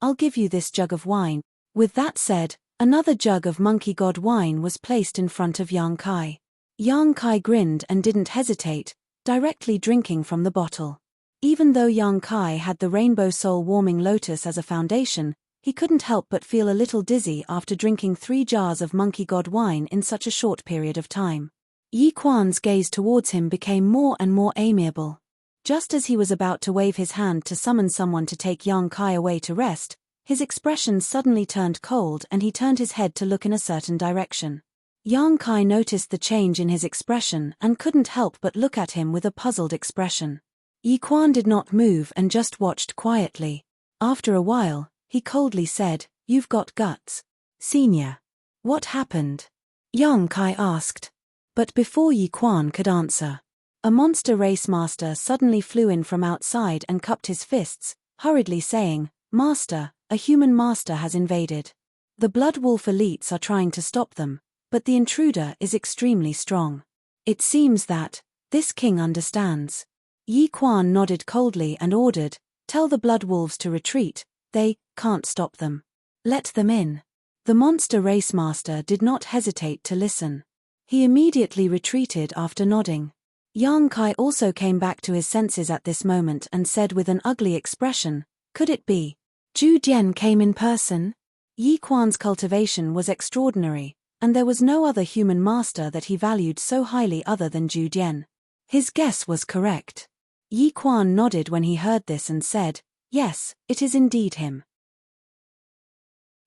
I'll give you this jug of wine. With that said, another jug of monkey god wine was placed in front of Yang Kai. Yang Kai grinned and didn't hesitate, directly drinking from the bottle. Even though Yang Kai had the Rainbow Soul Warming Lotus as a foundation, he couldn't help but feel a little dizzy after drinking 3 jars of monkey god wine in such a short period of time. Yi Quan's gaze towards him became more and more amiable. Just as he was about to wave his hand to summon someone to take Yang Kai away to rest, his expression suddenly turned cold and he turned his head to look in a certain direction. Yang Kai noticed the change in his expression and couldn't help but look at him with a puzzled expression. Yi Quan did not move and just watched quietly. After a while, he coldly said, "You've got guts. Senior." "What happened?" Yang Kai asked. But before Yi Quan could answer, a monster race master suddenly flew in from outside and cupped his fists, hurriedly saying, "Master, a human master has invaded. The Blood Wolf elites are trying to stop them, but the intruder is extremely strong. It seems that this king understands." Yi Quan nodded coldly and ordered, "Tell the Blood Wolves to retreat, they can't stop them. Let them in." The monster race master did not hesitate to listen. He immediately retreated after nodding. Yang Kai also came back to his senses at this moment and said with an ugly expression, "Could it be? Zhu Dian came in person?" Yi Quan's cultivation was extraordinary, and there was no other human master that he valued so highly other than Zhu Dian. His guess was correct. Yi Quan nodded when he heard this and said, "Yes, it is indeed him.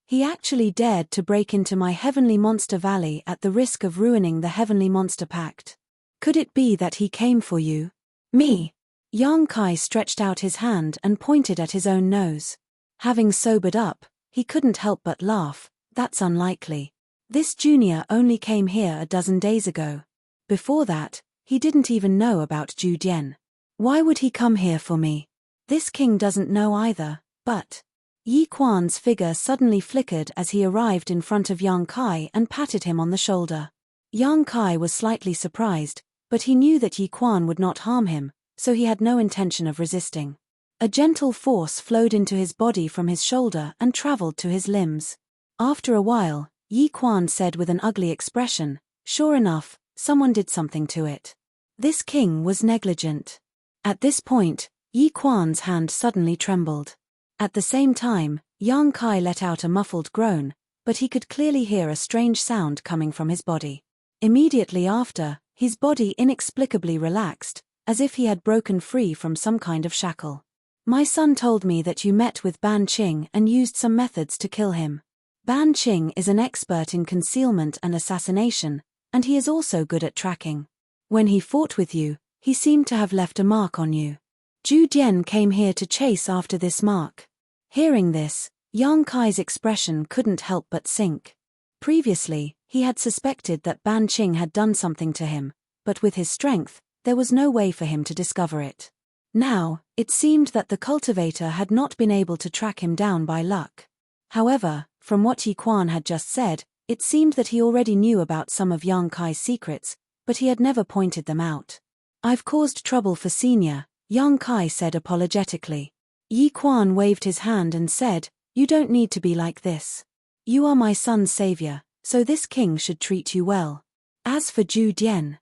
He actually dared to break into my Heavenly Monster Valley at the risk of ruining the Heavenly Monster Pact. Could it be that he came for you?" "Me?" Yang Kai stretched out his hand and pointed at his own nose. Having sobered up, he couldn't help but laugh. "That's unlikely. This junior only came here a dozen days ago. Before that, he didn't even know about Zhu Dian. Why would he come here for me? This king doesn't know either, but..." Yi Quan's figure suddenly flickered as he arrived in front of Yang Kai and patted him on the shoulder. Yang Kai was slightly surprised, but he knew that Yi Quan would not harm him, so he had no intention of resisting. A gentle force flowed into his body from his shoulder and traveled to his limbs. After a while, Yi Quan said with an ugly expression, "Sure enough, someone did something to it. This king was negligent." At this point, Yi Quan's hand suddenly trembled. At the same time, Yang Kai let out a muffled groan, but he could clearly hear a strange sound coming from his body. Immediately after, his body inexplicably relaxed, as if he had broken free from some kind of shackle. "My son told me that you met with Ban Qing and used some methods to kill him. Ban Qing is an expert in concealment and assassination, and he is also good at tracking. When he fought with you, he seemed to have left a mark on you. Zhu Dian came here to chase after this mark." Hearing this, Yang Kai's expression couldn't help but sink. Previously, he had suspected that Ban Qing had done something to him, but with his strength, there was no way for him to discover it. Now, it seemed that the cultivator had not been able to track him down by luck. However, From what Yi Quan had just said, it seemed that he already knew about some of Yang Kai's secrets, but he had never pointed them out. "I've caused trouble for Senior," Yang Kai said apologetically. Yi Quan waved his hand and said, "You don't need to be like this. You are my son's savior, so this king should treat you well. As for Zhu Dian,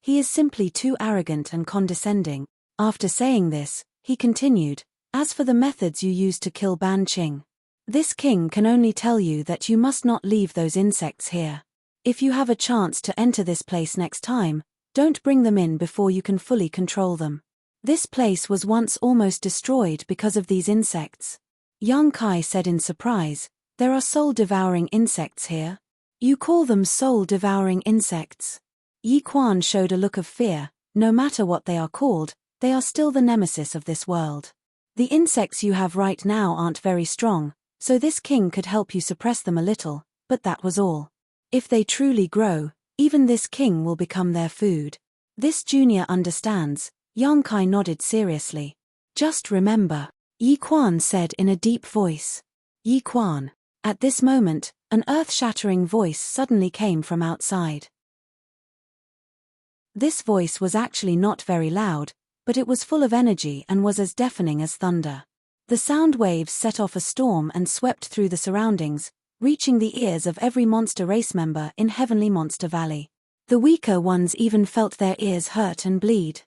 he is simply too arrogant and condescending." After saying this, he continued, "As for the methods you used to kill Ban Qing, this king can only tell you that you must not leave those insects here. If you have a chance to enter this place next time, don't bring them in before you can fully control them. This place was once almost destroyed because of these insects." Yang Kai said in surprise, "There are soul-devouring insects here? You call them soul-devouring insects?" Yi Quan showed a look of fear. "No matter what they are called, they are still the nemesis of this world. The insects you have right now aren't very strong, so this king could help you suppress them a little, but that was all. If they truly grow, even this king will become their food. This junior understands." Yang Kai nodded seriously. "Just remember," Yi Quan said in a deep voice. "Yi Quan." At this moment, an earth-shattering voice suddenly came from outside. This voice was actually not very loud, but it was full of energy and was as deafening as thunder. The sound waves set off a storm and swept through the surroundings, reaching the ears of every monster race member in Heavenly Monster Valley. The weaker ones even felt their ears hurt and bleed.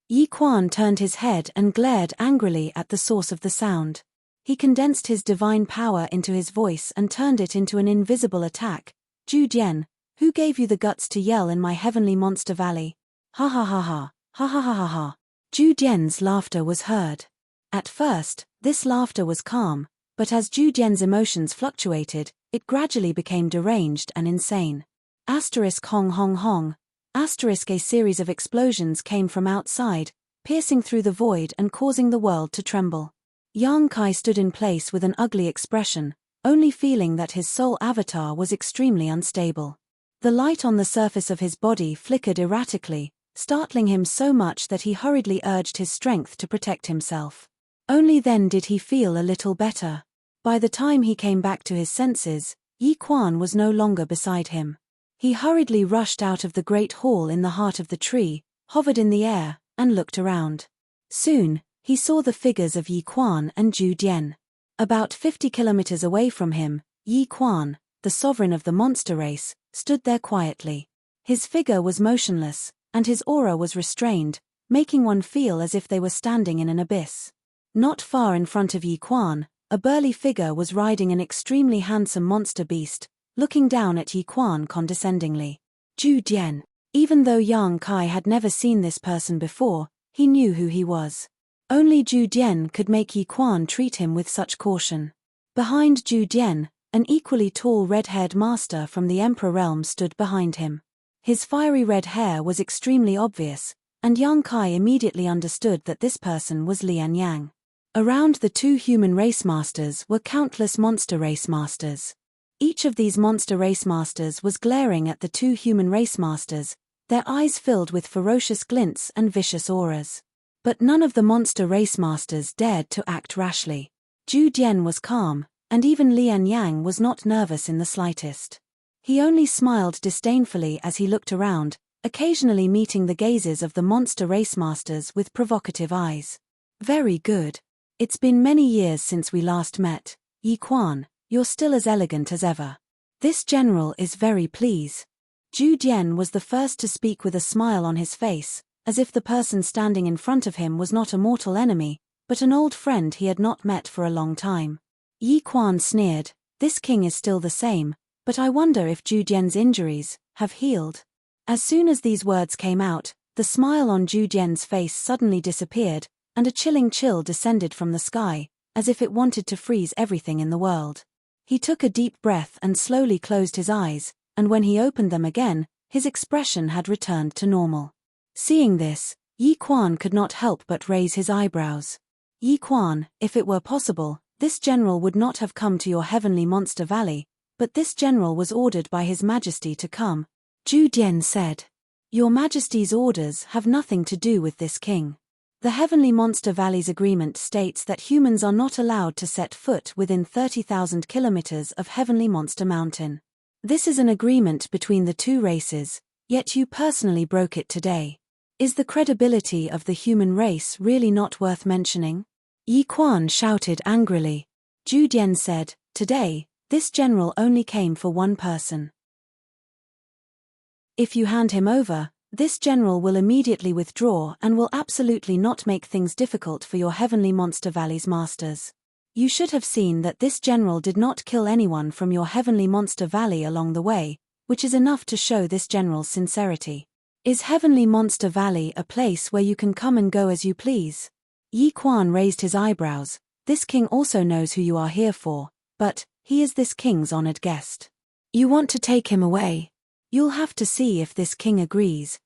Yi Quan turned his head and glared angrily at the source of the sound. He condensed his divine power into his voice and turned it into an invisible attack. "Zhu Dian, who gave you the guts to yell in my Heavenly Monster Valley? Ha ha ha ha, ha ha ha ha ha." Zhu Dian's laughter was heard. At first, this laughter was calm, but as Zhu Dian's emotions fluctuated, it gradually became deranged and insane. Hong hong hong. A series of explosions came from outside, piercing through the void and causing the world to tremble. Yang Kai stood in place with an ugly expression, only feeling that his soul avatar was extremely unstable. The light on the surface of his body flickered erratically, startling him so much that he hurriedly urged his strength to protect himself. Only then did he feel a little better. By the time he came back to his senses, Yi Quan was no longer beside him. He hurriedly rushed out of the great hall in the heart of the tree, hovered in the air, and looked around. Soon, he saw the figures of Yi Quan and Zhu Dian. About 50 kilometers away from him, Yi Quan, the sovereign of the monster race, stood there quietly. His figure was motionless, and his aura was restrained, making one feel as if they were standing in an abyss. Not far in front of Yi Quan, a burly figure was riding an extremely handsome monster beast, looking down at Yi Quan condescendingly. Zhu Dian. Even though Yang Kai had never seen this person before, he knew who he was. Only Zhu Dian could make Yi Quan treat him with such caution. Behind Zhu Dian, an equally tall red-haired master from the Emperor realm stood behind him. His fiery red hair was extremely obvious, and Yang Kai immediately understood that this person was Lian Yang. Around the two human race masters were countless monster race masters. Each of these monster race masters was glaring at the two human race masters, their eyes filled with ferocious glints and vicious auras. But none of the monster race masters dared to act rashly. Zhu Dian was calm, and even Lian Yang was not nervous in the slightest. He only smiled disdainfully as he looked around, occasionally meeting the gazes of the monster race masters with provocative eyes. "Very good. It's been many years since we last met, Yi Quan. You're still as elegant as ever. This general is very pleased." Zhu Dian was the first to speak with a smile on his face, as if the person standing in front of him was not a mortal enemy, but an old friend he had not met for a long time. Yi Quan sneered, "This king is still the same, but I wonder if Zhu Dian's injuries have healed." As soon as these words came out, the smile on Zhu Dian's face suddenly disappeared, and a chilling chill descended from the sky, as if it wanted to freeze everything in the world. He took a deep breath and slowly closed his eyes, and when he opened them again, his expression had returned to normal. Seeing this, Yi Quan could not help but raise his eyebrows. "Yi Quan, if it were possible, this general would not have come to your Heavenly Monster Valley, but this general was ordered by His Majesty to come," Zhu Dian said. "Your Majesty's orders have nothing to do with this king. The Heavenly Monster Valley's agreement states that humans are not allowed to set foot within 30,000 kilometers of Heavenly Monster Mountain. This is an agreement between the two races, yet you personally broke it today. Is the credibility of the human race really not worth mentioning? Yi Quan shouted angrily. Zhu Dian said, "Today, this general only came for one person. If you hand him over, this general will immediately withdraw and will absolutely not make things difficult for your Heavenly Monster Valley's masters. You should have seen that this general did not kill anyone from your Heavenly Monster Valley along the way, which is enough to show this general's sincerity. Is Heavenly Monster Valley a place where you can come and go as you please?" Yi Quan raised his eyebrows. "This king also knows who you are here for, but he is this king's honored guest. You want to take him away? You'll have to see if this king agrees."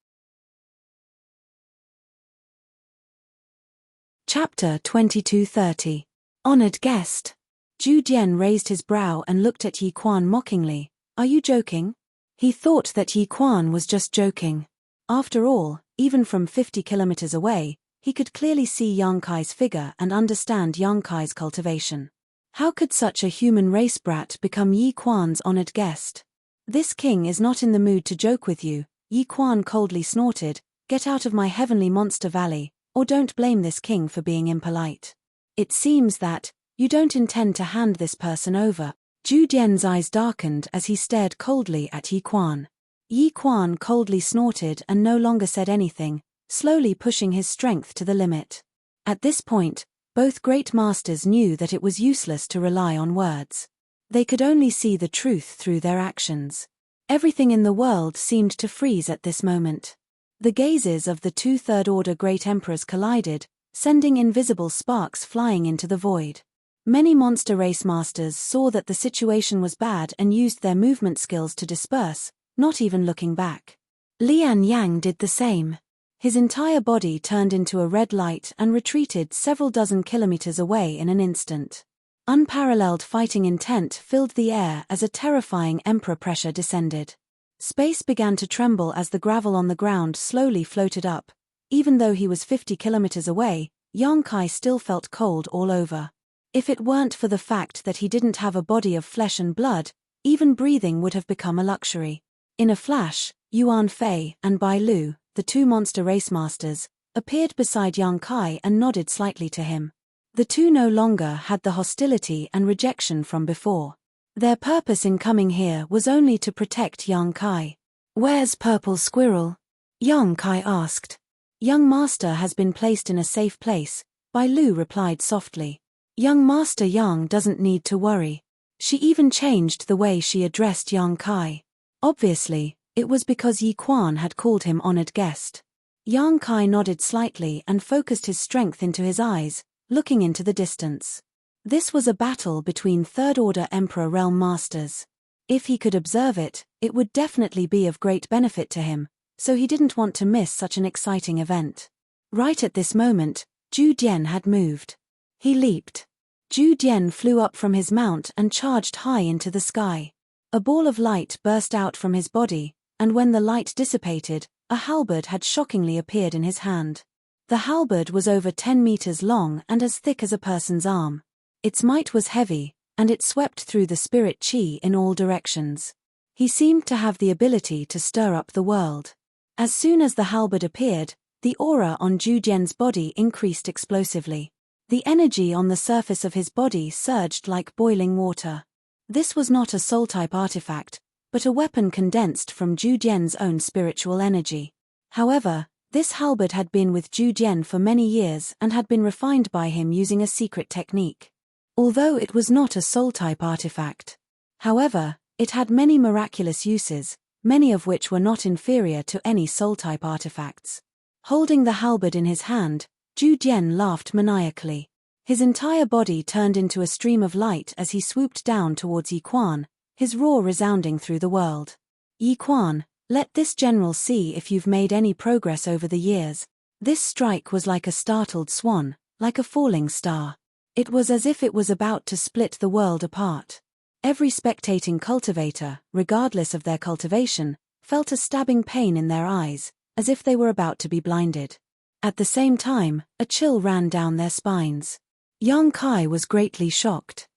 Chapter 2230. Honored Guest. Zhu Dian raised his brow and looked at Yi Quan mockingly. "Are you joking?" He thought that Yi Quan was just joking. After all, even from 50 kilometers away, he could clearly see Yang Kai's figure and understand Yang Kai's cultivation. How could such a human race brat become Yi Quan's honored guest? "This king is not in the mood to joke with you," Yi Quan coldly snorted. "Get out of my Heavenly Monster Valley, or don't blame this king for being impolite. It seems that you don't intend to hand this person over." Zhu Dian's eyes darkened as he stared coldly at Yi Quan. Yi Quan coldly snorted and no longer said anything, slowly pushing his strength to the limit. At this point, both great masters knew that it was useless to rely on words. They could only see the truth through their actions. Everything in the world seemed to freeze at this moment. The gazes of the two third-order great emperors collided, sending invisible sparks flying into the void. Many monster race masters saw that the situation was bad and used their movement skills to disperse, not even looking back. Lian Yang did the same. His entire body turned into a red light and retreated several dozen kilometers away in an instant. Unparalleled fighting intent filled the air as a terrifying emperor pressure descended. Space began to tremble as the gravel on the ground slowly floated up. Even though he was 50 kilometers away, Yang Kai still felt cold all over. If it weren't for the fact that he didn't have a body of flesh and blood, even breathing would have become a luxury. In a flash, Yuan Fei and Bai Lu, the two monster race masters, appeared beside Yang Kai and nodded slightly to him. The two no longer had the hostility and rejection from before. Their purpose in coming here was only to protect Yang Kai. "Where's Purple Squirrel?" Yang Kai asked. "Young Master has been placed in a safe place," Bai Lu replied softly. Young Master Yang doesn't need to worry. She even changed the way she addressed Yang Kai. Obviously, it was because Yi Quan had called him honored guest. Yang Kai nodded slightly and focused his strength into his eyes, looking into the distance. This was a battle between third-order Emperor Realm Masters. If he could observe it, it would definitely be of great benefit to him, so he didn't want to miss such an exciting event. Right at this moment, Zhu Dian had moved. He leaped. Zhu Dian flew up from his mount and charged high into the sky. A ball of light burst out from his body, and when the light dissipated, a halberd had shockingly appeared in his hand. The halberd was over 10 meters long and as thick as a person's arm. Its might was heavy, and it swept through the spirit chi in all directions. He seemed to have the ability to stir up the world. As soon as the halberd appeared, the aura on Zhu Dian's body increased explosively. The energy on the surface of his body surged like boiling water. This was not a soul-type artifact, but a weapon condensed from Zhu Dian's own spiritual energy. However, this halberd had been with Zhu Dian for many years and had been refined by him using a secret technique. Although it was not a soul-type artifact. However, it had many miraculous uses, many of which were not inferior to any soul-type artifacts. Holding the halberd in his hand, Zhu Dian laughed maniacally. His entire body turned into a stream of light as he swooped down towards Yi Quan, his roar resounding through the world. "Yi Quan, let this general see if you've made any progress over the years." This strike was like a startled swan, like a falling star. It was as if it was about to split the world apart. Every spectating cultivator, regardless of their cultivation, felt a stabbing pain in their eyes, as if they were about to be blinded. At the same time, a chill ran down their spines. Yang Kai was greatly shocked.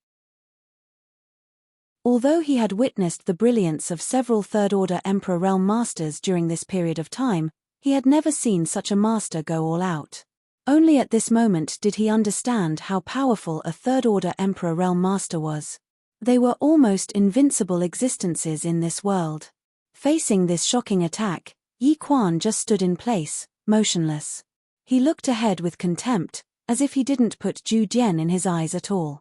Although he had witnessed the brilliance of several third-order Emperor Realm Masters during this period of time, he had never seen such a master go all out. Only at this moment did he understand how powerful a third-order Emperor Realm Master was. They were almost invincible existences in this world. Facing this shocking attack, Yi Quan just stood in place, motionless. He looked ahead with contempt, as if he didn't put Zhu Jian in his eyes at all.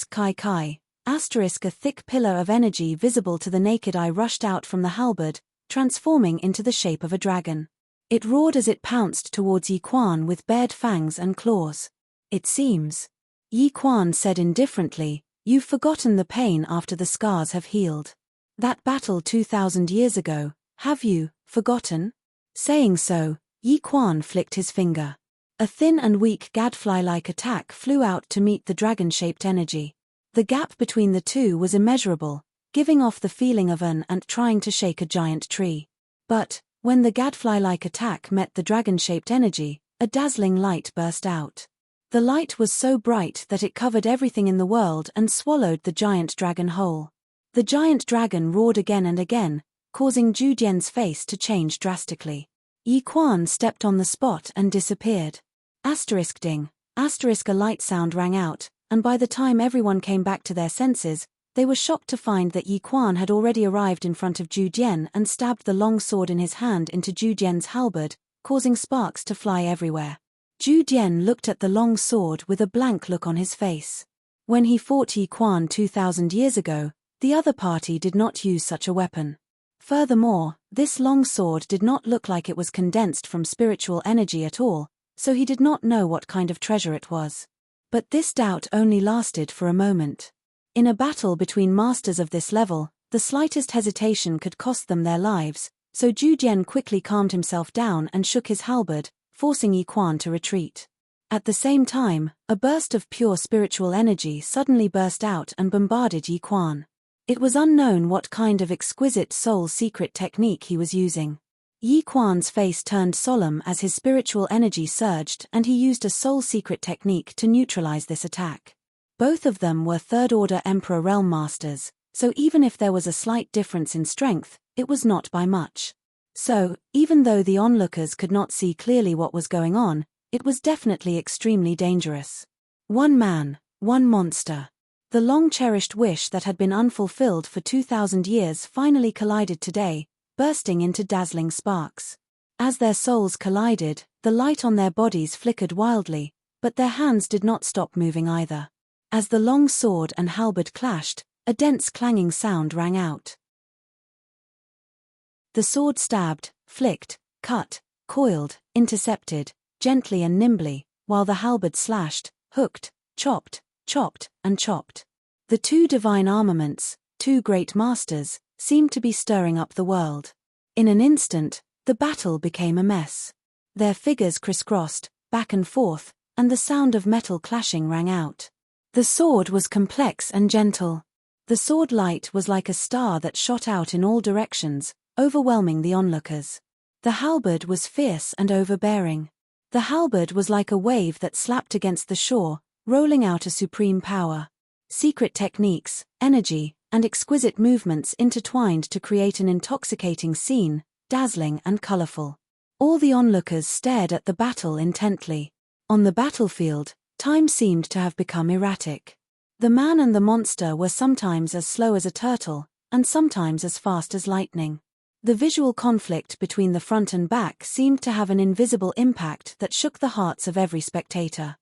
Kai Kai. A thick pillar of energy visible to the naked eye rushed out from the halberd, transforming into the shape of a dragon. It roared as it pounced towards Yi Quan with bared fangs and claws. It seems, Yi Quan said indifferently, you've forgotten the pain after the scars have healed. That battle 2,000 years ago, have you forgotten? Saying so, Yi Quan flicked his finger. A thin and weak gadfly-like attack flew out to meet the dragon-shaped energy. The gap between the two was immeasurable, giving off the feeling of an ant trying to shake a giant tree. But, when the gadfly-like attack met the dragon-shaped energy, a dazzling light burst out. The light was so bright that it covered everything in the world and swallowed the giant dragon whole. The giant dragon roared again and again, causing Zhu Jian's face to change drastically. Yi Quan stepped on the spot and disappeared. Ding. A light sound rang out, and by the time everyone came back to their senses, they were shocked to find that Yi Quan had already arrived in front of Zhu Jian and stabbed the long sword in his hand into Zhu Jian's halberd, causing sparks to fly everywhere. Zhu Jian looked at the long sword with a blank look on his face. When he fought Yi Quan 2,000 years ago, the other party did not use such a weapon. Furthermore, this long sword did not look like it was condensed from spiritual energy at all, so he did not know what kind of treasure it was. But this doubt only lasted for a moment. In a battle between masters of this level, the slightest hesitation could cost them their lives, so Zhu Jian quickly calmed himself down and shook his halberd, forcing Yi Quan to retreat. At the same time, a burst of pure spiritual energy suddenly burst out and bombarded Yi Quan. It was unknown what kind of exquisite soul secret technique he was using. Yi Quan's face turned solemn as his spiritual energy surged and he used a soul secret technique to neutralize this attack. Both of them were third-order Emperor Realm Masters, so even if there was a slight difference in strength, it was not by much. So, even though the onlookers could not see clearly what was going on, it was definitely extremely dangerous. One man, one monster. The long-cherished wish that had been unfulfilled for 2,000 years finally collided today, bursting into dazzling sparks. As their souls collided, the light on their bodies flickered wildly, but their hands did not stop moving either. As the long sword and halberd clashed, a dense clanging sound rang out. The sword stabbed, flicked, cut, coiled, intercepted, gently and nimbly, while the halberd slashed, hooked, chopped, and chopped. The two divine armaments, two great masters, seemed to be stirring up the world. In an instant, the battle became a mess. Their figures crisscrossed, back and forth, and the sound of metal clashing rang out. The sword was complex and gentle. The sword light was like a star that shot out in all directions, overwhelming the onlookers. The halberd was fierce and overbearing. The halberd was like a wave that slapped against the shore, rolling out a supreme power. Secret techniques, energy, and exquisite movements intertwined to create an intoxicating scene, dazzling and colorful. All the onlookers stared at the battle intently. On the battlefield, time seemed to have become erratic. The man and the monster were sometimes as slow as a turtle, and sometimes as fast as lightning. The visual conflict between the front and back seemed to have an invisible impact that shook the hearts of every spectator.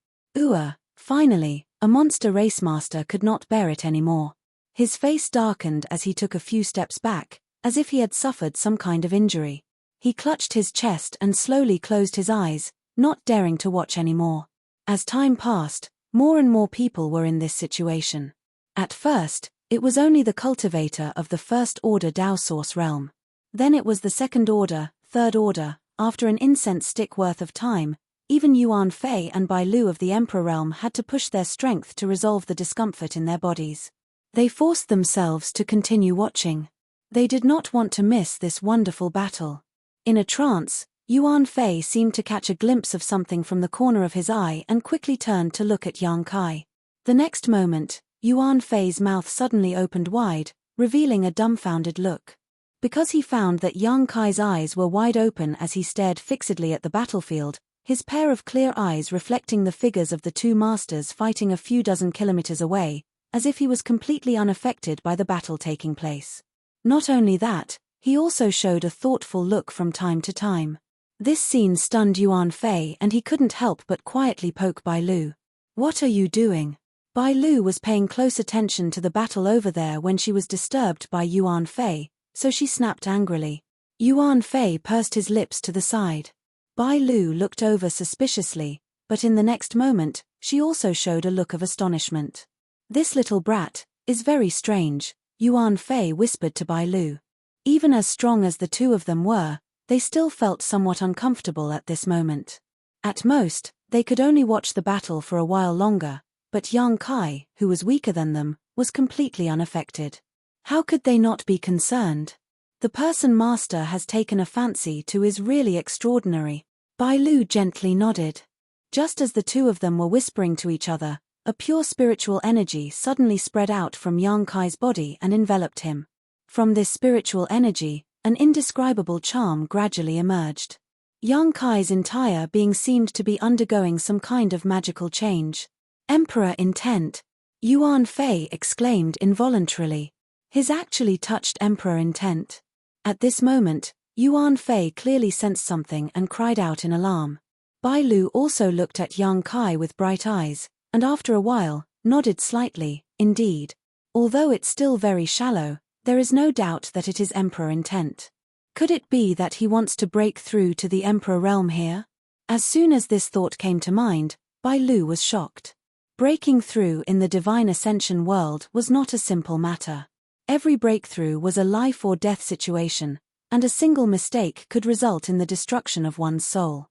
Finally, a monster racemaster could not bear it anymore. His face darkened as he took a few steps back, as if he had suffered some kind of injury. He clutched his chest and slowly closed his eyes, not daring to watch anymore. As time passed, more and more people were in this situation. At first, it was only the cultivator of the first-order Dao Source realm. Then it was the second-order, third-order, after an incense stick worth of time, even Yuan Fei and Bai Lu of the Emperor realm had to push their strength to resolve the discomfort in their bodies. They forced themselves to continue watching. They did not want to miss this wonderful battle. In a trance, Yuan Fei seemed to catch a glimpse of something from the corner of his eye and quickly turned to look at Yang Kai. The next moment, Yuan Fei's mouth suddenly opened wide, revealing a dumbfounded look. Because he found that Yang Kai's eyes were wide open as he stared fixedly at the battlefield, his pair of clear eyes reflecting the figures of the two masters fighting a few dozen kilometers away, as if he was completely unaffected by the battle taking place. Not only that, he also showed a thoughtful look from time to time. This scene stunned Yuan Fei and he couldn't help but quietly poke Bai Lu. "What are you doing?" Bai Lu was paying close attention to the battle over there when she was disturbed by Yuan Fei, so she snapped angrily. Yuan Fei pursed his lips to the side. Bai Lu looked over suspiciously, but in the next moment, she also showed a look of astonishment. "This little brat is very strange," Yuan Fei whispered to Bai Lu. Even as strong as the two of them were, they still felt somewhat uncomfortable at this moment. At most, they could only watch the battle for a while longer, but Yang Kai, who was weaker than them, was completely unaffected. How could they not be concerned? The person Master has taken a fancy to is really extraordinary. Bai Lu gently nodded. Just as the two of them were whispering to each other, a pure spiritual energy suddenly spread out from Yang Kai's body and enveloped him. From this spiritual energy, an indescribable charm gradually emerged. Yang Kai's entire being seemed to be undergoing some kind of magical change. "Emperor intent!" Yuan Fei exclaimed involuntarily. His actually touched Emperor intent. At this moment, Yuan Fei clearly sensed something and cried out in alarm. Bai Lu also looked at Yang Kai with bright eyes, and after a while, nodded slightly. "Indeed. Although it's still very shallow, there is no doubt that it is Emperor intent. Could it be that he wants to break through to the Emperor realm here?" As soon as this thought came to mind, Bai Lu was shocked. Breaking through in the divine ascension world was not a simple matter. Every breakthrough was a life or death situation, and a single mistake could result in the destruction of one's soul.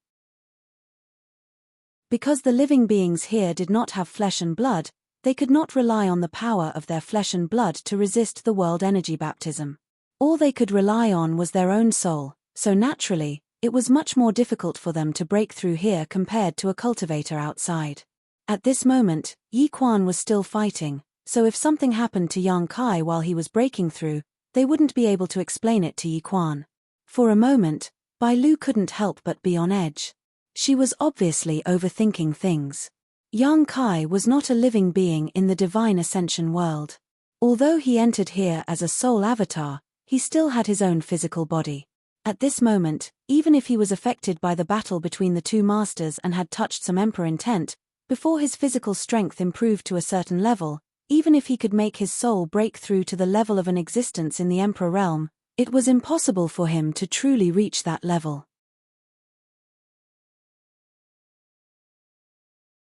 Because the living beings here did not have flesh and blood, they could not rely on the power of their flesh and blood to resist the world energy baptism. All they could rely on was their own soul, so naturally, it was much more difficult for them to break through here compared to a cultivator outside. At this moment, Yi Quan was still fighting, so if something happened to Yang Kai while he was breaking through, they wouldn't be able to explain it to Yi Quan. For a moment, Bai Lu couldn't help but be on edge. She was obviously overthinking things. Yang Kai was not a living being in the divine ascension world. Although he entered here as a soul avatar, he still had his own physical body. At this moment, even if he was affected by the battle between the two masters and had touched some Emperor intent, before his physical strength improved to a certain level, even if he could make his soul break through to the level of an existence in the Emperor realm, it was impossible for him to truly reach that level.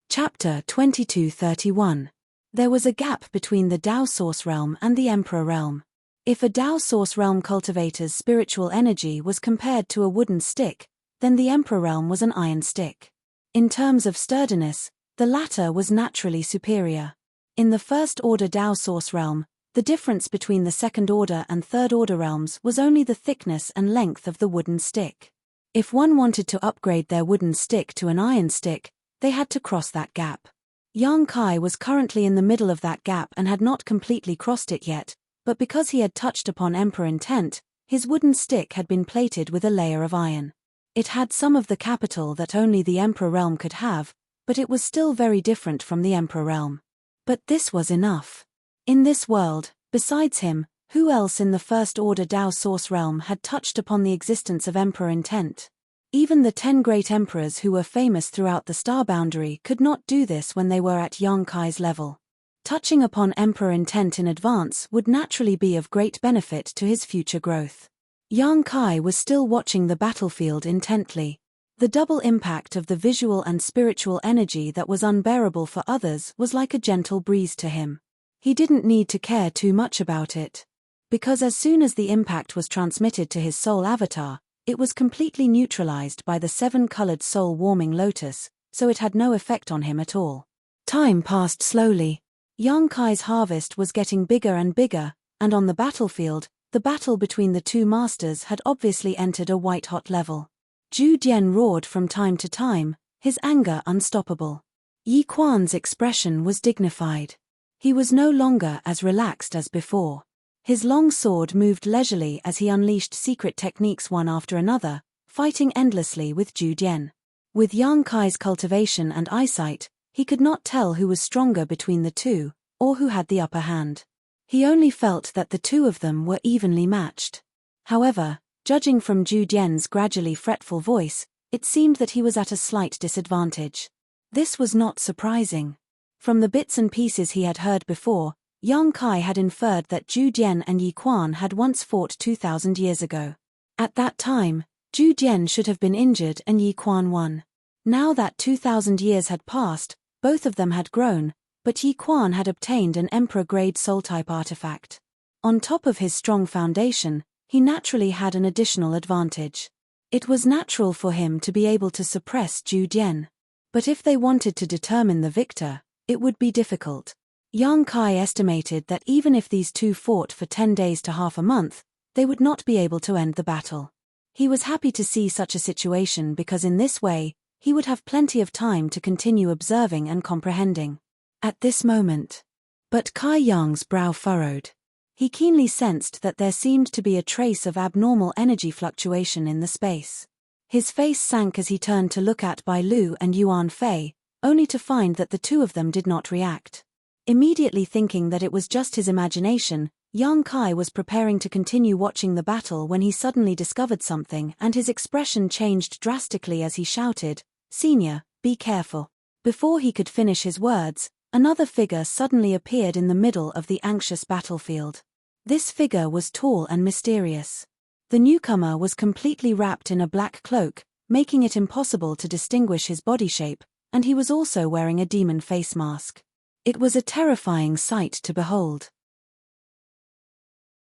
Chapter 2231. There was a gap between the Tao Source realm and the Emperor realm. If a Tao Source realm cultivator's spiritual energy was compared to a wooden stick, then the Emperor realm was an iron stick. In terms of sturdiness, the latter was naturally superior. In the first order Tao Source realm, the difference between the second order and third order realms was only the thickness and length of the wooden stick. If one wanted to upgrade their wooden stick to an iron stick, they had to cross that gap. Yang Kai was currently in the middle of that gap and had not completely crossed it yet, but because he had touched upon Emperor intent, his wooden stick had been plated with a layer of iron. It had some of the capital that only the Emperor realm could have, but it was still very different from the Emperor realm. But this was enough. In this world, besides him, who else in the first order Tao Source realm had touched upon the existence of Emperor intent? Even the 10 great emperors who were famous throughout the star boundary could not do this when they were at Yang Kai's level. Touching upon Emperor intent in advance would naturally be of great benefit to his future growth. Yang Kai was still watching the battlefield intently. The double impact of the visual and spiritual energy that was unbearable for others was like a gentle breeze to him. He didn't need to care too much about it. Because as soon as the impact was transmitted to his soul avatar, it was completely neutralized by the 7-colored soul warming lotus, so it had no effect on him at all. Time passed slowly. Yang Kai's harvest was getting bigger and bigger, and on the battlefield, the battle between the two masters had obviously entered a white-hot level. Zhu Jian roared from time to time, his anger unstoppable. Yi Quan's expression was dignified. He was no longer as relaxed as before. His long sword moved leisurely as he unleashed secret techniques one after another, fighting endlessly with Zhu Jian. With Yang Kai's cultivation and eyesight, he could not tell who was stronger between the two, or who had the upper hand. He only felt that the two of them were evenly matched. However, judging from Zhu Jian's gradually fretful voice, it seemed that he was at a slight disadvantage. This was not surprising. From the bits and pieces he had heard before, Yang Kai had inferred that Zhu Jian and Yi Quan had once fought 2,000 years ago. At that time, Zhu Jian should have been injured and Yi Quan won. Now that 2,000 years had passed, both of them had grown, but Yi Quan had obtained an Emperor-grade soul-type artifact. On top of his strong foundation, he naturally had an additional advantage. It was natural for him to be able to suppress Zhu Jian. But if they wanted to determine the victor, it would be difficult. Yang Kai estimated that even if these two fought for 10 days to half a month, they would not be able to end the battle. He was happy to see such a situation because in this way, he would have plenty of time to continue observing and comprehending. At this moment. But Kai Yang's brow furrowed. He keenly sensed that there seemed to be a trace of abnormal energy fluctuation in the space. His face sank as he turned to look at Bai Lu and Yuan Fei, only to find that the two of them did not react. Immediately thinking that it was just his imagination, Yang Kai was preparing to continue watching the battle when he suddenly discovered something and his expression changed drastically as he shouted, "Senior, be careful." Before he could finish his words, another figure suddenly appeared in the middle of the anxious battlefield. This figure was tall and mysterious. The newcomer was completely wrapped in a black cloak, making it impossible to distinguish his body shape, and he was also wearing a demon face mask. It was a terrifying sight to behold.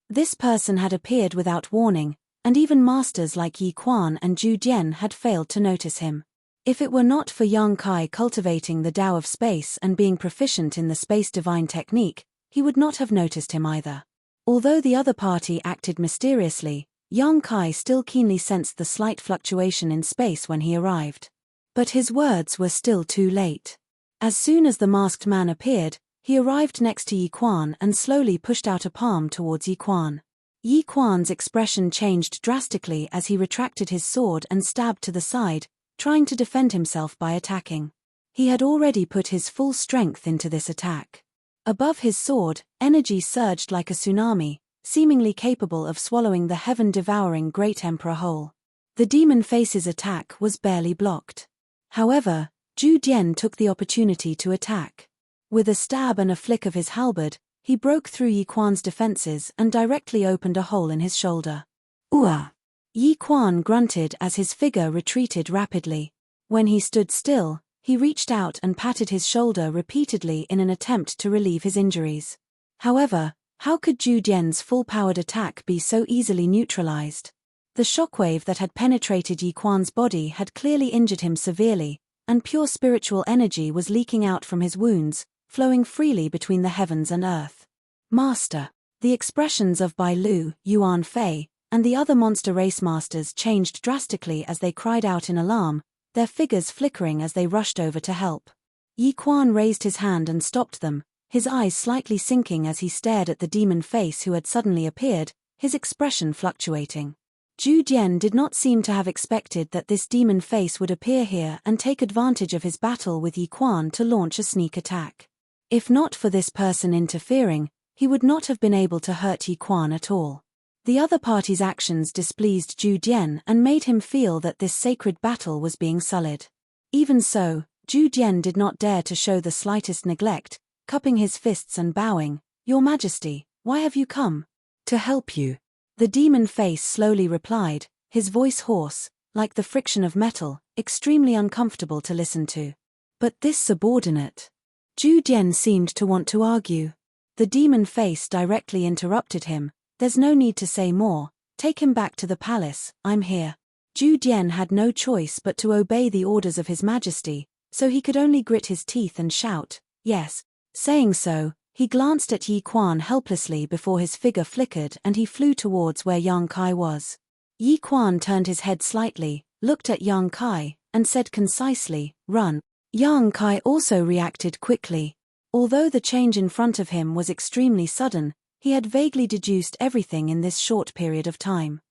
This person had appeared without warning, and even masters like Yi Quan and Zhu Jian had failed to notice him. If it were not for Yang Kai cultivating the Tao of space and being proficient in the space divine technique, he would not have noticed him either. Although the other party acted mysteriously, Yang Kai still keenly sensed the slight fluctuation in space when he arrived. But his words were still too late. As soon as the masked man appeared, he arrived next to Yi Quan and slowly pushed out a palm towards Yi Quan. Yi Quan's expression changed drastically as he retracted his sword and stabbed to the side, trying to defend himself by attacking. He had already put his full strength into this attack. Above his sword, energy surged like a tsunami, seemingly capable of swallowing the heaven-devouring Great Emperor whole. The demon face's attack was barely blocked. However, Zhu Jian took the opportunity to attack. With a stab and a flick of his halberd, he broke through Yi Quan's defenses and directly opened a hole in his shoulder. "Ooah!" Yi Quan grunted as his figure retreated rapidly. When he stood still, he reached out and patted his shoulder repeatedly in an attempt to relieve his injuries. However, how could Zhu Jian's full-powered attack be so easily neutralized? The shockwave that had penetrated Yi Quan's body had clearly injured him severely, and pure spiritual energy was leaking out from his wounds, flowing freely between the heavens and earth. "Master!" The expressions of Bai Lu, Yuan Fei, and the other monster race masters changed drastically as they cried out in alarm, their figures flickering as they rushed over to help. Yi Quan raised his hand and stopped them, his eyes slightly sinking as he stared at the demon face who had suddenly appeared, his expression fluctuating. Zhu Jian did not seem to have expected that this demon face would appear here and take advantage of his battle with Yi Quan to launch a sneak attack. If not for this person interfering, he would not have been able to hurt Yi Quan at all. The other party's actions displeased Zhu Jian and made him feel that this sacred battle was being sullied. Even so, Zhu Jian did not dare to show the slightest neglect, cupping his fists and bowing, "Your Majesty, why have you come?" "To help you." The demon face slowly replied, his voice hoarse, like the friction of metal, extremely uncomfortable to listen to. "But this subordinate..." Zhu Jian seemed to want to argue. The demon face directly interrupted him, "There's no need to say more, take him back to the palace, I'm here." Zhu Jian had no choice but to obey the orders of His Majesty, so he could only grit his teeth and shout, "Yes." Saying so, he glanced at Yi Quan helplessly before his figure flickered and he flew towards where Yang Kai was. Yi Quan turned his head slightly, looked at Yang Kai, and said concisely, "Run." Yang Kai also reacted quickly. Although the change in front of him was extremely sudden, he had vaguely deduced everything in this short period of time.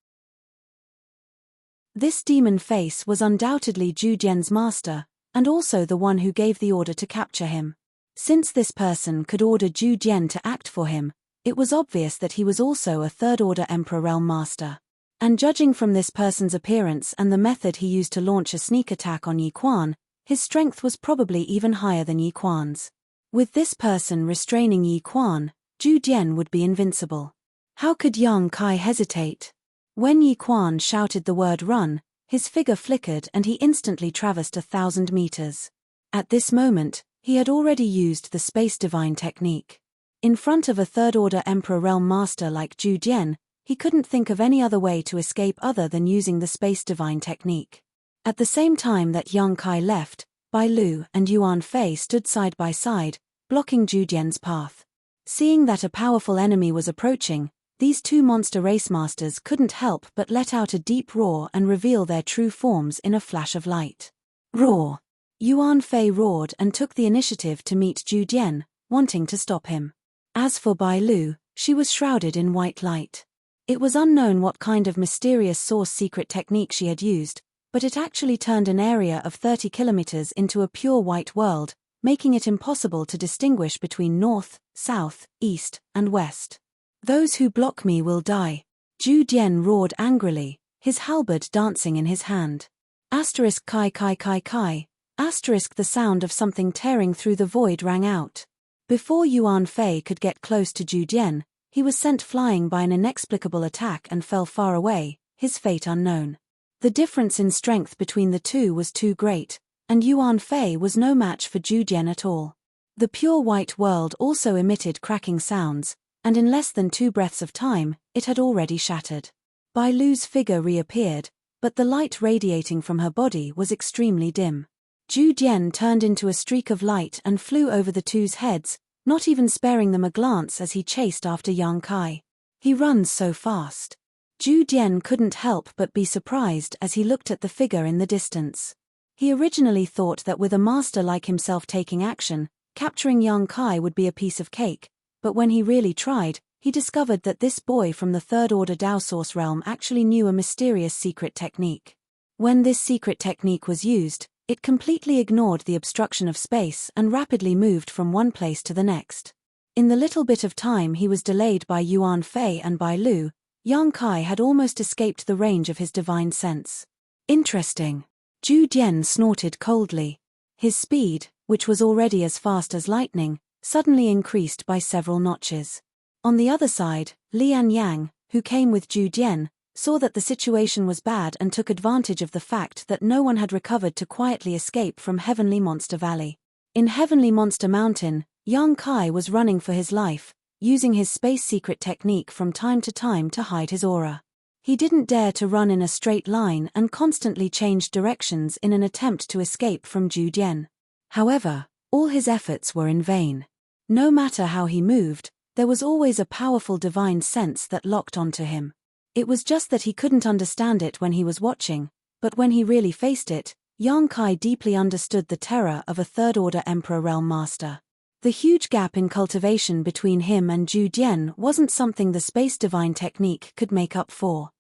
This demon face was undoubtedly Zhu Jian's master, and also the one who gave the order to capture him. Since this person could order Zhu Jian to act for him, it was obvious that he was also a third-order Emperor Realm Master. And judging from this person's appearance and the method he used to launch a sneak attack on Yi Quan, his strength was probably even higher than Yi Quan's. With this person restraining Yi Quan, Zhu Jian would be invincible. How could Yang Kai hesitate? When Yi Quan shouted the word "run," his figure flickered and he instantly traversed 1,000 meters. At this moment, he had already used the Space Divine technique. In front of a third-order Emperor Realm Master like Zhu Jian, he couldn't think of any other way to escape other than using the Space Divine technique. At the same time that Yang Kai left, Bai Lu and Yuan Fei stood side by side, blocking Zhu Jian's path. Seeing that a powerful enemy was approaching, these two monster race masters couldn't help but let out a deep roar and reveal their true forms in a flash of light. Roar! Yuan Fei roared and took the initiative to meet Zhu Jian, wanting to stop him. As for Bai Lu, she was shrouded in white light. It was unknown what kind of mysterious source secret technique she had used, but it actually turned an area of 30 kilometers into a pure white world, making it impossible to distinguish between north, south, east, and west. "Those who block me will die," Zhu Jian roared angrily, his halberd dancing in his hand. Asterisk kai kai kai kai, asterisk the sound of something tearing through the void rang out. Before Yuan Fei could get close to Zhu Jian, he was sent flying by an inexplicable attack and fell far away, his fate unknown. The difference in strength between the two was too great, and Yuan Fei was no match for Zhu Jian at all. The pure white world also emitted cracking sounds, and in less than 2 breaths of time, it had already shattered. Bai Lu's figure reappeared, but the light radiating from her body was extremely dim. Zhu Jian turned into a streak of light and flew over the two's heads, not even sparing them a glance as he chased after Yang Kai. He runs so fast. Zhu Jian couldn't help but be surprised as he looked at the figure in the distance. He originally thought that with a master like himself taking action, capturing Yang Kai would be a piece of cake, but when he really tried, he discovered that this boy from the third-order Dao Source realm actually knew a mysterious secret technique. When this secret technique was used, it completely ignored the obstruction of space and rapidly moved from one place to the next. In the little bit of time he was delayed by Yuan Fei and Bai Lu, Yang Kai had almost escaped the range of his divine sense. Interesting. Zhu Jian snorted coldly. His speed, which was already as fast as lightning, suddenly increased by several notches. On the other side, Lian Yang, who came with Zhu Jian, saw that the situation was bad and took advantage of the fact that no one had recovered to quietly escape from Heavenly Monster Valley. In Heavenly Monster Mountain, Yang Kai was running for his life, using his space secret technique from time to hide his aura. He didn't dare to run in a straight line and constantly changed directions in an attempt to escape from Zhu Jian. However, all his efforts were in vain. No matter how he moved, there was always a powerful divine sense that locked onto him. It was just that he couldn't understand it when he was watching, but when he really faced it, Yang Kai deeply understood the terror of a third-order Emperor Realm Master. The huge gap in cultivation between him and Zhu Jian wasn't something the Space Divine technique could make up for.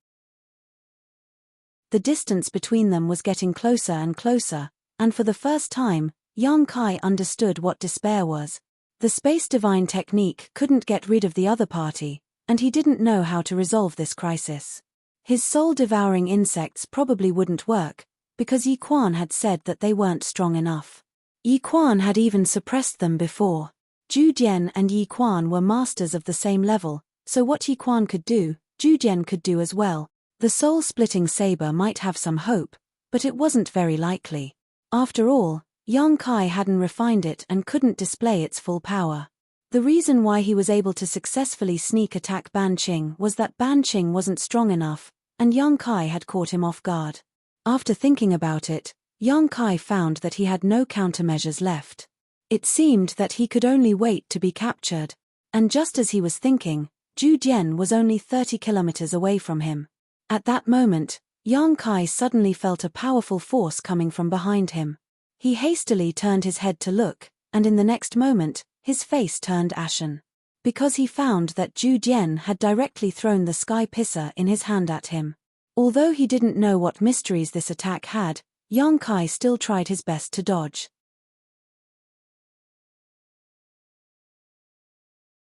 The distance between them was getting closer and closer, and for the first time, Yang Kai understood what despair was. The Space Divine technique couldn't get rid of the other party, and he didn't know how to resolve this crisis. His soul-devouring insects probably wouldn't work, because Yi Quan had said that they weren't strong enough. Yi Quan had even suppressed them before. Zhu Jian and Yi Quan were masters of the same level, so what Yi Quan could do, Zhu Jian could do as well. The soul-splitting saber might have some hope, but it wasn't very likely. After all, Yang Kai hadn't refined it and couldn't display its full power. The reason why he was able to successfully sneak attack Ban Qing was that Ban Qing wasn't strong enough, and Yang Kai had caught him off guard. After thinking about it, Yang Kai found that he had no countermeasures left. It seemed that he could only wait to be captured, and just as he was thinking, Zhu Jian was only 30 kilometers away from him. At that moment, Yang Kai suddenly felt a powerful force coming from behind him. He hastily turned his head to look, and in the next moment, his face turned ashen. Because he found that Zhu Jian had directly thrown the sky pisser in his hand at him. Although he didn't know what mysteries this attack had, Yang Kai still tried his best to dodge.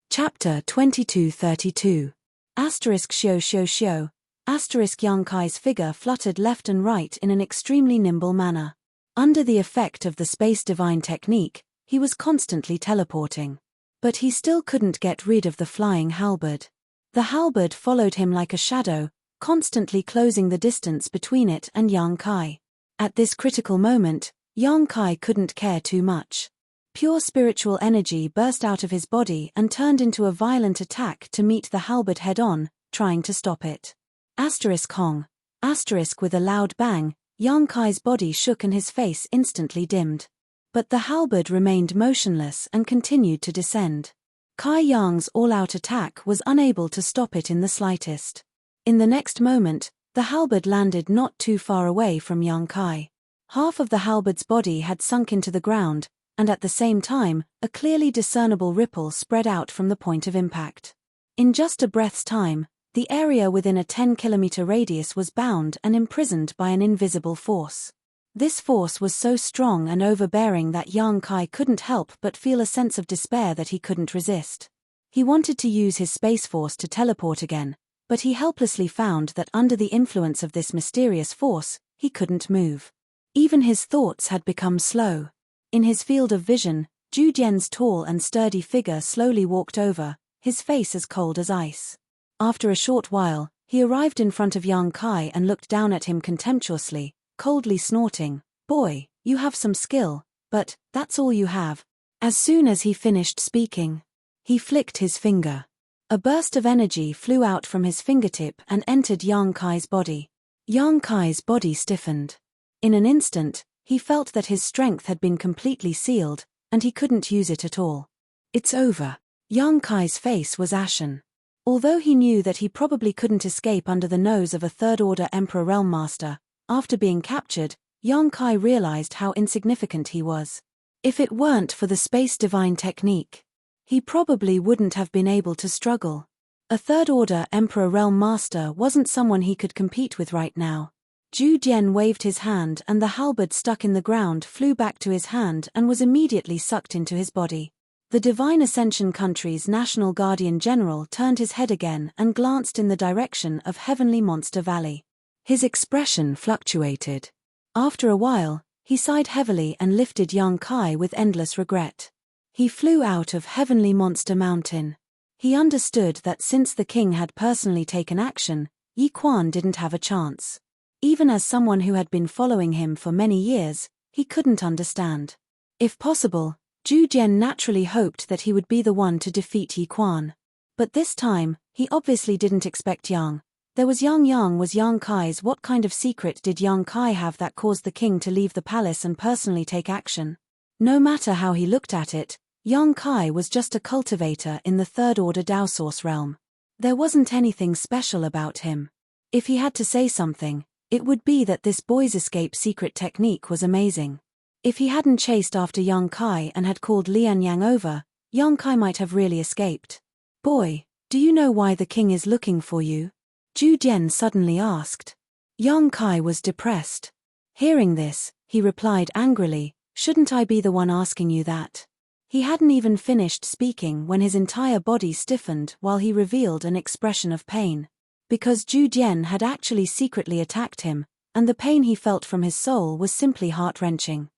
Chapter 2232. Asterisk Xiao Xiao Xiao. Asterisk Yang Kai's figure fluttered left and right in an extremely nimble manner. Under the effect of the space divine technique, he was constantly teleporting. But he still couldn't get rid of the flying halberd. The halberd followed him like a shadow, constantly closing the distance between it and Yang Kai. At this critical moment, Yang Kai couldn't care too much. Pure spiritual energy burst out of his body and turned into a violent attack to meet the halberd head-on, trying to stop it. Asterisk Hong. Asterisk with a loud bang, Yang Kai's body shook and his face instantly dimmed. But the halberd remained motionless and continued to descend. Kai Yang's all-out attack was unable to stop it in the slightest. In the next moment, the halberd landed not too far away from Yang Kai. Half of the halberd's body had sunk into the ground, and at the same time, a clearly discernible ripple spread out from the point of impact. In just a breath's time, the area within a 10-kilometer radius was bound and imprisoned by an invisible force. This force was so strong and overbearing that Yang Kai couldn't help but feel a sense of despair that he couldn't resist. He wanted to use his space force to teleport again, but he helplessly found that under the influence of this mysterious force, he couldn't move. Even his thoughts had become slow. In his field of vision, Zhu Jian's tall and sturdy figure slowly walked over, his face as cold as ice. After a short while, he arrived in front of Yang Kai and looked down at him contemptuously, coldly snorting, "Boy, you have some skill, but that's all you have." As soon as he finished speaking, he flicked his finger. A burst of energy flew out from his fingertip and entered Yang Kai's body. Yang Kai's body stiffened. In an instant, he felt that his strength had been completely sealed, and he couldn't use it at all. It's over. Yang Kai's face was ashen. Although he knew that he probably couldn't escape under the nose of a third-order Emperor Realm Master, after being captured, Yang Kai realized how insignificant he was. If it weren't for the space divine technique, he probably wouldn't have been able to struggle. A third-order Emperor Realm Master wasn't someone he could compete with right now. Zhu Jian waved his hand and the halberd stuck in the ground flew back to his hand and was immediately sucked into his body. The Divine Ascension country's National Guardian General turned his head again and glanced in the direction of Heavenly Monster Valley. His expression fluctuated. After a while, he sighed heavily and lifted Yang Kai with endless regret. He flew out of Heavenly Monster Mountain. He understood that since the king had personally taken action, Yi Quan didn't have a chance. Even as someone who had been following him for many years, he couldn't understand. If possible, Zhu Jian naturally hoped that he would be the one to defeat Yi Quan. But this time, he obviously didn't expect Yang. There was Yang was Yang Kai's. What kind of secret did Yang Kai have that caused the king to leave the palace and personally take action? No matter how he looked at it, Yang Kai was just a cultivator in the third-order Dao Source realm. There wasn't anything special about him. If he had to say something, it would be that this boy's escape secret technique was amazing. If he hadn't chased after Yang Kai and had called Lian Yang over, Yang Kai might have really escaped. "Boy, do you know why the king is looking for you?" Zhu Jian suddenly asked. Yang Kai was depressed. Hearing this, he replied angrily, "Shouldn't I be the one asking you that?" He hadn't even finished speaking when his entire body stiffened while he revealed an expression of pain. Because Zhu Jian had actually secretly attacked him, and the pain he felt from his soul was simply heart-wrenching.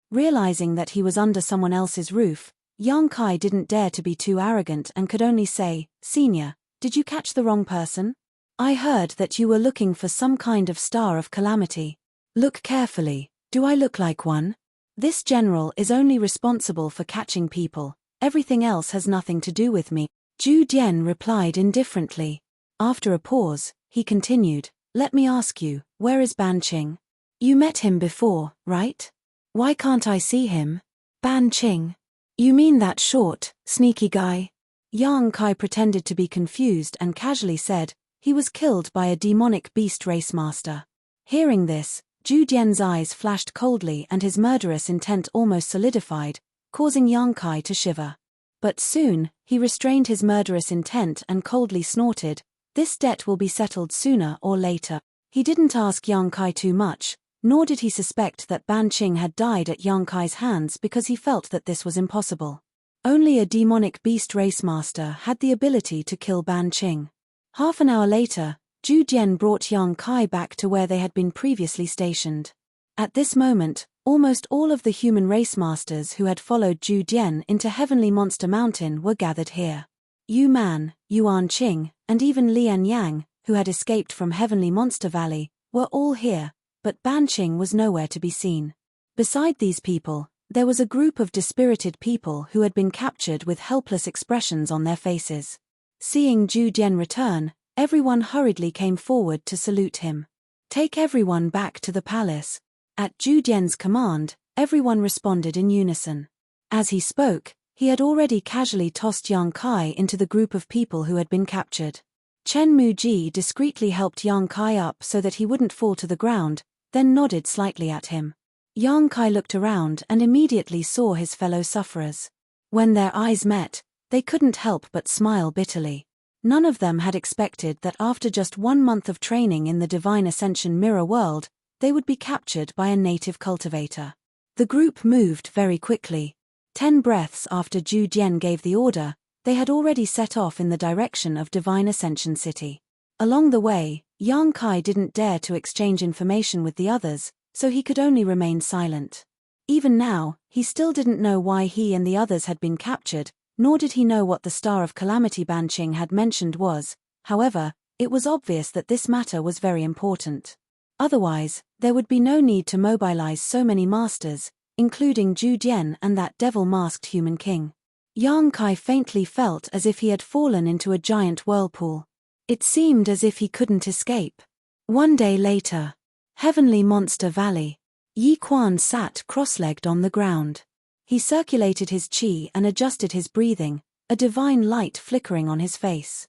Realizing that he was under someone else's roof, Yang Kai didn't dare to be too arrogant and could only say, "Senior, did you catch the wrong person? I heard that you were looking for some kind of star of calamity. Look carefully, do I look like one? This general is only responsible for catching people, everything else has nothing to do with me." Zhu Jian replied indifferently. After a pause, he continued, "Let me ask you, where is Ban Qing? You met him before, right? Why can't I see him?" "Ban Qing? You mean that short, sneaky guy?" Yang Kai pretended to be confused and casually said, he was killed by a demonic beast racemaster. Hearing this, Zhu Jian's eyes flashed coldly and his murderous intent almost solidified, causing Yang Kai to shiver. But soon, he restrained his murderous intent and coldly snorted, "This debt will be settled sooner or later." He didn't ask Yang Kai too much, nor did he suspect that Ban Qing had died at Yang Kai's hands because he felt that this was impossible. Only a demonic beast racemaster had the ability to kill Ban Qing. Half an hour later, Zhu Jian brought Yang Kai back to where they had been previously stationed. At this moment, almost all of the human racemasters who had followed Zhu Jian into Heavenly Monster Mountain were gathered here. Yu Man, Yuan Qing, and even Lian Yang, who had escaped from Heavenly Monster Valley, were all here, but Ban Qing was nowhere to be seen. Beside these people, there was a group of dispirited people who had been captured with helpless expressions on their faces. Seeing Zhu Jian return, everyone hurriedly came forward to salute him. "Take everyone back to the palace." At Zhu Jian's command, everyone responded in unison. As he spoke, he had already casually tossed Yang Kai into the group of people who had been captured. Chen Muji discreetly helped Yang Kai up so that he wouldn't fall to the ground, then nodded slightly at him. Yang Kai looked around and immediately saw his fellow sufferers. When their eyes met, they couldn't help but smile bitterly. None of them had expected that after just 1 month of training in the Divine Ascension Mirror World, they would be captured by a native cultivator. The group moved very quickly. 10 breaths after Zhu Jian gave the order, they had already set off in the direction of Divine Ascension City. Along the way, Yang Kai didn't dare to exchange information with the others, so he could only remain silent. Even now, he still didn't know why he and the others had been captured, nor did he know what the Star of Calamity Ban Qing had mentioned was. However, it was obvious that this matter was very important. Otherwise, there would be no need to mobilize so many masters, including Zhu Jian and that devil-masked human king. Yang Kai faintly felt as if he had fallen into a giant whirlpool. It seemed as if he couldn't escape. 1 day later, Heavenly Monster Valley. Yi Quan sat cross-legged on the ground. He circulated his qi and adjusted his breathing, a divine light flickering on his face.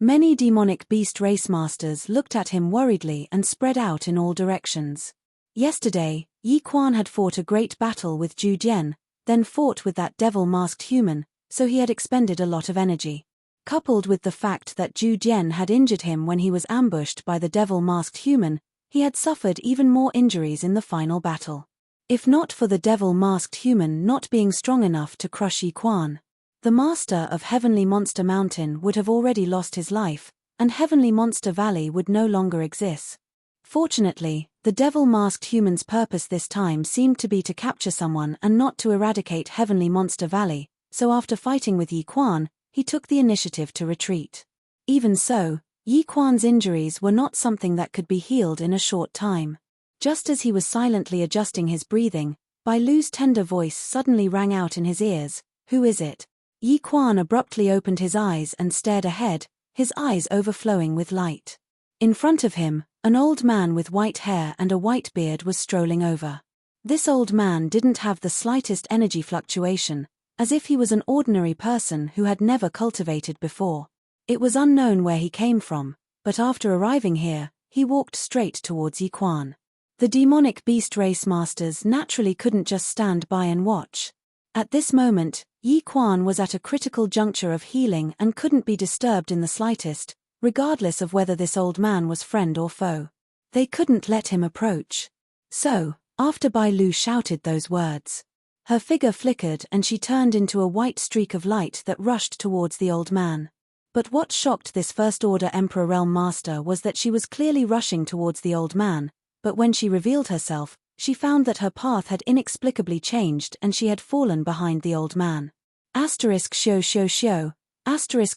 Many demonic beast racemasters looked at him worriedly and spread out in all directions. Yesterday, Yi Quan had fought a great battle with Zhu Jian, then fought with that devil-masked human, so he had expended a lot of energy. Coupled with the fact that Zhu Jian had injured him when he was ambushed by the devil-masked human, he had suffered even more injuries in the final battle. If not for the devil-masked human not being strong enough to crush Yi Quan, the master of Heavenly Monster Mountain would have already lost his life, and Heavenly Monster Valley would no longer exist. Fortunately, the devil-masked human's purpose this time seemed to be to capture someone and not to eradicate Heavenly Monster Valley, so after fighting with Yi Quan, he took the initiative to retreat. Even so, Yi Quan's injuries were not something that could be healed in a short time. Just as he was silently adjusting his breathing, Bai Lu's tender voice suddenly rang out in his ears, "Who is it?" Yi Quan abruptly opened his eyes and stared ahead, his eyes overflowing with light. In front of him, an old man with white hair and a white beard was strolling over. This old man didn't have the slightest energy fluctuation, as if he was an ordinary person who had never cultivated before. It was unknown where he came from, but after arriving here, he walked straight towards Yi Quan. The demonic beast race masters naturally couldn't just stand by and watch. At this moment, Yi Quan was at a critical juncture of healing and couldn't be disturbed in the slightest, regardless of whether this old man was friend or foe. They couldn't let him approach. So, after Bai Lu shouted those words, her figure flickered and she turned into a white streak of light that rushed towards the old man. But what shocked this First-Order Emperor Realm Master was that she was clearly rushing towards the old man, but when she revealed herself, she found that her path had inexplicably changed and she had fallen behind the old man. ****.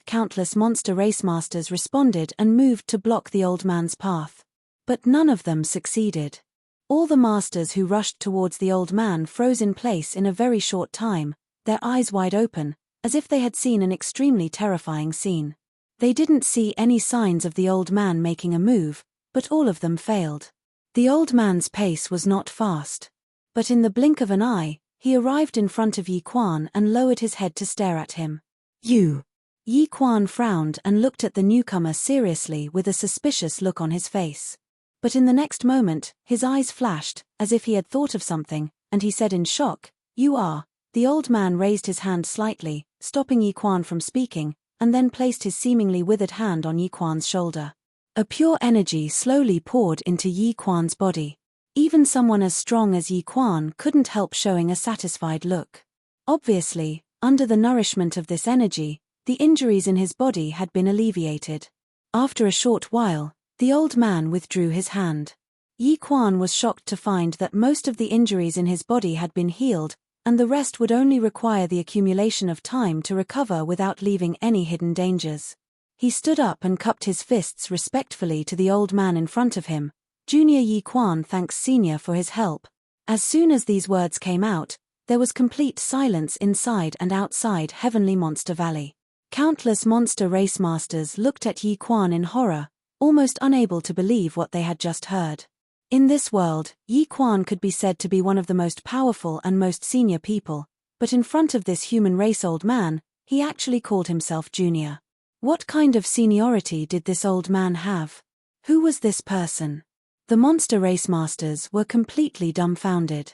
Countless monster race masters responded and moved to block the old man's path. But none of them succeeded. All the masters who rushed towards the old man froze in place in a very short time, their eyes wide open, as if they had seen an extremely terrifying scene. They didn't see any signs of the old man making a move, but all of them failed. The old man's pace was not fast. But in the blink of an eye, he arrived in front of Yi Quan and lowered his head to stare at him. You Yi Quan frowned and looked at the newcomer seriously with a suspicious look on his face. But in the next moment, his eyes flashed, as if he had thought of something, and he said in shock, "You are." The old man raised his hand slightly, stopping Yi Quan from speaking, and then placed his seemingly withered hand on Yi Quan's shoulder. A pure energy slowly poured into Yi Quan's body. Even someone as strong as Yi Quan couldn't help showing a satisfied look. Obviously, under the nourishment of this energy, the injuries in his body had been alleviated. After a short while, the old man withdrew his hand. Yi Quan was shocked to find that most of the injuries in his body had been healed, and the rest would only require the accumulation of time to recover without leaving any hidden dangers. He stood up and cupped his fists respectfully to the old man in front of him. "Junior Yi Quan thanks Senior for his help." As soon as these words came out, there was complete silence inside and outside Heavenly Monster Valley. Countless monster race masters looked at Yi Quan in horror, almost unable to believe what they had just heard. In this world, Yi Quan could be said to be one of the most powerful and most senior people, but in front of this human race old man, he actually called himself Junior. What kind of seniority did this old man have? Who was this person? The monster race masters were completely dumbfounded.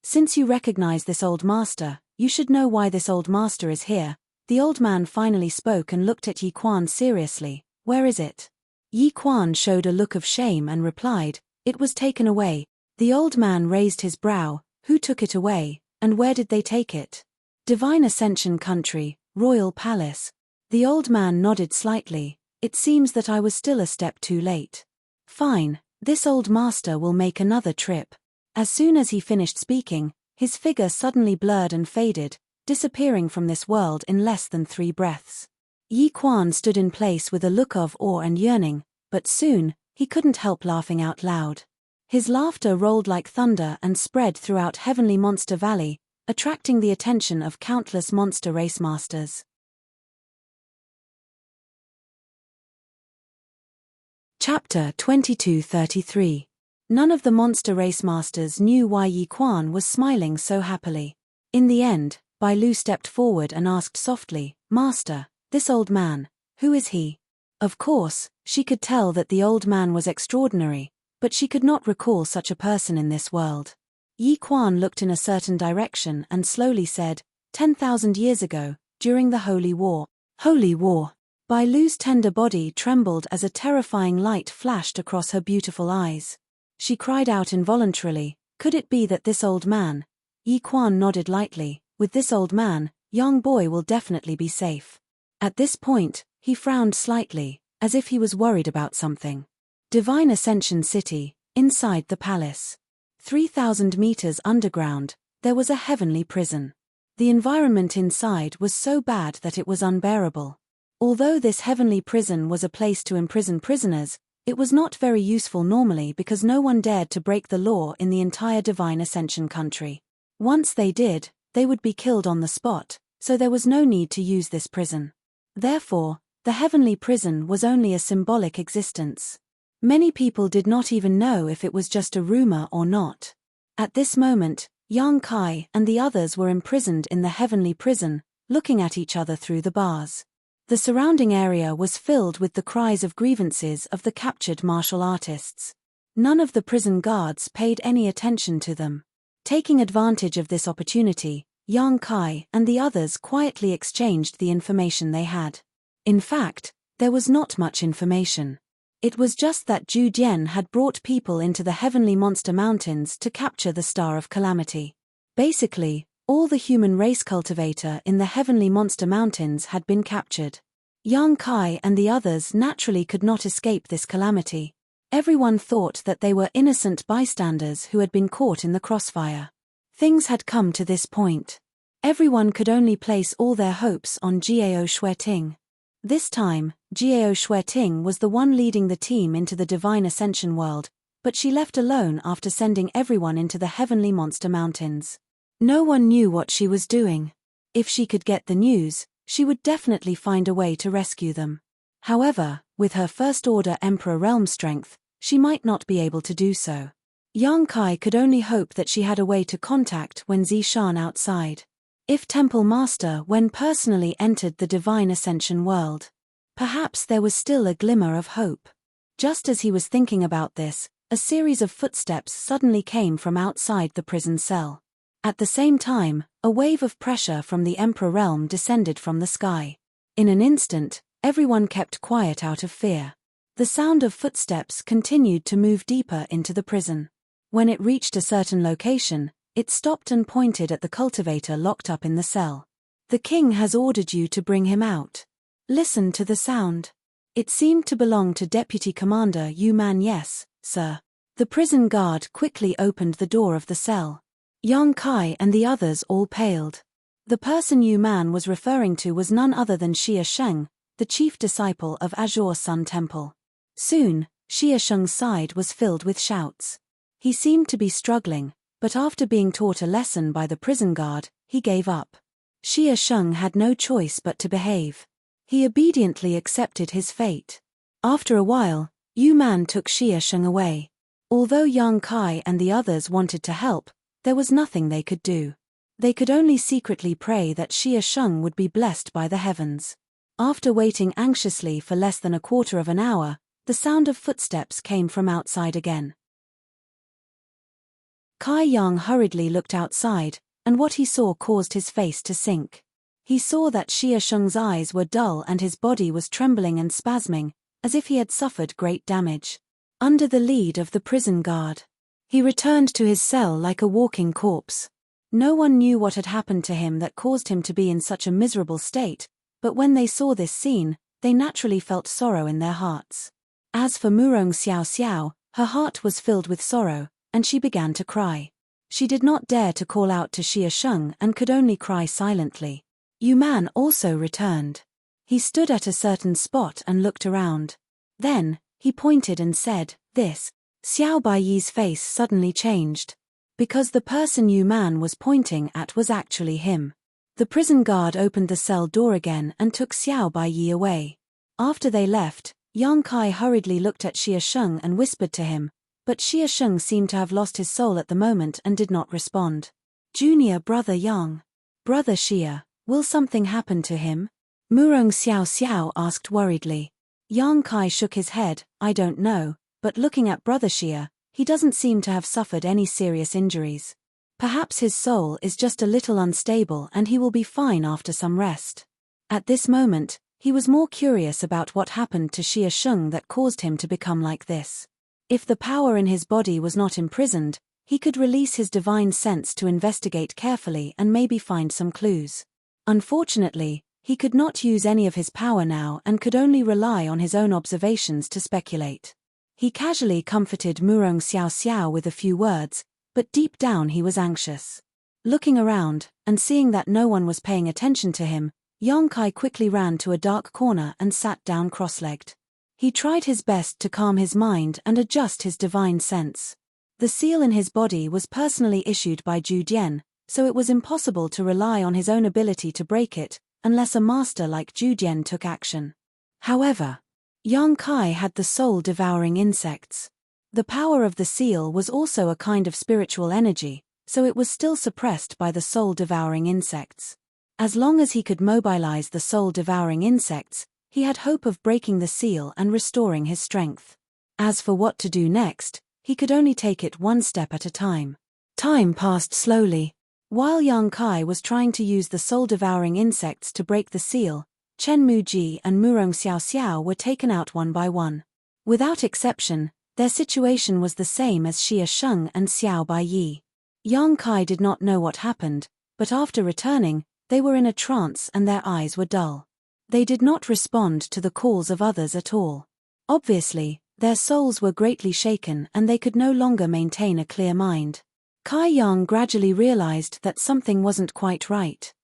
"Since you recognize this old master, you should know why this old master is here." The old man finally spoke and looked at Yi Quan seriously. "Where is it?" Yi Quan showed a look of shame and replied, "It was taken away." The old man raised his brow. "Who took it away, and where did they take it?" "Divine Ascension Country, Royal Palace." The old man nodded slightly. "It seems that I was still a step too late." "Fine, this old master will make another trip." As soon as he finished speaking, his figure suddenly blurred and faded, disappearing from this world in less than 3 breaths. Yi Quan stood in place with a look of awe and yearning, but soon, he couldn't help laughing out loud. His laughter rolled like thunder and spread throughout Heavenly Monster Valley, attracting the attention of countless monster race masters. Chapter 2233. None of the monster race masters knew why Yi Quan was smiling so happily. In the end, Bai Lu stepped forward and asked softly, "Master, this old man, who is he?" Of course, she could tell that the old man was extraordinary, but she could not recall such a person in this world. Yi Quan looked in a certain direction and slowly said, 10,000 years ago, during the Holy War." Holy War. Bai Lu's tender body trembled as a terrifying light flashed across her beautiful eyes. She cried out involuntarily, "Could it be that this old man?" Yi Quan nodded lightly. "With this old man, young boy will definitely be safe." At this point, he frowned slightly, as if he was worried about something. Divine Ascension City, inside the palace. 3,000 meters underground, there was a heavenly prison. The environment inside was so bad that it was unbearable. Although this heavenly prison was a place to imprison prisoners, it was not very useful normally because no one dared to break the law in the entire Divine Ascension country. Once they did, they would be killed on the spot, so there was no need to use this prison. Therefore, the heavenly prison was only a symbolic existence. Many people did not even know if it was just a rumor or not. At this moment, Yang Kai and the others were imprisoned in the heavenly prison, looking at each other through the bars. The surrounding area was filled with the cries of grievances of the captured martial artists. None of the prison guards paid any attention to them. Taking advantage of this opportunity, Yang Kai and the others quietly exchanged the information they had. In fact, there was not much information. It was just that Zhu Dian had brought people into the Heavenly Monster Mountains to capture the Star of Calamity. Basically, all the human race cultivator in the Heavenly Monster Mountains had been captured. Yang Kai and the others naturally could not escape this calamity. Everyone thought that they were innocent bystanders who had been caught in the crossfire. Things had come to this point. Everyone could only place all their hopes on Jiao Shueting. This time, Jiao Shueting was the one leading the team into the Divine Ascension world, but she left alone after sending everyone into the Heavenly Monster Mountains. No one knew what she was doing. If she could get the news, she would definitely find a way to rescue them. However, with her First Order Emperor realm strength, she might not be able to do so. Yang Kai could only hope that she had a way to contact Wen Zishan outside. If Temple Master when personally entered the divine ascension world. Perhaps there was still a glimmer of hope. Just as he was thinking about this, a series of footsteps suddenly came from outside the prison cell. At the same time, a wave of pressure from the Emperor realm descended from the sky. In an instant, everyone kept quiet out of fear. The sound of footsteps continued to move deeper into the prison. When it reached a certain location, it stopped and pointed at the cultivator locked up in the cell. "The king has ordered you to bring him out. Listen to the sound." It seemed to belong to Deputy Commander Yu-Man. "Yes, sir." The prison guard quickly opened the door of the cell. Yang Kai and the others all paled. The person Yu-Man was referring to was none other than Xie Sheng, the chief disciple of Azure Sun Temple. Soon, Xie Sheng's side was filled with shouts. He seemed to be struggling, but after being taught a lesson by the prison guard, he gave up. Xie Sheng had no choice but to behave. He obediently accepted his fate. After a while, Yu-Man took Xie Sheng away. Although Yang Kai and the others wanted to help, there was nothing they could do. They could only secretly pray that Xie Sheng would be blessed by the heavens. After waiting anxiously for less than a quarter of an hour, the sound of footsteps came from outside again. Kai Yang hurriedly looked outside, and what he saw caused his face to sink. He saw that Xie Sheng's eyes were dull and his body was trembling and spasming, as if he had suffered great damage. Under the lead of the prison guard, he returned to his cell like a walking corpse. No one knew what had happened to him that caused him to be in such a miserable state, but when they saw this scene, they naturally felt sorrow in their hearts. As for Murong Xiao Xiao, her heart was filled with sorrow, and she began to cry. She did not dare to call out to Xie Sheng and could only cry silently. Yu-Man also returned. He stood at a certain spot and looked around. Then, he pointed and said, "This." Xiao Baiyi's face suddenly changed. Because the person Yu-Man was pointing at was actually him. The prison guard opened the cell door again and took Xiao Baiyi away. After they left, Yang Kai hurriedly looked at Xie Sheng and whispered to him, but Xie Sheng seemed to have lost his soul at the moment and did not respond. "Junior brother Yang. Brother Xie, will something happen to him?" Murong Xiao Xiao asked worriedly. Yang Kai shook his head, "I don't know, but looking at brother Xie, he doesn't seem to have suffered any serious injuries. Perhaps his soul is just a little unstable and he will be fine after some rest." At this moment, he was more curious about what happened to Xie Sheng that caused him to become like this. If the power in his body was not imprisoned, he could release his divine sense to investigate carefully and maybe find some clues. Unfortunately, he could not use any of his power now and could only rely on his own observations to speculate. He casually comforted Murong Xiao Xiao with a few words, but deep down he was anxious. Looking around, and seeing that no one was paying attention to him, Yang Kai quickly ran to a dark corner and sat down cross-legged. He tried his best to calm his mind and adjust his divine sense. The seal in his body was personally issued by Zhu Dian, so it was impossible to rely on his own ability to break it, unless a master like Zhu Dian took action. However, Yang Kai had the soul-devouring insects. The power of the seal was also a kind of spiritual energy, so it was still suppressed by the soul-devouring insects. As long as he could mobilize the soul-devouring insects, he had hope of breaking the seal and restoring his strength. As for what to do next, he could only take it one step at a time. Time passed slowly. While Yang Kai was trying to use the soul-devouring insects to break the seal, Chen Muji and Murong Xiao Xiao were taken out one by one. Without exception, their situation was the same as Xie Sheng and Xiao Baiyi. Yang Kai did not know what happened, but after returning, they were in a trance and their eyes were dull. They did not respond to the calls of others at all. Obviously, their souls were greatly shaken and they could no longer maintain a clear mind. Kai Yang gradually realized that something wasn't quite right.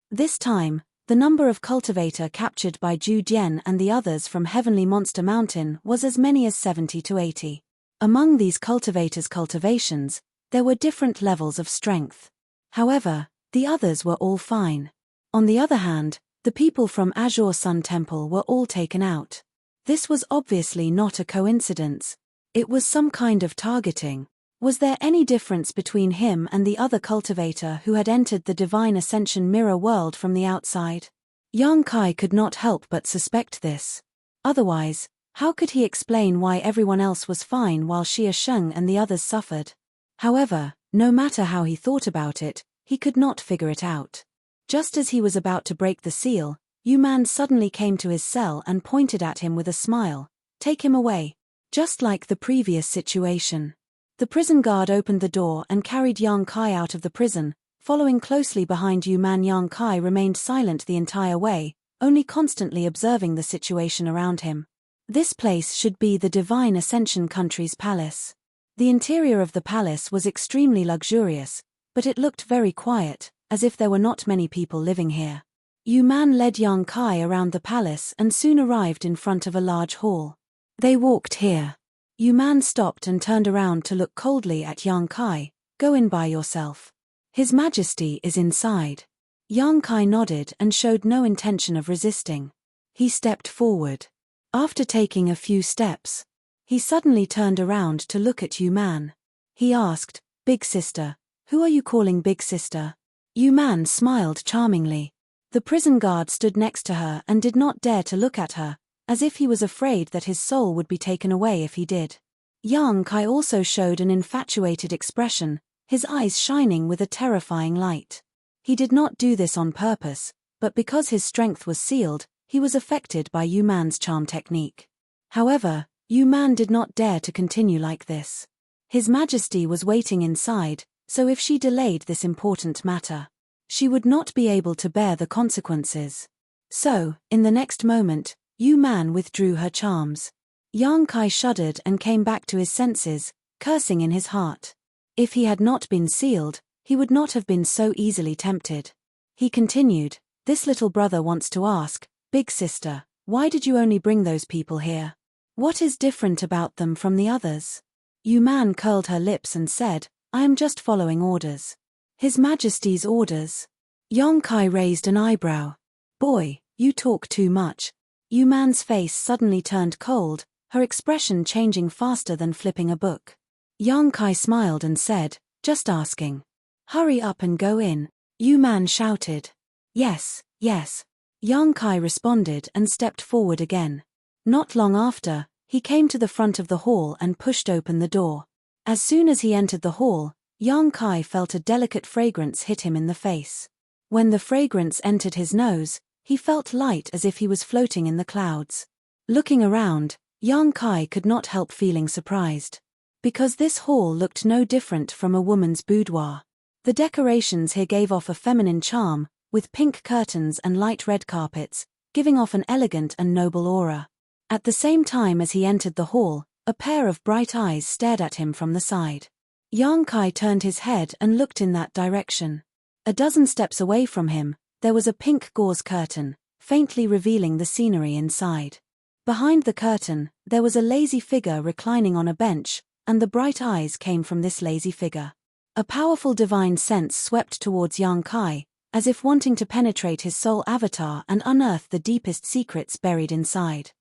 This time, the number of cultivator captured by Zhu Dian and the others from Heavenly Monster Mountain was as many as 70 to 80. Among these cultivators' cultivations, there were different levels of strength. However, the others were all fine. On the other hand, the people from Azure Sun Temple were all taken out. This was obviously not a coincidence. It was some kind of targeting. Was there any difference between him and the other cultivator who had entered the divine ascension mirror world from the outside? Yang Kai could not help but suspect this. Otherwise, how could he explain why everyone else was fine while Xia Sheng and the others suffered? However, no matter how he thought about it, he could not figure it out. Just as he was about to break the seal, Yu Man suddenly came to his cell and pointed at him with a smile. "Take him away." Just like the previous situation. The prison guard opened the door and carried Yang Kai out of the prison. Following closely behind Yu Man, Yang Kai remained silent the entire way, only constantly observing the situation around him. This place should be the Divine Ascension Country's palace. The interior of the palace was extremely luxurious, but it looked very quiet, as if there were not many people living here. Yu Man led Yang Kai around the palace and soon arrived in front of a large hall. They walked here. Yu Man stopped and turned around to look coldly at Yang Kai. "Go in by yourself. His Majesty is inside." Yang Kai nodded and showed no intention of resisting. He stepped forward. After taking a few steps, he suddenly turned around to look at Yu Man. He asked, "Big sister, who are you calling big sister?" Yu Man smiled charmingly. The prison guard stood next to her and did not dare to look at her, as if he was afraid that his soul would be taken away if he did. Yang Kai also showed an infatuated expression, his eyes shining with a terrifying light. He did not do this on purpose, but because his strength was sealed, he was affected by Yu Man's charm technique. However, Yu Man did not dare to continue like this. His Majesty was waiting inside, so if she delayed this important matter, she would not be able to bear the consequences. So, in the next moment, Yu Man withdrew her charms. Yang Kai shuddered and came back to his senses, cursing in his heart. If he had not been sealed, he would not have been so easily tempted. He continued, "This little brother wants to ask, big sister, why did you only bring those people here? What is different about them from the others?" Yu Man curled her lips and said, "I am just following orders." "His Majesty's orders?" Yang Kai raised an eyebrow. "Boy, you talk too much." Yu Man's face suddenly turned cold, her expression changing faster than flipping a book. Yang Kai smiled and said, "Just asking." "Hurry up and go in," Yu Man shouted. "Yes, yes." Yang Kai responded and stepped forward again. Not long after, he came to the front of the hall and pushed open the door. As soon as he entered the hall, Yang Kai felt a delicate fragrance hit him in the face. When the fragrance entered his nose, he felt light as if he was floating in the clouds. Looking around, Yang Kai could not help feeling surprised. Because this hall looked no different from a woman's boudoir. The decorations here gave off a feminine charm, with pink curtains and light red carpets, giving off an elegant and noble aura. At the same time as he entered the hall, a pair of bright eyes stared at him from the side. Yang Kai turned his head and looked in that direction. A dozen steps away from him, there was a pink gauze curtain, faintly revealing the scenery inside. Behind the curtain, there was a lazy figure reclining on a bench, and the bright eyes came from this lazy figure. A powerful divine sense swept towards Yang Kai, as if wanting to penetrate his soul avatar and unearth the deepest secrets buried inside.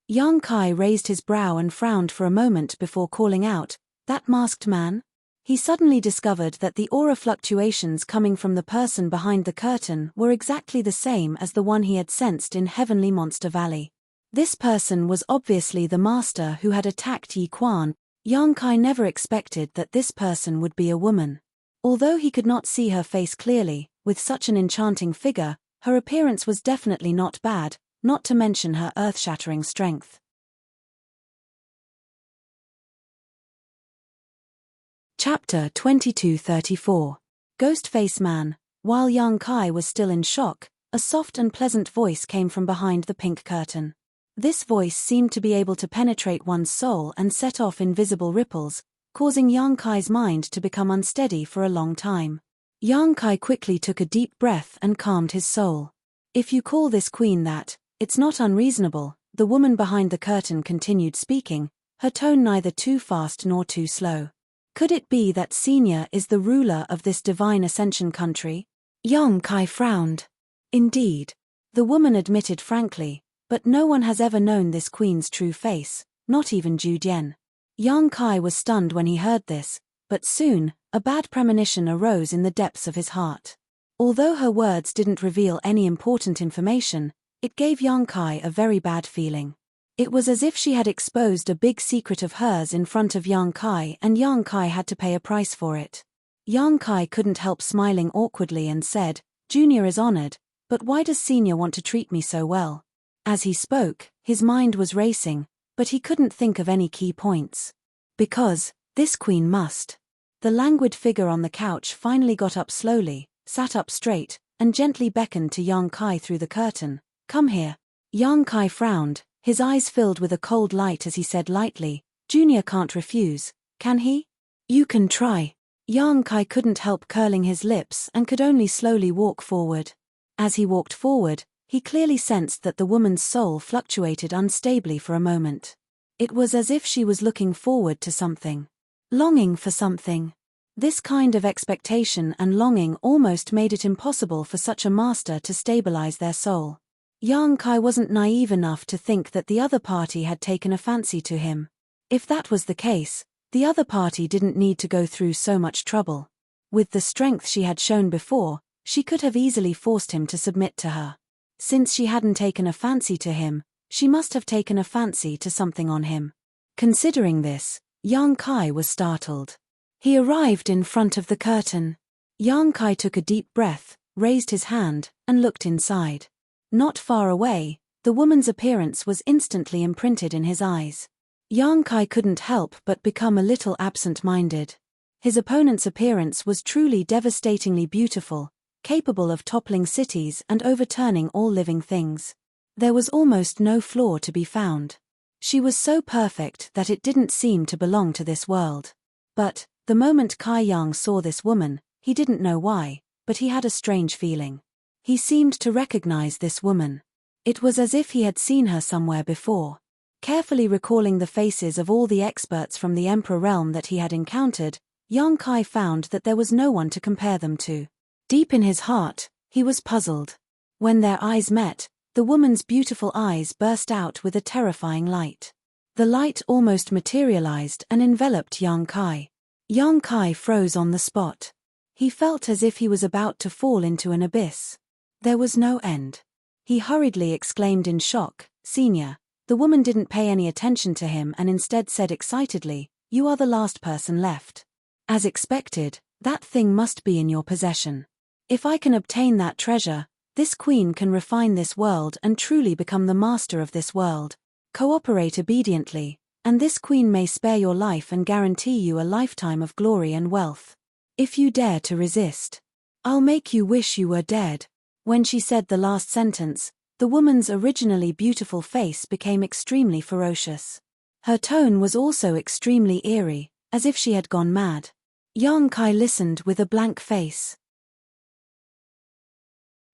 Yang Kai raised his brow and frowned for a moment before calling out, "That masked man?" He suddenly discovered that the aura fluctuations coming from the person behind the curtain were exactly the same as the one he had sensed in Heavenly Monster Valley. This person was obviously the master who had attacked Yi Quan. Yang Kai never expected that this person would be a woman. Although he could not see her face clearly, with such an enchanting figure, her appearance was definitely not bad, not to mention her earth-shattering strength. Chapter 2234. Ghost-Face Man. While Yang Kai was still in shock, a soft and pleasant voice came from behind the pink curtain. This voice seemed to be able to penetrate one's soul and set off invisible ripples, causing Yang Kai's mind to become unsteady for a long time. Yang Kai quickly took a deep breath and calmed his soul. "If you call this queen that, it's not unreasonable," the woman behind the curtain continued speaking, her tone neither too fast nor too slow. "Could it be that Senior is the ruler of this divine ascension country?" Yang Kai frowned. "Indeed," the woman admitted frankly, "but no one has ever known this queen's true face, not even Ju Dian." Yang Kai was stunned when he heard this, but soon, a bad premonition arose in the depths of his heart. Although her words didn't reveal any important information, it gave Yang Kai a very bad feeling. It was as if she had exposed a big secret of hers in front of Yang Kai and Yang Kai had to pay a price for it. Yang Kai couldn't help smiling awkwardly and said, "Junior is honored, but why does Senior want to treat me so well?" As he spoke, his mind was racing, but he couldn't think of any key points. "Because, this queen must." The languid figure on the couch finally got up slowly, sat up straight, and gently beckoned to Yang Kai through the curtain. "Come here." Yang Kai frowned, his eyes filled with a cold light as he said lightly, "Junior can't refuse, can he?" "You can try." Yang Kai couldn't help curling his lips and could only slowly walk forward. As he walked forward, he clearly sensed that the woman's soul fluctuated unstably for a moment. It was as if she was looking forward to something. Longing for something. This kind of expectation and longing almost made it impossible for such a master to stabilize their soul. Yang Kai wasn't naive enough to think that the other party had taken a fancy to him. If that was the case, the other party didn't need to go through so much trouble. With the strength she had shown before, she could have easily forced him to submit to her. Since she hadn't taken a fancy to him, she must have taken a fancy to something on him. Considering this, Yang Kai was startled. He arrived in front of the curtain. Yang Kai took a deep breath, raised his hand, and looked inside. Not far away, the woman's appearance was instantly imprinted in his eyes. Yang Kai couldn't help but become a little absent-minded. His opponent's appearance was truly devastatingly beautiful, capable of toppling cities and overturning all living things. There was almost no flaw to be found. She was so perfect that it didn't seem to belong to this world. But, the moment Kai Yang saw this woman, he didn't know why, but he had a strange feeling. He seemed to recognize this woman. It was as if he had seen her somewhere before. Carefully recalling the faces of all the experts from the Emperor realm that he had encountered, Yang Kai found that there was no one to compare them to. Deep in his heart, he was puzzled. When their eyes met, the woman's beautiful eyes burst out with a terrifying light. The light almost materialized and enveloped Yang Kai. Yang Kai froze on the spot. He felt as if he was about to fall into an abyss. There was no end. He hurriedly exclaimed in shock, "Senior." The woman didn't pay any attention to him and instead said excitedly, "You are the last person left. As expected, that thing must be in your possession. If I can obtain that treasure, this queen can refine this world and truly become the master of this world. Cooperate obediently, and this queen may spare your life and guarantee you a lifetime of glory and wealth. If you dare to resist, I'll make you wish you were dead." When she said the last sentence, the woman's originally beautiful face became extremely ferocious. Her tone was also extremely eerie, as if she had gone mad. Yang Kai listened with a blank face.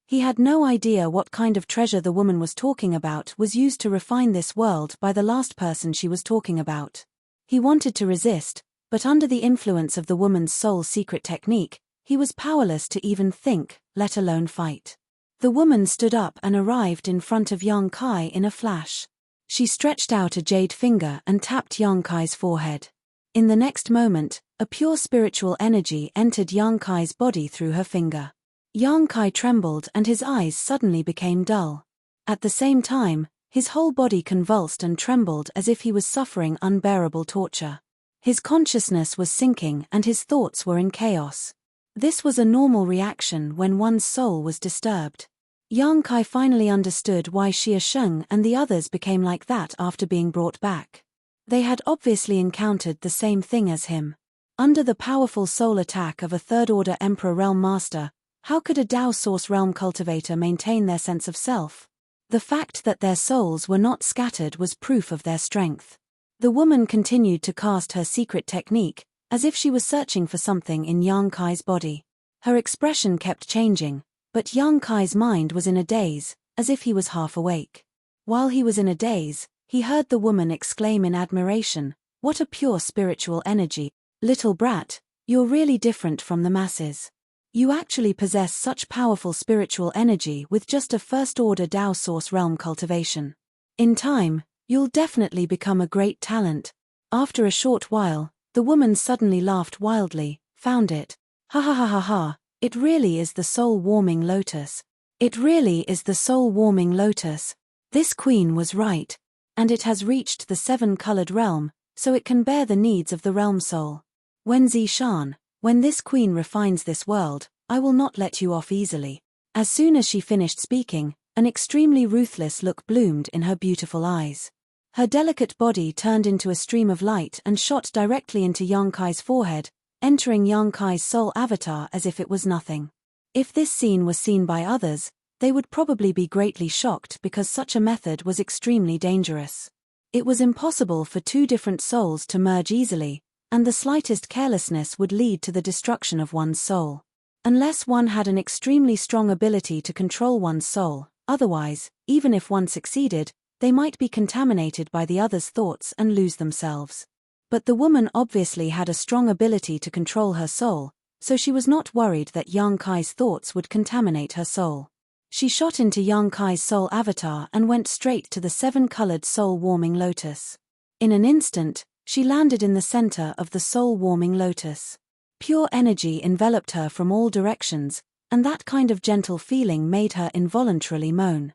He had no idea what kind of treasure the woman was talking about was used to refine this world by the last person she was talking about. He wanted to resist, but under the influence of the woman's soul's secret technique, he was powerless to even think, let alone fight. The woman stood up and arrived in front of Yang Kai in a flash. She stretched out a jade finger and tapped Yang Kai's forehead. In the next moment, a pure spiritual energy entered Yang Kai's body through her finger. Yang Kai trembled and his eyes suddenly became dull. At the same time, his whole body convulsed and trembled as if he was suffering unbearable torture. His consciousness was sinking and his thoughts were in chaos. This was a normal reaction when one's soul was disturbed. Yang Kai finally understood why Xia Sheng and the others became like that after being brought back. They had obviously encountered the same thing as him. Under the powerful soul attack of a third-order Emperor Realm Master, how could a Dao Source Realm cultivator maintain their sense of self? The fact that their souls were not scattered was proof of their strength. The woman continued to cast her secret technique, as if she was searching for something in Yang Kai's body. Her expression kept changing, but Yang Kai's mind was in a daze, as if he was half awake. While he was in a daze, he heard the woman exclaim in admiration, "What a pure spiritual energy. Little brat, you're really different from the masses. You actually possess such powerful spiritual energy with just a first-order Dao Source Realm cultivation. In time, you'll definitely become a great talent. After a short while, the woman suddenly laughed wildly. Found it. Ha ha ha ha ha, it really is the soul-warming lotus. It really is the soul-warming lotus. This queen was right. And it has reached the seven-colored realm, so it can bear the needs of the realm soul. Wen Zishan, when this queen refines this world, I will not let you off easily. As soon as she finished speaking, an extremely ruthless look bloomed in her beautiful eyes. Her delicate body turned into a stream of light and shot directly into Yang Kai's forehead, entering Yang Kai's soul avatar as if it was nothing. If this scene was seen by others, they would probably be greatly shocked because such a method was extremely dangerous. It was impossible for two different souls to merge easily, and the slightest carelessness would lead to the destruction of one's soul. Unless one had an extremely strong ability to control one's soul, otherwise, even if one succeeded, they might be contaminated by the other's thoughts and lose themselves. But the woman obviously had a strong ability to control her soul, so she was not worried that Yang Kai's thoughts would contaminate her soul. She shot into Yang Kai's soul avatar and went straight to the seven-colored soul-warming lotus. In an instant, she landed in the center of the soul-warming lotus. Pure energy enveloped her from all directions, and that kind of gentle feeling made her involuntarily moan.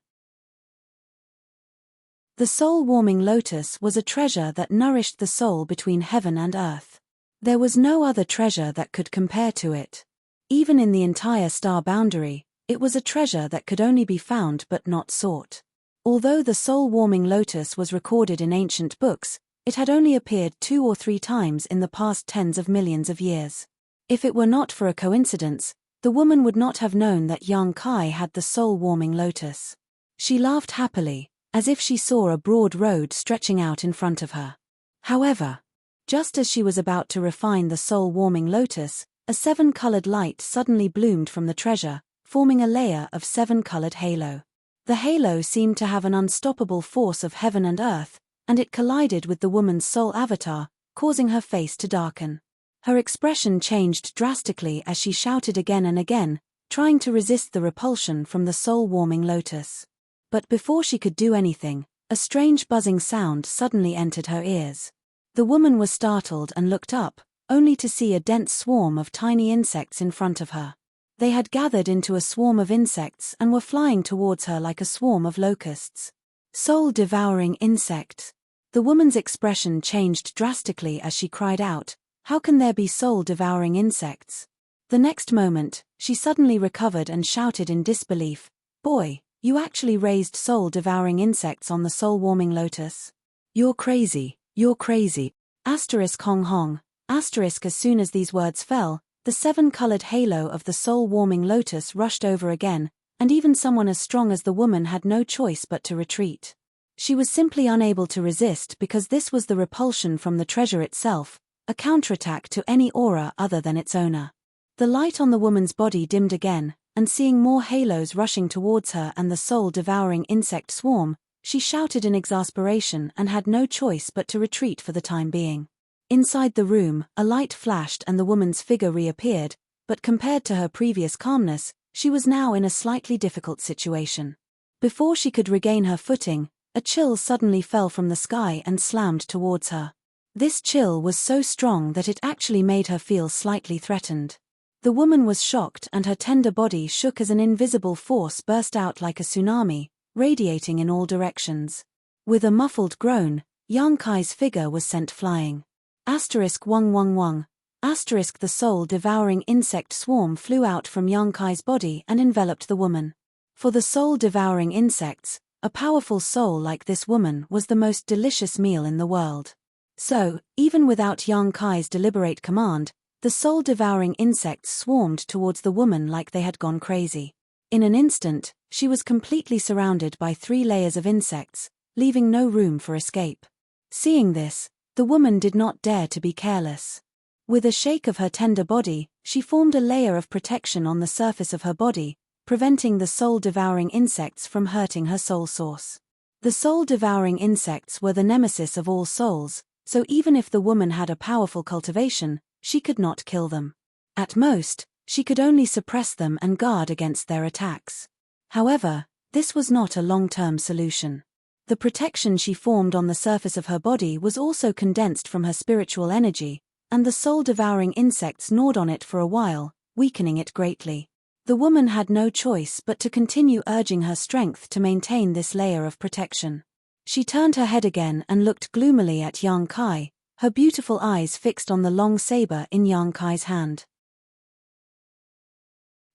The soul-warming lotus was a treasure that nourished the soul between heaven and earth. There was no other treasure that could compare to it. Even in the entire star boundary, it was a treasure that could only be found but not sought. Although the soul-warming lotus was recorded in ancient books, it had only appeared 2 or 3 times in the past tens of millions of years. If it were not for a coincidence, the woman would not have known that Yang Kai had the soul-warming lotus. She laughed happily, as if she saw a broad road stretching out in front of her. However, just as she was about to refine the soul-warming lotus, a 7-colored light suddenly bloomed from the treasure, forming a layer of 7-colored halo. The halo seemed to have an unstoppable force of heaven and earth, and it collided with the woman's soul avatar, causing her face to darken. Her expression changed drastically as she shouted again and again, trying to resist the repulsion from the soul-warming lotus. But before she could do anything, a strange buzzing sound suddenly entered her ears. The woman was startled and looked up, only to see a dense swarm of tiny insects in front of her. They had gathered into a swarm of insects and were flying towards her like a swarm of locusts. Soul-devouring insects. The woman's expression changed drastically as she cried out, "How can there be soul-devouring insects?" The next moment, she suddenly recovered and shouted in disbelief, "Boy, you actually raised soul-devouring insects on the soul-warming lotus? You're crazy, you're crazy." Asterisk hong hong, asterisk. As soon as these words fell, the 7-colored halo of the soul-warming lotus rushed over again, and even someone as strong as the woman had no choice but to retreat. She was simply unable to resist because this was the repulsion from the treasure itself, a counterattack to any aura other than its owner. The light on the woman's body dimmed again, and seeing more halos rushing towards her and the soul-devouring insect swarm, she shouted in exasperation and had no choice but to retreat for the time being. Inside the room, a light flashed and the woman's figure reappeared, but compared to her previous calmness, she was now in a slightly difficult situation. Before she could regain her footing, a chill suddenly fell from the sky and slammed towards her. This chill was so strong that it actually made her feel slightly threatened. The woman was shocked and her tender body shook as an invisible force burst out like a tsunami, radiating in all directions. With a muffled groan, Yang Kai's figure was sent flying. Asterisk wong wong wong. Asterisk. The soul-devouring insect swarm flew out from Yang Kai's body and enveloped the woman. For the soul-devouring insects, a powerful soul like this woman was the most delicious meal in the world. So, even without Yang Kai's deliberate command, the soul-devouring insects swarmed towards the woman like they had gone crazy. In an instant, she was completely surrounded by 3 layers of insects, leaving no room for escape. Seeing this, the woman did not dare to be careless. With a shake of her tender body, she formed a layer of protection on the surface of her body, preventing the soul-devouring insects from hurting her soul source. The soul-devouring insects were the nemesis of all souls, so even if the woman had a powerful cultivation, she could not kill them. At most, she could only suppress them and guard against their attacks. However, this was not a long-term solution. The protection she formed on the surface of her body was also condensed from her spiritual energy, and the soul-devouring insects gnawed on it for a while, weakening it greatly. The woman had no choice but to continue urging her strength to maintain this layer of protection. She turned her head again and looked gloomily at Yang Kai, her beautiful eyes fixed on the long saber in Yang Kai's hand.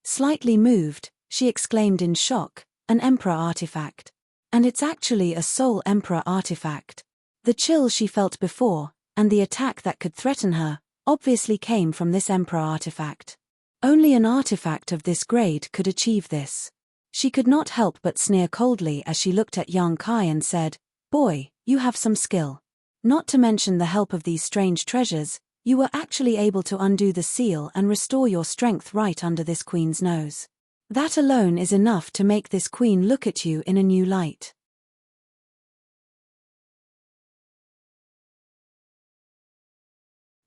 Slightly moved, she exclaimed in shock, "An Emperor artifact. And it's actually a Soul Emperor artifact." The chill she felt before, and the attack that could threaten her, obviously came from this Emperor artifact. Only an artifact of this grade could achieve this. She could not help but sneer coldly as she looked at Yang Kai and said, "Boy, you have some skill. Not to mention the help of these strange treasures, you were actually able to undo the seal and restore your strength right under this queen's nose. That alone is enough to make this queen look at you in a new light."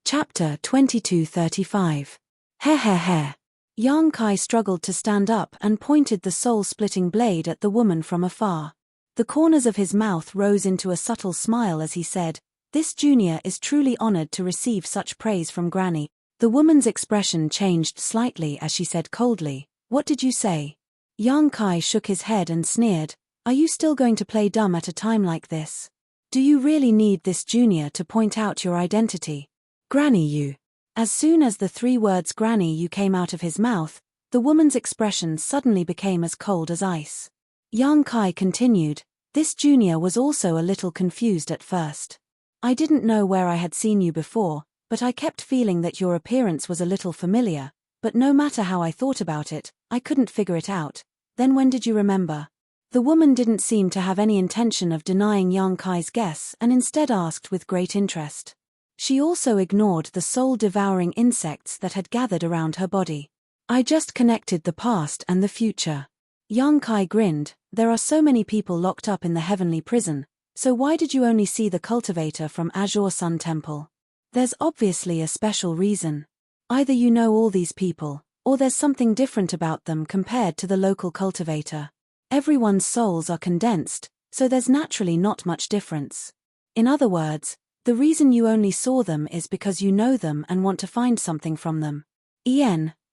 Chapter 2235. Heh. Yang Kai struggled to stand up and pointed the soul-splitting blade at the woman from afar. The corners of his mouth rose into a subtle smile as he said, "This junior is truly honored to receive such praise from Granny." The woman's expression changed slightly as she said coldly, "What did you say?" Yang Kai shook his head and sneered, "Are you still going to play dumb at a time like this? Do you really need this junior to point out your identity? Granny you." As soon as the 3 words "Granny you" came out of his mouth, the woman's expression suddenly became as cold as ice. Yang Kai continued, "This junior was also a little confused at first. I didn't know where I had seen you before, but I kept feeling that your appearance was a little familiar, but no matter how I thought about it, I couldn't figure it out. Then when did you remember?" The woman didn't seem to have any intention of denying Yang Kai's guess and instead asked with great interest. She also ignored the soul-devouring insects that had gathered around her body. "I just connected the past and the future." Yang Kai grinned, "There are so many people locked up in the heavenly prison, so why did you only see the cultivator from Azure Sun Temple? There's obviously a special reason. Either you know all these people, or there's something different about them compared to the local cultivator. Everyone's souls are condensed, so there's naturally not much difference. In other words, the reason you only saw them is because you know them and want to find something from them.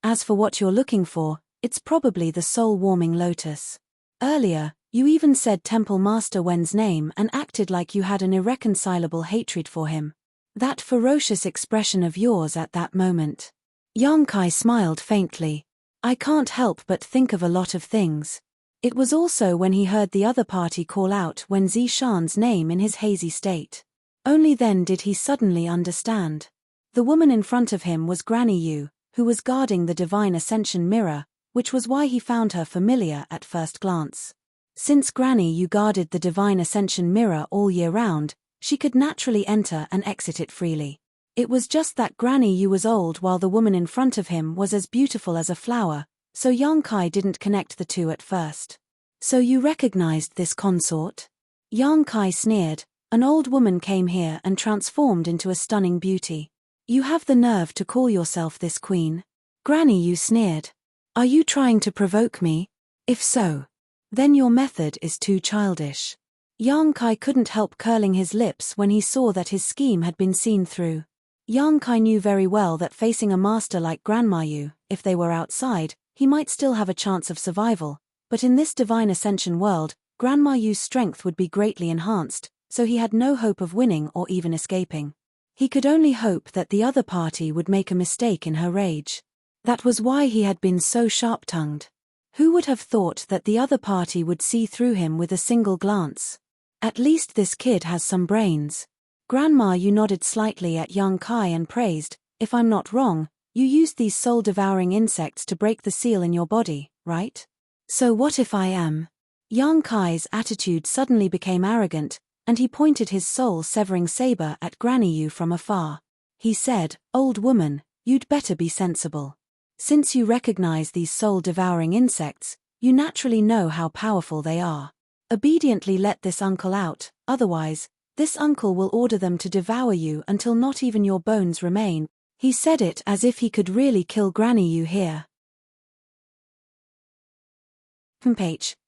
As for what you're looking for, it's probably the soul-warming lotus. Earlier, you even said Temple Master Wen's name and acted like you had an irreconcilable hatred for him. That ferocious expression of yours at that moment." Yang Kai smiled faintly. "I can't help but think of a lot of things. It was also when he heard the other party call out Wen Zishan's name in his hazy state. Only then did he suddenly understand. The woman in front of him was Granny Yu, who was guarding the Divine Ascension mirror, which was why he found her familiar at first glance. Since Granny Yu guarded the Divine Ascension mirror all year round, she could naturally enter and exit it freely. It was just that Granny Yu was old while the woman in front of him was as beautiful as a flower, so Yang Kai didn't connect the two at first. "So you recognized this consort?" Yang Kai sneered. "An old woman came here and transformed into a stunning beauty. You have the nerve to call yourself this queen?" Granny Yu sneered. "Are you trying to provoke me? If so, then your method is too childish." Yang Kai couldn't help curling his lips when he saw that his scheme had been seen through. Yang Kai knew very well that facing a master like Grandma Yu, if they were outside, he might still have a chance of survival, but in this Divine Ascension world, Grandma Yu's strength would be greatly enhanced, so he had no hope of winning or even escaping. He could only hope that the other party would make a mistake in her rage. That was why he had been so sharp-tongued. Who would have thought that the other party would see through him with a single glance? At least this kid has some brains. Grandma Yu nodded slightly at Yang Kai and praised, "If I'm not wrong, you used these soul-devouring insects to break the seal in your body, right? So what if I am?" Yang Kai's attitude suddenly became arrogant, and he pointed his soul-severing saber at Granny Yu from afar. He said, "Old woman, you'd better be sensible. Since you recognize these soul-devouring insects, you naturally know how powerful they are. Obediently let this uncle out, otherwise, this uncle will order them to devour you until not even your bones remain." He said it as if he could really kill Granny Yu here.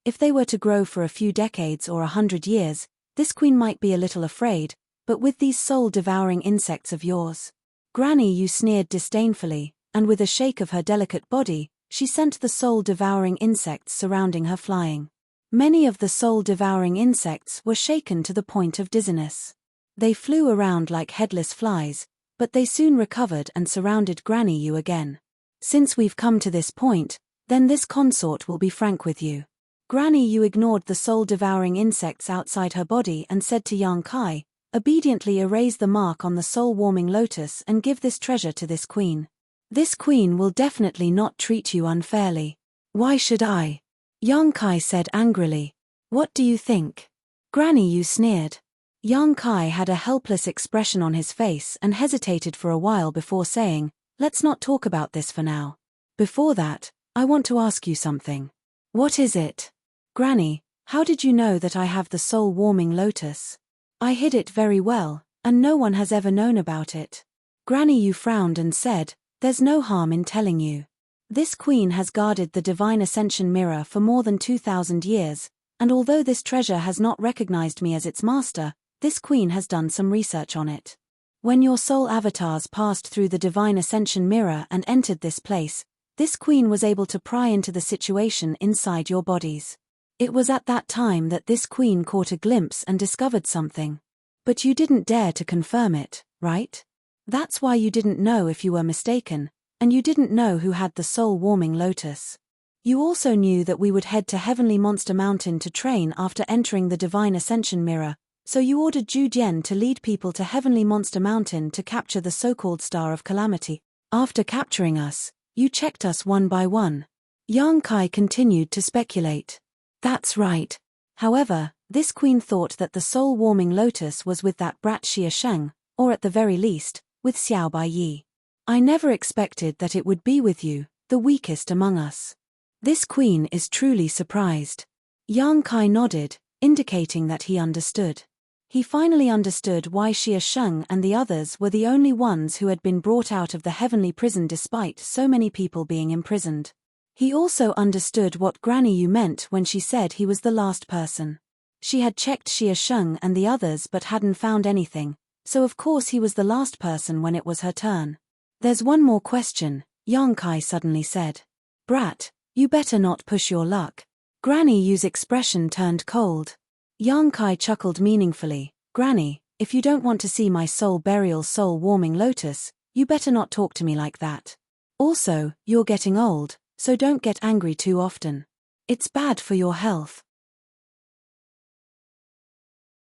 If they were to grow for a few decades or 100 years, This queen might be a little afraid, but with these soul-devouring insects of yours. Granny Yu sneered disdainfully, and with a shake of her delicate body, she sent the soul-devouring insects surrounding her flying. Many of the soul-devouring insects were shaken to the point of dizziness. They flew around like headless flies, but they soon recovered and surrounded Granny Yu again. Since we've come to this point, then this consort will be frank with you. Granny Yu ignored the soul-devouring insects outside her body and said to Yang Kai, obediently erase the mark on the soul-warming lotus and give this treasure to this queen. This queen will definitely not treat you unfairly. Why should I? Yang Kai said angrily. What do you think? Granny Yu sneered. Yang Kai had a helpless expression on his face and hesitated for a while before saying, let's not talk about this for now. Before that, I want to ask you something. What is it? Granny, how did you know that I have the soul-warming lotus? I hid it very well, and no one has ever known about it. Granny Yu frowned and said, there's no harm in telling you. This queen has guarded the divine ascension mirror for more than 2,000 years, and although this treasure has not recognized me as its master, this queen has done some research on it. When your soul avatars passed through the divine ascension mirror and entered this place, this queen was able to pry into the situation inside your bodies. It was at that time that this queen caught a glimpse and discovered something. But you didn't dare to confirm it, right? That's why you didn't know if you were mistaken, and you didn't know who had the soul-warming lotus. You also knew that we would head to Heavenly Monster Mountain to train after entering the divine ascension mirror, so you ordered Zhu Jian to lead people to Heavenly Monster Mountain to capture the so-called Star of Calamity. After capturing us, you checked us one by one. Yang Kai continued to speculate. That's right. However, this queen thought that the soul-warming lotus was with that brat Xia Sheng, or at the very least, with Xiao Bai Yi. I never expected that it would be with you, the weakest among us. This queen is truly surprised. Yang Kai nodded, indicating that he understood. He finally understood why Xia Sheng and the others were the only ones who had been brought out of the heavenly prison despite so many people being imprisoned. He also understood what Granny Yu meant when she said he was the last person. She had checked Xia Sheng and the others but hadn't found anything, so of course he was the last person when it was her turn. There's one more question, Yang Kai suddenly said. Brat, you better not push your luck. Granny Yu's expression turned cold. Yang Kai chuckled meaningfully. Granny, if you don't want to see my soul burial soul-warming lotus, you better not talk to me like that. Also, you're getting old, so don't get angry too often. It's bad for your health.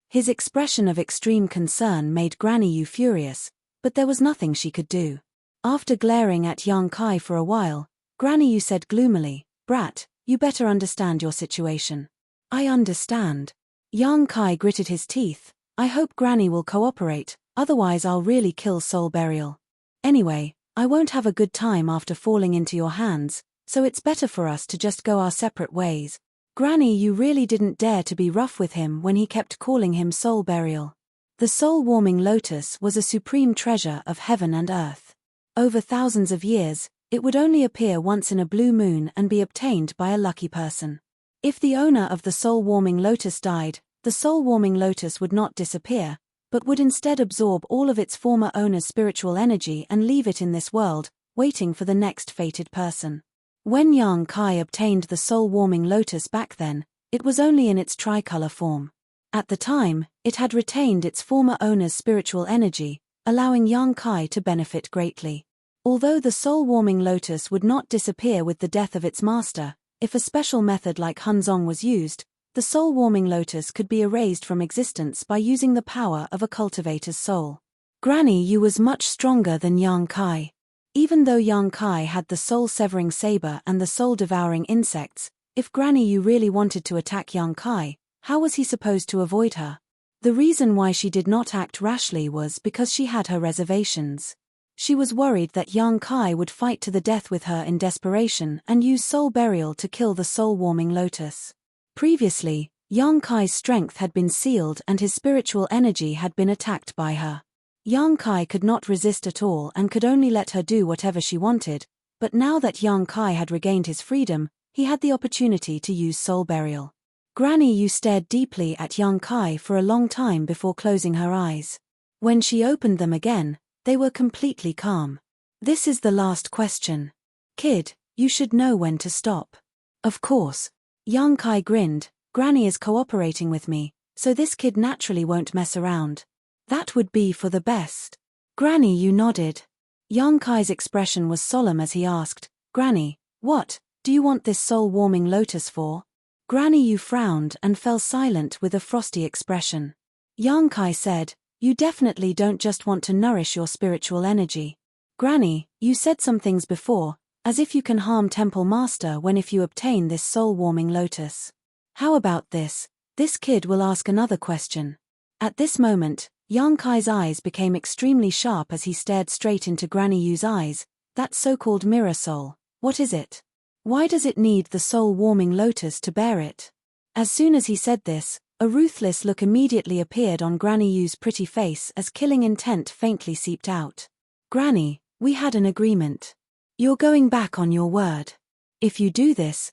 His expression of extreme concern made Granny Yu furious, but there was nothing she could do. After glaring at Yang Kai for a while, Granny Yu said gloomily, Brat, you better understand your situation. I understand. Yang Kai gritted his teeth. I hope Granny will cooperate, otherwise I'll really kill Soul Burial. Anyway, I won't have a good time after falling into your hands, so it's better for us to just go our separate ways. Granny Yu really didn't dare to be rough with him when he kept calling him Soul Burial. The soul-warming lotus was a supreme treasure of heaven and earth. Over thousands of years, it would only appear once in a blue moon and be obtained by a lucky person. If the owner of the soul-warming lotus died, the soul-warming lotus would not disappear, but would instead absorb all of its former owner's spiritual energy and leave it in this world, waiting for the next fated person. When Yang Kai obtained the soul-warming lotus back then, it was only in its tricolor form. At the time, it had retained its former owner's spiritual energy, allowing Yang Kai to benefit greatly. Although the soul-warming lotus would not disappear with the death of its master, if a special method like Hunzong was used, the soul-warming lotus could be erased from existence by using the power of a cultivator's soul. Granny Yu was much stronger than Yang Kai. Even though Yang Kai had the soul-severing saber and the soul-devouring insects, if Granny Yu really wanted to attack Yang Kai, how was he supposed to avoid her? The reason why she did not act rashly was because she had her reservations. She was worried that Yang Kai would fight to the death with her in desperation and use soul burial to kill the soul-warming lotus. Previously, Yang Kai's strength had been sealed and his spiritual energy had been attacked by her. Yang Kai could not resist at all and could only let her do whatever she wanted, but now that Yang Kai had regained his freedom, he had the opportunity to use soul burial. Granny Yu stared deeply at young Kai for a long time before closing her eyes. When she opened them again, they were completely calm. This is the last question. Kid, you should know when to stop. Of course. Young Kai grinned. Granny is cooperating with me, so this kid naturally won't mess around. That would be for the best. Granny Yu nodded. Young Kai's expression was solemn as he asked, Granny, what do you want this soul-warming lotus for? Granny Yu frowned and fell silent with a frosty expression. Young Kai said, you definitely don't just want to nourish your spiritual energy. Granny, you said some things before, as if you can harm Temple Master if you obtain this soul-warming lotus. How about this? This kid will ask another question. At this moment, young Kai's eyes became extremely sharp as he stared straight into Granny Yu's eyes. That so-called mirror soul, what is it? Why does it need the soul-warming lotus to bear it? As soon as he said this, a ruthless look immediately appeared on Granny Yu's pretty face as killing intent faintly seeped out. Granny, we had an agreement. You're going back on your word. If you do this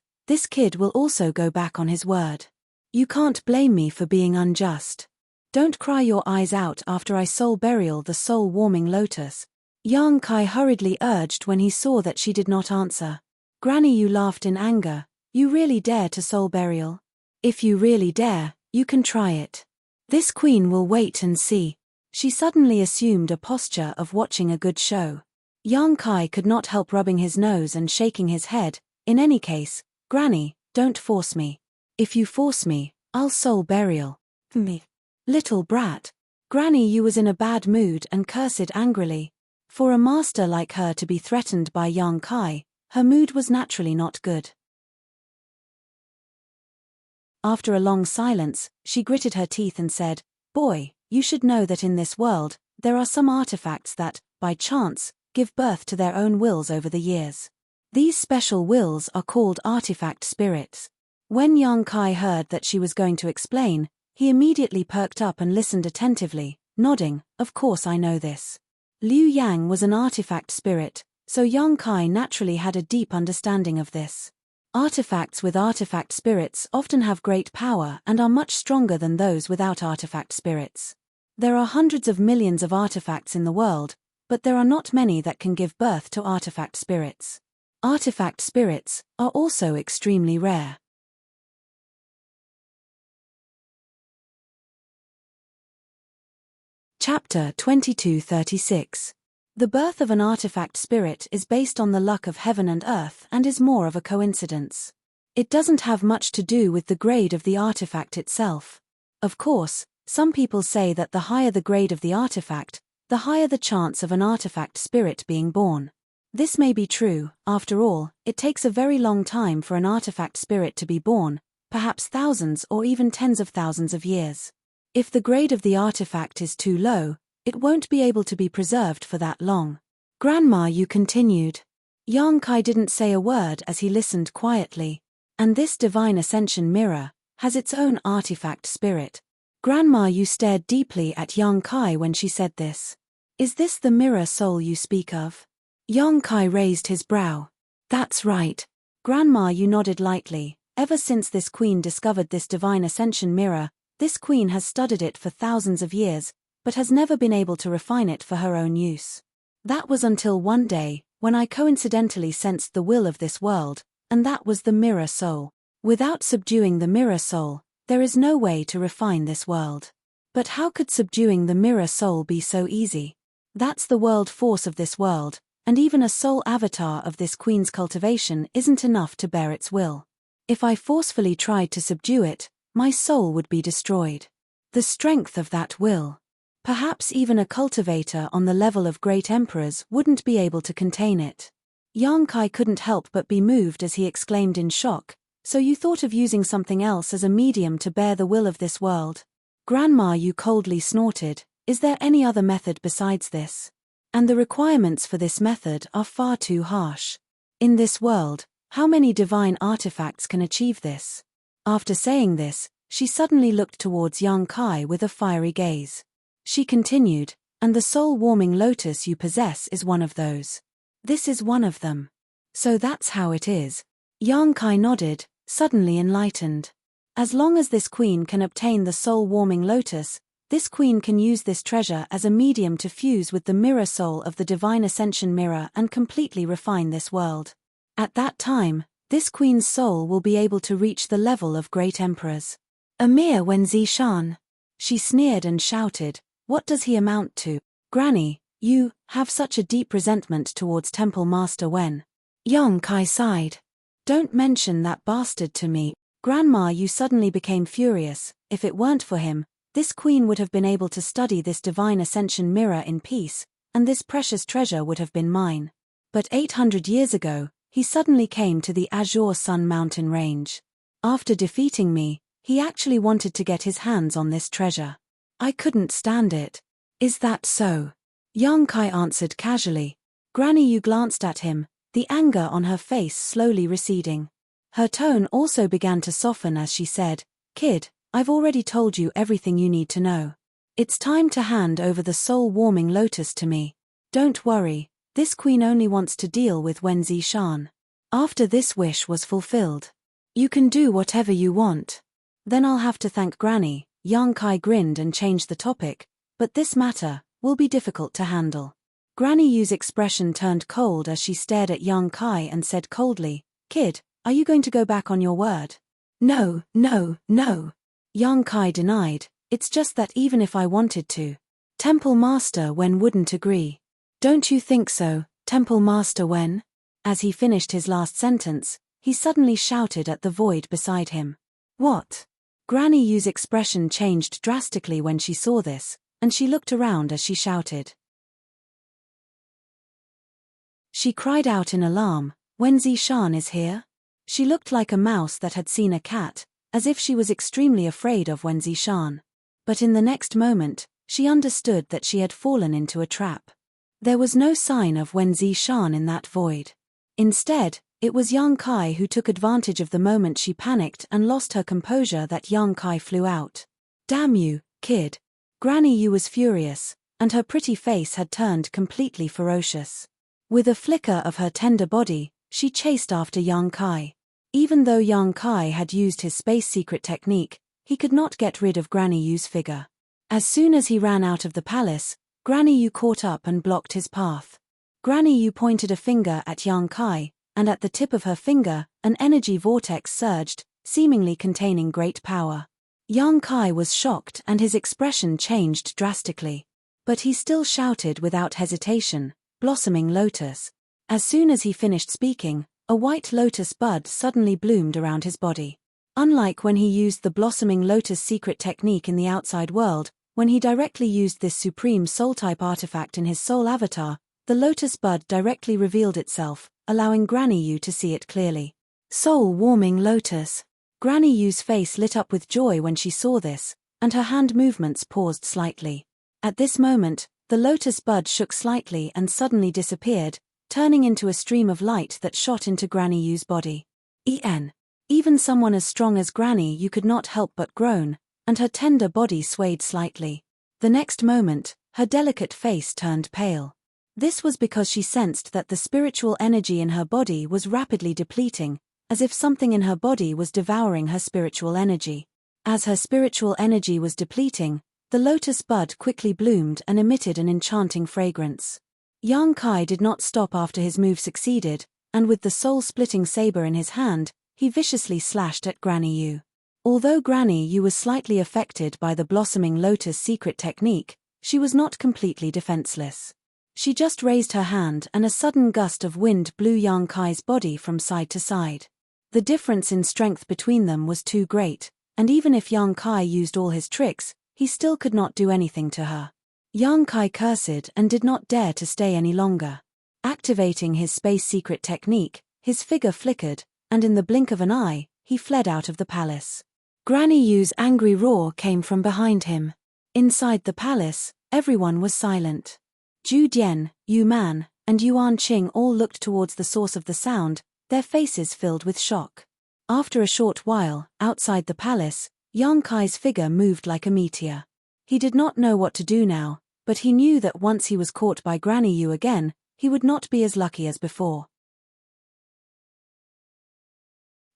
kid will also go back on his word. You can't blame me for being unjust. Don't cry your eyes out after I soul burial the soul-warming lotus. Young Kai hurriedly urged when he saw that she did not answer. Granny Yu laughed in anger. You really dare to soul burial? If you really dare, you can try it. This queen will wait and see. She suddenly assumed a posture of watching a good show. Young Kai could not help rubbing his nose and shaking his head. In any case, Granny, don't force me. If you force me, I'll soul burial. Me. Little brat. Granny Yu was in a bad mood and cursed angrily. For a master like her to be threatened by young Kai, her mood was naturally not good. After a long silence, she gritted her teeth and said, Boy, you should know that in this world, there are some artifacts that, by chance, give birth to their own wills over the years. These special wills are called artifact spirits. When young Kai heard that she was going to explain, he immediately perked up and listened attentively, nodding, of course I know this. Liu Yang was an artifact spirit, so young Kai naturally had a deep understanding of this. Artifacts with artifact spirits often have great power and are much stronger than those without artifact spirits. There are hundreds of millions of artifacts in the world, but there are not many that can give birth to artifact spirits. Artifact spirits are also extremely rare. Chapter 2236. The birth of an artifact spirit is based on the luck of heaven and earth and is more of a coincidence. It doesn't have much to do with the grade of the artifact itself. Of course, some people say that the higher the grade of the artifact, the higher the chance of an artifact spirit being born. This may be true. After all, it takes a very long time for an artifact spirit to be born, perhaps thousands or even tens of thousands of years. If the grade of the artifact is too low, it won't be able to be preserved for that long. Grandma Yu continued. Young Kai didn't say a word as he listened quietly. And this divine ascension mirror has its own artifact spirit. Grandma Yu stared deeply at young Kai when she said this. Is this the mirror soul you speak of? Young Kai raised his brow. That's right. Grandma Yu nodded lightly. Ever since this queen discovered this divine ascension mirror, this queen has studied it for thousands of years, but has never been able to refine it for her own use. That was until one day, when I coincidentally sensed the will of this world, and that was the mirror soul. Without subduing the mirror soul, there is no way to refine this world. But how could subduing the mirror soul be so easy? That's the world force of this world, and even a soul avatar of this queen's cultivation isn't enough to bear its will. If I forcefully tried to subdue it, my soul would be destroyed. The strength of that will. Perhaps even a cultivator on the level of great emperors wouldn't be able to contain it. Young Kai couldn't help but be moved as he exclaimed in shock, so you thought of using something else as a medium to bear the will of this world? Grandma Yu coldly snorted, is there any other method besides this? And the requirements for this method are far too harsh. In this world, how many divine artifacts can achieve this? After saying this, she suddenly looked towards young Kai with a fiery gaze. She continued, and the soul-warming lotus you possess is one of those. This is one of them. So that's how it is. Young Kai nodded, suddenly enlightened. As long as this queen can obtain the soul-warming lotus, this queen can use this treasure as a medium to fuse with the mirror soul of the divine ascension mirror and completely refine this world. At that time, this queen's soul will be able to reach the level of great emperors. A mere Wenzi Shan. She sneered and shouted, "What does he amount to? Granny, you have such a deep resentment towards Temple Master Wen." Yang Kai sighed. "Don't mention that bastard to me, Grandma." You suddenly became furious. If it weren't for him, this queen would have been able to study this divine ascension mirror in peace, and this precious treasure would have been mine. But 800 years ago, he suddenly came to the Azure Sun mountain range. After defeating me, he actually wanted to get his hands on this treasure. I couldn't stand it. Is that so? Yang Kai answered casually. Granny Yu glanced at him, the anger on her face slowly receding. Her tone also began to soften as she said, "Kid, I've already told you everything you need to know. It's time to hand over the soul-warming lotus to me. Don't worry, this queen only wants to deal with Wenzi Shan. After this wish was fulfilled, you can do whatever you want. Then I'll have to thank Granny." Yang Kai grinned and changed the topic, "But this matter will be difficult to handle." Granny Yu's expression turned cold as she stared at Yang Kai and said coldly, "Kid, are you going to go back on your word?" No. Yang Kai denied, "It's just that even if I wanted to, Temple Master Wen wouldn't agree." "Don't you think so, Temple Master Wen?" As he finished his last sentence, he suddenly shouted at the void beside him. "What?" Granny Yu's expression changed drastically when she saw this, and she looked around as she shouted. She cried out in alarm, "Wenzi Shan is here?" She looked like a mouse that had seen a cat, as if she was extremely afraid of Wenzi Shan. But in the next moment, she understood that she had fallen into a trap. There was no sign of Wenzi Shan in that void. Instead, it was Yang Kai who took advantage of the moment she panicked and lost her composure that Yang Kai flew out. "Damn you, kid." Granny Yu was furious, and her pretty face had turned completely ferocious. With a flicker of her tender body, she chased after Yang Kai. Even though Yang Kai had used his space secret technique, he could not get rid of Granny Yu's figure. As soon as he ran out of the palace, Granny Yu caught up and blocked his path. Granny Yu pointed a finger at Yang Kai, and at the tip of her finger, an energy vortex surged, seemingly containing great power. Yang Kai was shocked and his expression changed drastically. But he still shouted without hesitation, "Blossoming lotus." As soon as he finished speaking, a white lotus bud suddenly bloomed around his body. Unlike when he used the blossoming lotus secret technique in the outside world, when he directly used this supreme soul-type artifact in his soul avatar, the lotus bud directly revealed itself, allowing Granny Yu to see it clearly. Soul-warming lotus. Granny Yu's face lit up with joy when she saw this, and her hand movements paused slightly. At this moment, the lotus bud shook slightly and suddenly disappeared, turning into a stream of light that shot into Granny Yu's body. Even someone as strong as Granny Yu could not help but groan, and her tender body swayed slightly. The next moment, her delicate face turned pale. This was because she sensed that the spiritual energy in her body was rapidly depleting, as if something in her body was devouring her spiritual energy. As her spiritual energy was depleting, the lotus bud quickly bloomed and emitted an enchanting fragrance. Yang Kai did not stop after his move succeeded, and with the soul-splitting saber in his hand, he viciously slashed at Granny Yu. Although Granny Yu was slightly affected by the blossoming lotus secret technique, she was not completely defenseless. She just raised her hand and a sudden gust of wind blew Yang Kai's body from side to side. The difference in strength between them was too great, and even if Yang Kai used all his tricks, he still could not do anything to her. Yang Kai cursed and did not dare to stay any longer. Activating his space secret technique, his figure flickered, and in the blink of an eye, he fled out of the palace. Granny Yu's angry roar came from behind him. Inside the palace, everyone was silent. Zhu Dian, Yu Man, and Yuan Qing all looked towards the source of the sound, their faces filled with shock. After a short while, outside the palace, Yang Kai's figure moved like a meteor. He did not know what to do now, but he knew that once he was caught by Granny Yu again, he would not be as lucky as before.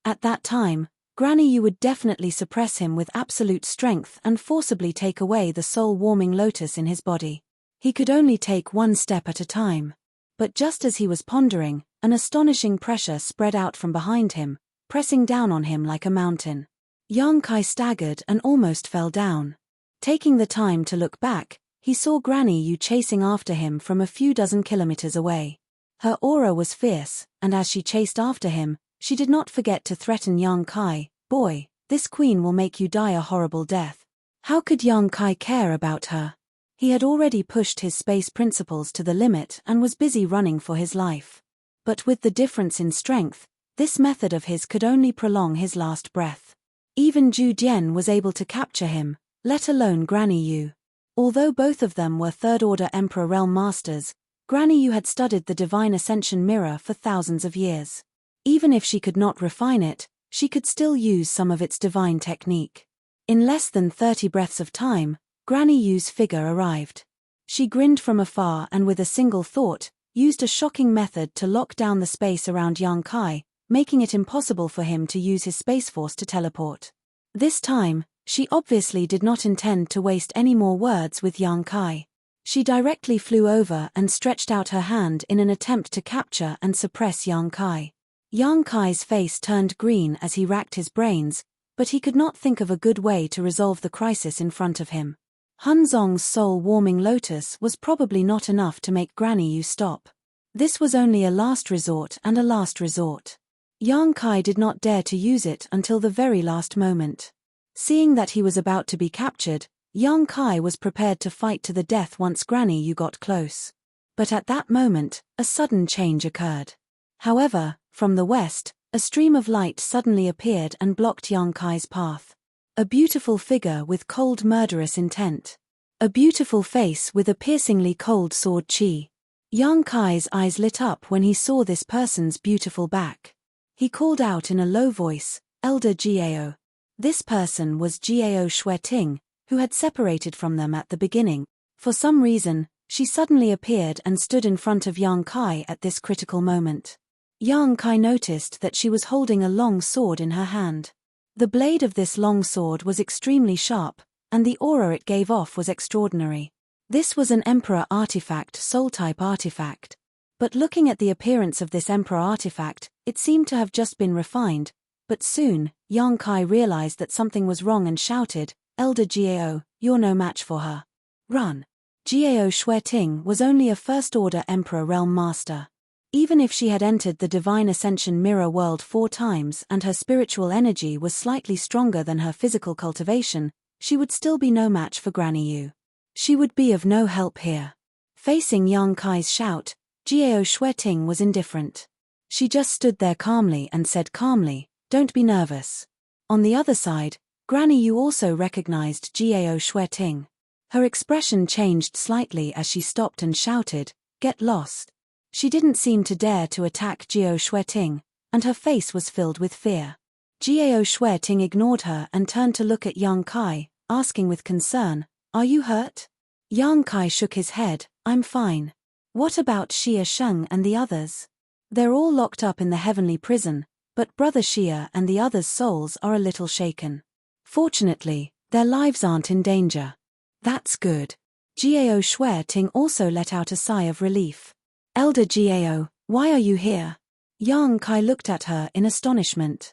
At that time, Granny Yu would definitely suppress him with absolute strength and forcibly take away the soul-warming lotus in his body. He could only take one step at a time. But just as he was pondering, an astonishing pressure spread out from behind him, pressing down on him like a mountain. Yang Kai staggered and almost fell down. Taking the time to look back, he saw Granny Yu chasing after him from a few dozen kilometers away. Her aura was fierce, and as she chased after him, she did not forget to threaten Yang Kai. Boy, this queen will make you die a horrible death. How could Yang Kai care about her? He had already pushed his space principles to the limit and was busy running for his life. But with the difference in strength, this method of his could only prolong his last breath. Even Zhu Jian was able to capture him, let alone Granny Yu. Although both of them were third-order Emperor Realm Masters, Granny Yu had studied the Divine Ascension Mirror for thousands of years. Even if she could not refine it, she could still use some of its divine technique. In less than 30 breaths of time, Granny Yu's figure arrived. She grinned from afar and with a single thought, used a shocking method to lock down the space around Yang Kai, making it impossible for him to use his space force to teleport. This time, she obviously did not intend to waste any more words with Yang Kai. She directly flew over and stretched out her hand in an attempt to capture and suppress Yang Kai. Yang Kai's face turned green as he racked his brains, but he could not think of a good way to resolve the crisis in front of him. Hunzong's soul-warming lotus was probably not enough to make Granny Yu stop. This was only a last resort and a last resort. Yang Kai did not dare to use it until the very last moment. Seeing that he was about to be captured, Yang Kai was prepared to fight to the death once Granny Yu got close. But at that moment, a sudden change occurred. However, from the west, a stream of light suddenly appeared and blocked Yang Kai's path. A beautiful figure with cold murderous intent. A beautiful face with a piercingly cold sword chi. Yang Kai's eyes lit up when he saw this person's beautiful back. He called out in a low voice, "Elder Gao." This person was Gao Shueting, who had separated from them at the beginning. For some reason, she suddenly appeared and stood in front of Yang Kai at this critical moment. Yang Kai noticed that she was holding a long sword in her hand. The blade of this long sword was extremely sharp, and the aura it gave off was extraordinary. This was an Emperor artifact, soul-type artifact. But looking at the appearance of this Emperor artifact, it seemed to have just been refined, but soon, Yang Kai realized that something was wrong and shouted, "Elder Gao, you're no match for her. Run." Gao Shueting was only a first-order Emperor Realm Master. Even if she had entered the Divine Ascension Mirror world 4 times and her spiritual energy was slightly stronger than her physical cultivation, she would still be no match for Granny Yu. She would be of no help here. Facing Yang Kai's shout, Gao Shueting was indifferent. She just stood there calmly and said calmly, "Don't be nervous." On the other side, Granny Yu also recognized Gao Shueting. Her expression changed slightly as she stopped and shouted, "Get lost." She didn't seem to dare to attack Gao Shueting, and her face was filled with fear. Gao Shueting ignored her and turned to look at Yang Kai, asking with concern, "Are you hurt?" Yang Kai shook his head, "I'm fine." "What about Xia Sheng and the others?" "They're all locked up in the heavenly prison, but Brother Xia and the others' souls are a little shaken. Fortunately, their lives aren't in danger." "That's good." Gao Shueting also let out a sigh of relief. "Elder Gao, why are you here?" Yang Kai looked at her in astonishment.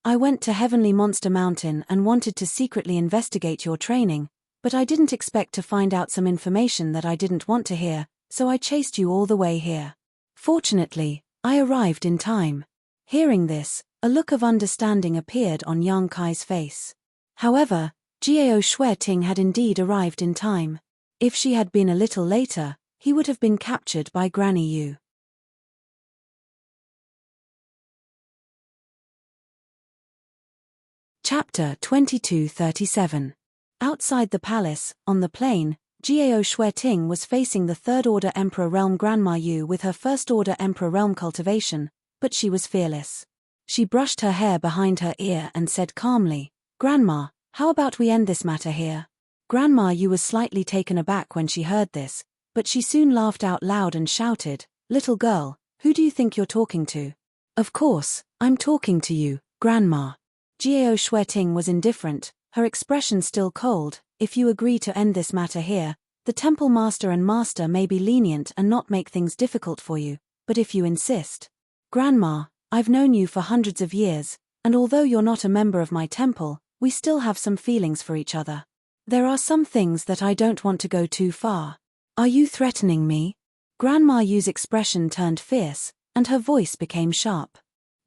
"I went to Heavenly Monster Mountain and wanted to secretly investigate your training, but I didn't expect to find out some information that I didn't want to hear, so I chased you all the way here. Fortunately, I arrived in time." Hearing this, a look of understanding appeared on Yang Kai's face. However, Gao Shueting had indeed arrived in time. If she had been a little later, he would have been captured by Granny Yu. Chapter 2237. Outside the palace, on the plain, Gao Shueting was facing the third-order Emperor Realm Grandma Yu with her first-order Emperor Realm cultivation, but she was fearless. She brushed her hair behind her ear and said calmly, "Grandma, how about we end this matter here?" Grandma Yu was slightly taken aback when she heard this, but she soon laughed out loud and shouted, "Little girl, who do you think you're talking to?" Of course, I'm talking to you, Grandma. Jiao Shueting was indifferent, her expression still cold. If you agree to end this matter here, the temple master and master may be lenient and not make things difficult for you, but if you insist. Grandma, I've known you for hundreds of years, and although you're not a member of my temple, we still have some feelings for each other. There are some things that I don't want to go too far. Are you threatening me? Grandma Yu's expression turned fierce, and her voice became sharp.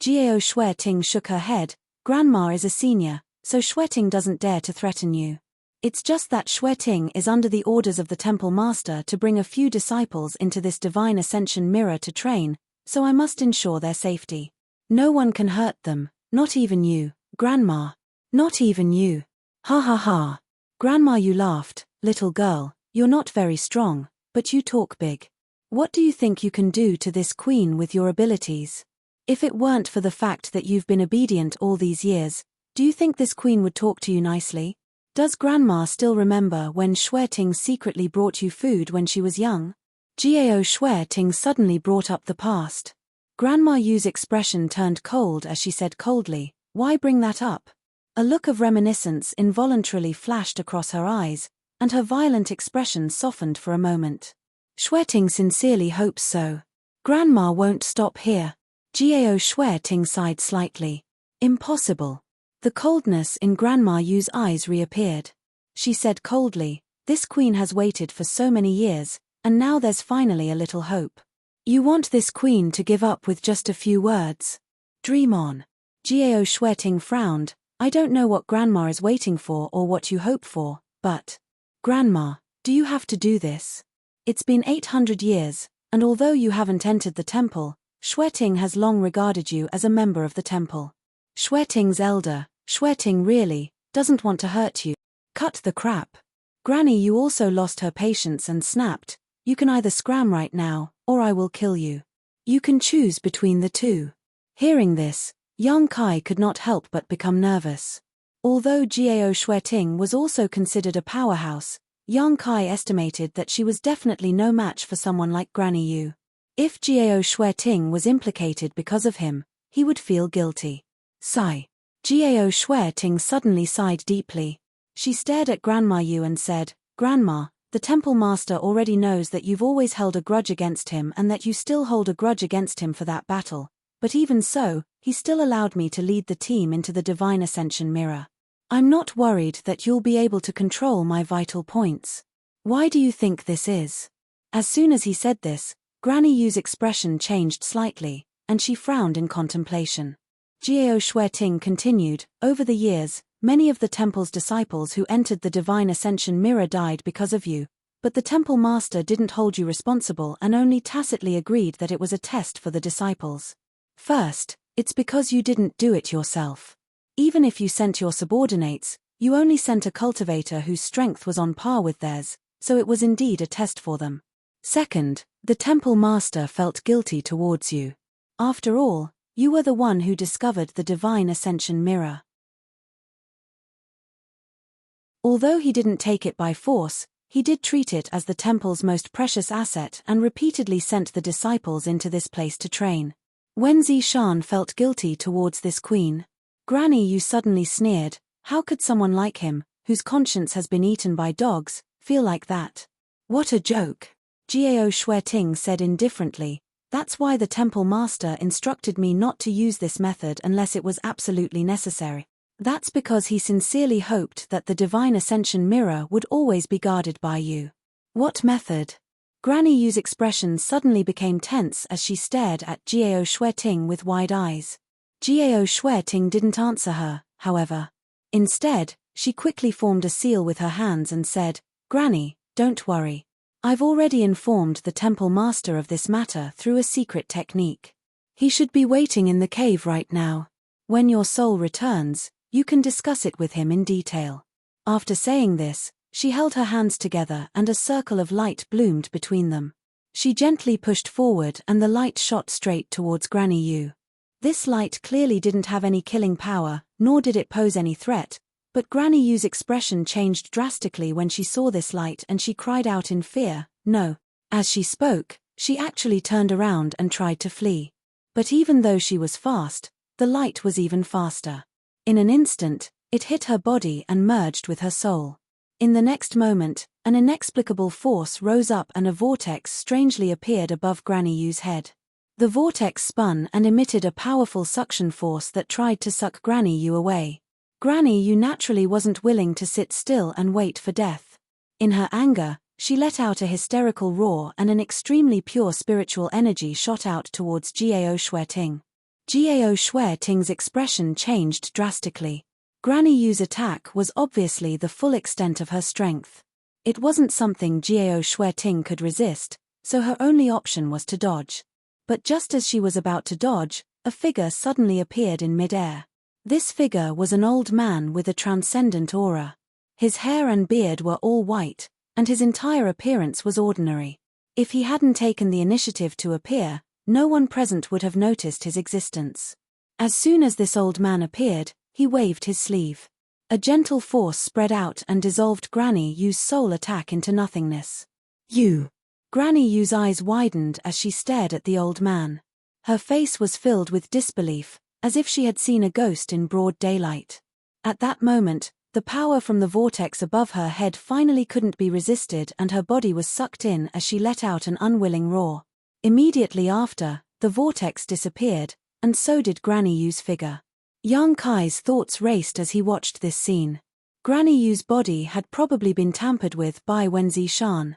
Jiao Shueting shook her head. Grandma is a senior, so Shueting doesn't dare to threaten you. It's just that Shueting is under the orders of the temple master to bring a few disciples into this divine ascension mirror to train, so I must ensure their safety. No one can hurt them, not even you, Grandma. Not even you. Ha ha ha. Grandma Yu laughed. Little girl, you're not very strong, but you talk big. What do you think you can do to this queen with your abilities? If it weren't for the fact that you've been obedient all these years, do you think this queen would talk to you nicely? Does Grandma still remember when Shueting secretly brought you food when she was young? Jiao Shueting suddenly brought up the past. Grandma Yu's expression turned cold as she said coldly, "Why bring that up?" A look of reminiscence involuntarily flashed across her eyes, and her violent expression softened for a moment. Shueting sincerely hopes so. Grandma won't stop here. Jiao Shueting sighed slightly. Impossible. The coldness in Grandma Yu's eyes reappeared. She said coldly, "This queen has waited for so many years, and now there's finally a little hope. You want this queen to give up with just a few words? Dream on." Jiao Shueting frowned. "I don't know what Grandma is waiting for or what you hope for, but… Grandma, do you have to do this? It's been 800 years, and although you haven't entered the temple, Shueting has long regarded you as a member of the temple. Shueting's elder, Shueting really doesn't want to hurt you." Cut the crap. Granny Yu also lost her patience and snapped, "You can either scram right now, or I will kill you. You can choose between the two." Hearing this, Yang Kai could not help but become nervous. Although Jiao Shueting was also considered a powerhouse, Yang Kai estimated that she was definitely no match for someone like Granny Yu. If Jiao Shueting was implicated because of him, he would feel guilty. Sigh. Jiao Shueting suddenly sighed deeply. She stared at Grandma Yu and said, "Grandma, the temple master already knows that you've always held a grudge against him and that you still hold a grudge against him for that battle. But even so, he still allowed me to lead the team into the divine ascension mirror. I'm not worried that you'll be able to control my vital points. Why do you think this is?" As soon as he said this, Granny Yu's expression changed slightly, and she frowned in contemplation. Jiao Shueting continued, "Over the years, many of the temple's disciples who entered the divine ascension mirror died because of you, but the temple master didn't hold you responsible and only tacitly agreed that it was a test for the disciples. First, it's because you didn't do it yourself. Even if you sent your subordinates, you only sent a cultivator whose strength was on par with theirs, so it was indeed a test for them. Second, the temple master felt guilty towards you. After all, you were the one who discovered the divine ascension mirror. Although he didn't take it by force, he did treat it as the temple's most precious asset and repeatedly sent the disciples into this place to train. Wen Zishan felt guilty towards this queen. Granny Yu suddenly sneered, "How could someone like him, whose conscience has been eaten by dogs, feel like that? What a joke." Jiao Shueting said indifferently, "That's why the temple master instructed me not to use this method unless it was absolutely necessary. That's because he sincerely hoped that the divine ascension mirror would always be guarded by you." What method? Granny Yu's expression suddenly became tense as she stared at Jiao Shueting with wide eyes. Jiao Shueting didn't answer her, however. Instead, she quickly formed a seal with her hands and said, "Granny, don't worry. I've already informed the temple master of this matter through a secret technique. He should be waiting in the cave right now. When your soul returns, you can discuss it with him in detail." After saying this, she held her hands together and a circle of light bloomed between them. She gently pushed forward and the light shot straight towards Granny Yu. This light clearly didn't have any killing power, nor did it pose any threat, but Granny Yu's expression changed drastically when she saw this light and she cried out in fear, "No." As she spoke, she actually turned around and tried to flee. But even though she was fast, the light was even faster. In an instant, it hit her body and merged with her soul. In the next moment, an inexplicable force rose up and a vortex strangely appeared above Granny Yu's head. The vortex spun and emitted a powerful suction force that tried to suck Granny Yu away. Granny Yu naturally wasn't willing to sit still and wait for death. In her anger, she let out a hysterical roar and an extremely pure spiritual energy shot out towards Jiao Shueting. Jiao Shueting's expression changed drastically. Granny Yu's attack was obviously the full extent of her strength. It wasn't something Jiao Shueting could resist, so her only option was to dodge. But just as she was about to dodge, a figure suddenly appeared in midair. This figure was an old man with a transcendent aura. His hair and beard were all white, and his entire appearance was ordinary. If he hadn't taken the initiative to appear, no one present would have noticed his existence. As soon as this old man appeared, he waved his sleeve. A gentle force spread out and dissolved Granny Yu's soul attack into nothingness. You! Granny Yu's eyes widened as she stared at the old man. Her face was filled with disbelief, as if she had seen a ghost in broad daylight. At that moment, the power from the vortex above her head finally couldn't be resisted and her body was sucked in as she let out an unwilling roar. Immediately after, the vortex disappeared, and so did Granny Yu's figure. Yang Kai's thoughts raced as he watched this scene. Granny Yu's body had probably been tampered with by Wen Zishan.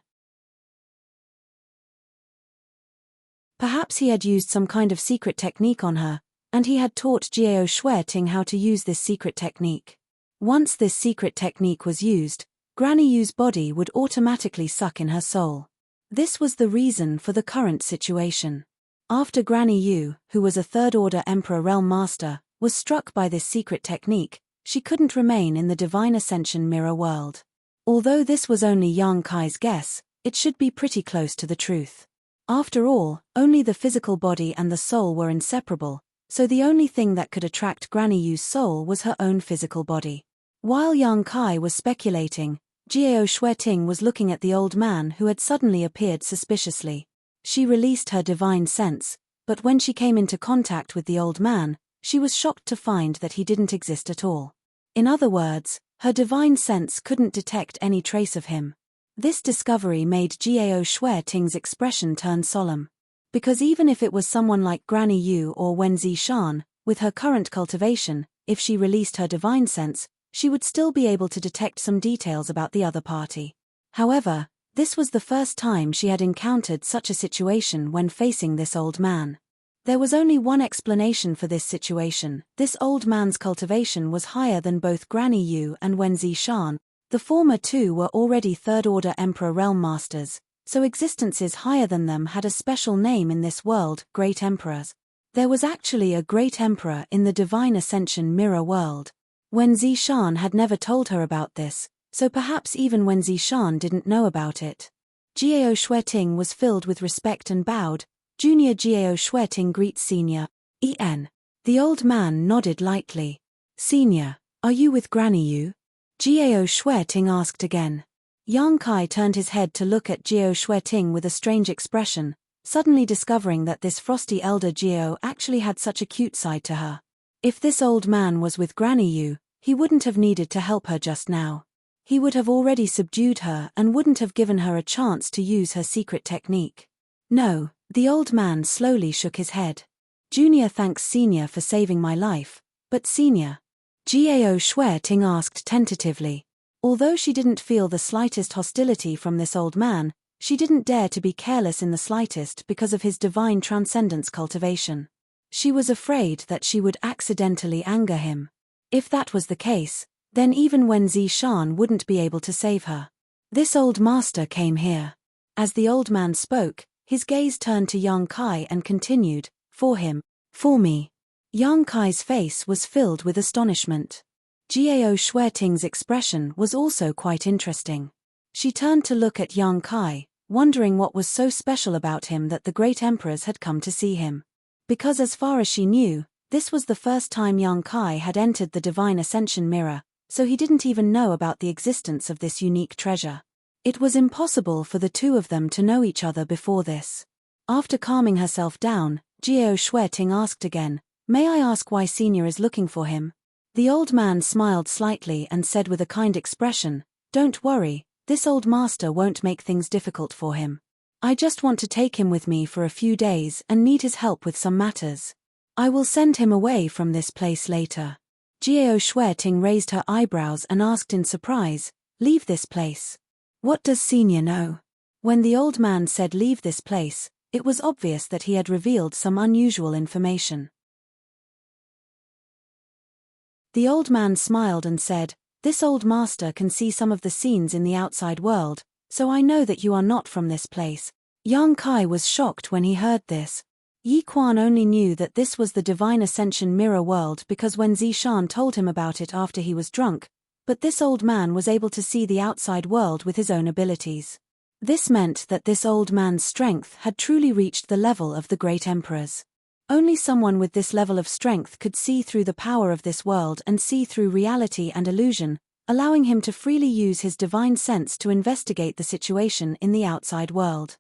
Perhaps he had used some kind of secret technique on her, and he had taught Jiao Shueting how to use this secret technique. Once this secret technique was used, Granny Yu's body would automatically suck in her soul. This was the reason for the current situation. After Granny Yu, who was a third-order Emperor Realm Master, was struck by this secret technique, she couldn't remain in the Divine Ascension mirror world. Although this was only Yang Kai's guess, it should be pretty close to the truth. After all, only the physical body and the soul were inseparable, so the only thing that could attract Granny Yu's soul was her own physical body. While Yang Kai was speculating, Jiao Shueting was looking at the old man who had suddenly appeared suspiciously. She released her divine sense, but when she came into contact with the old man, she was shocked to find that he didn't exist at all. In other words, her divine sense couldn't detect any trace of him. This discovery made Jiao Shueting's expression turn solemn. Because even if it was someone like Granny Yu or Wen Zishan, with her current cultivation, if she released her divine sense, she would still be able to detect some details about the other party. However, this was the first time she had encountered such a situation when facing this old man. There was only one explanation for this situation: this old man's cultivation was higher than both Granny Yu and Wen Zishan. The former two were already third-order Emperor Realm Masters, so existences higher than them had a special name in this world, Great Emperors. There was actually a Great Emperor in the Divine Ascension mirror world. Wen Zishan had never told her about this, so perhaps even Wen Zishan didn't know about it. Jiao Shueting was filled with respect and bowed. Junior Jiao Shueting greets Senior. En. The old man nodded lightly. Senior, are you with Granny Yu? Jiao Shueting asked again. Yang Kai turned his head to look at Jiao Shueting with a strange expression, suddenly discovering that this frosty elder Jiao actually had such a cute side to her. If this old man was with Granny Yu, he wouldn't have needed to help her just now. He would have already subdued her and wouldn't have given her a chance to use her secret technique. No, the old man slowly shook his head. Junior thanks Senior for saving my life, but Senior? Jiao Shueting asked tentatively. Although she didn't feel the slightest hostility from this old man, she didn't dare to be careless in the slightest because of his divine transcendence cultivation. She was afraid that she would accidentally anger him. If that was the case, then even Wen Zishan wouldn't be able to save her. This old master came here. As the old man spoke, his gaze turned to Yang Kai and continued, for him, for me. Yang Kai's face was filled with astonishment. Jiao Shueting's expression was also quite interesting. She turned to look at Yang Kai, wondering what was so special about him that the great emperors had come to see him. Because as far as she knew, this was the first time Yang Kai had entered the Divine Ascension mirror, so he didn't even know about the existence of this unique treasure. It was impossible for the two of them to know each other before this. After calming herself down, Jiao Shueting asked again, "May I ask why Senior is looking for him?" The old man smiled slightly and said with a kind expression, "Don't worry, this old master won't make things difficult for him. I just want to take him with me for a few days and need his help with some matters. I will send him away from this place later." Jiao Shueting raised her eyebrows and asked in surprise, "Leave this place? What does Senior know?" When the old man said leave this place, it was obvious that he had revealed some unusual information. The old man smiled and said, "This old master can see some of the scenes in the outside world, so I know that you are not from this place." Yang Kai was shocked when he heard this. Yi Quan only knew that this was the Divine Ascension mirror world because when Zishan told him about it after he was drunk, but this old man was able to see the outside world with his own abilities. This meant that this old man's strength had truly reached the level of the great emperors. Only someone with this level of strength could see through the power of this world and see through reality and illusion, allowing him to freely use his divine sense to investigate the situation in the outside world.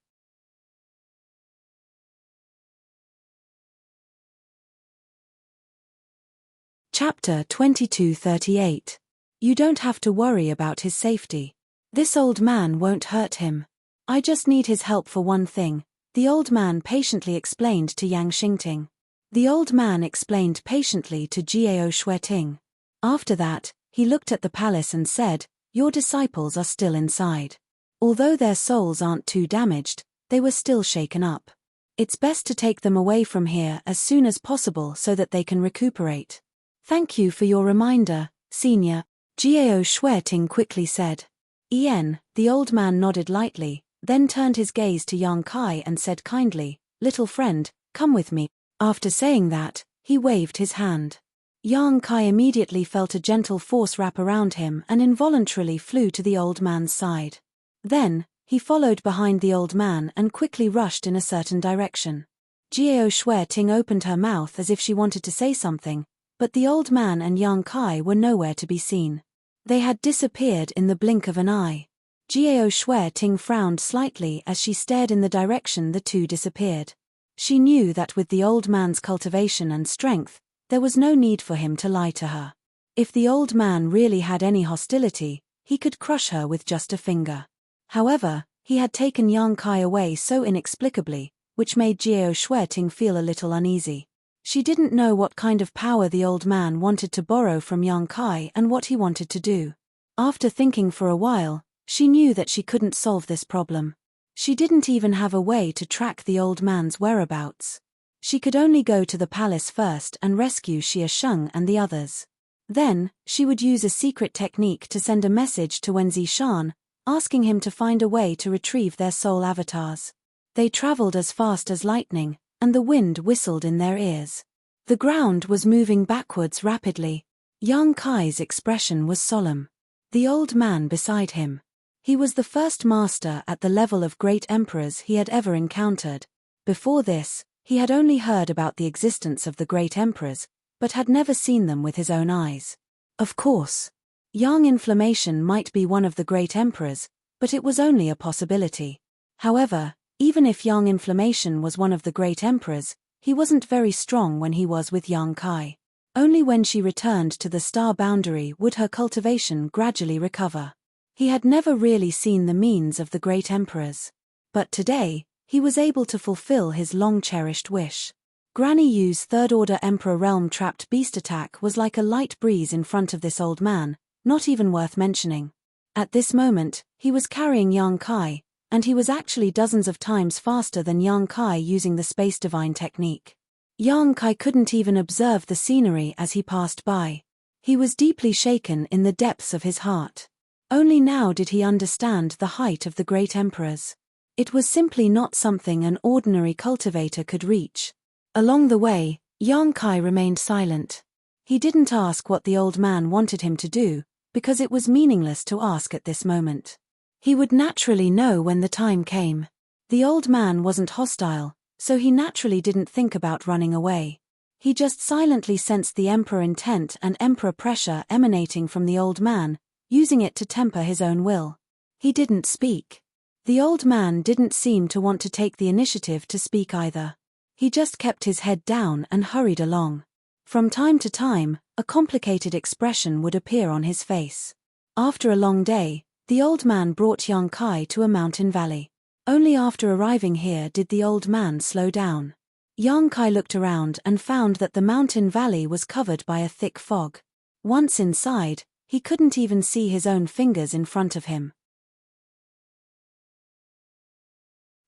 Chapter 2238. You don't have to worry about his safety. This old man won't hurt him. I just need his help for one thing, the old man patiently explained to Yang Xingting. The old man explained patiently to Jiao Shueting. After that, he looked at the palace and said, "Your disciples are still inside. Although their souls aren't too damaged, they were still shaken up. It's best to take them away from here as soon as possible so that they can recuperate." "Thank you for your reminder, Senior," Jiao Shueting quickly said. The old man nodded lightly, then turned his gaze to Yang Kai and said kindly, "Little friend, come with me." After saying that, he waved his hand. Yang Kai immediately felt a gentle force wrap around him and involuntarily flew to the old man's side. Then, he followed behind the old man and quickly rushed in a certain direction. Jiao Shueting opened her mouth as if she wanted to say something, but the old man and Yang Kai were nowhere to be seen. They had disappeared in the blink of an eye. Jiao Shueting frowned slightly as she stared in the direction the two disappeared. She knew that with the old man's cultivation and strength, there was no need for him to lie to her. If the old man really had any hostility, he could crush her with just a finger. However, he had taken Yang Kai away so inexplicably, which made Jiao Shueting feel a little uneasy. She didn't know what kind of power the old man wanted to borrow from Yang Kai and what he wanted to do. After thinking for a while, she knew that she couldn't solve this problem. She didn't even have a way to track the old man's whereabouts. She could only go to the palace first and rescue Xia Sheng and the others. Then, she would use a secret technique to send a message to Wen Zishan, asking him to find a way to retrieve their soul avatars. They traveled as fast as lightning, and the wind whistled in their ears. The ground was moving backwards rapidly. Yang Kai's expression was solemn. The old man beside him. He was the first master at the level of great emperors he had ever encountered. Before this, he had only heard about the existence of the great emperors, but had never seen them with his own eyes. Of course, Yang Inflammation might be one of the great emperors, but it was only a possibility. However, even if Yang Inflammation was one of the great emperors, he wasn't very strong when he was with Yang Kai. Only when she returned to the star boundary would her cultivation gradually recover. He had never really seen the means of the great emperors. But today, he was able to fulfill his long-cherished wish. Granny Yu's third-order Emperor Realm-trapped beast attack was like a light breeze in front of this old man, not even worth mentioning. At this moment, he was carrying Yang Kai, and he was actually dozens of times faster than Yang Kai using the Space Divine technique. Yang Kai couldn't even observe the scenery as he passed by. He was deeply shaken in the depths of his heart. Only now did he understand the height of the great emperors. It was simply not something an ordinary cultivator could reach. Along the way, Yang Kai remained silent. He didn't ask what the old man wanted him to do, because it was meaningless to ask at this moment. He would naturally know when the time came. The old man wasn't hostile, so he naturally didn't think about running away. He just silently sensed the emperor intent and emperor pressure emanating from the old man, using it to temper his own will. He didn't speak. The old man didn't seem to want to take the initiative to speak either. He just kept his head down and hurried along. From time to time, a complicated expression would appear on his face. After a long day, the old man brought Yang Kai to a mountain valley. Only after arriving here did the old man slow down. Yang Kai looked around and found that the mountain valley was covered by a thick fog. Once inside, he couldn't even see his own fingers in front of him.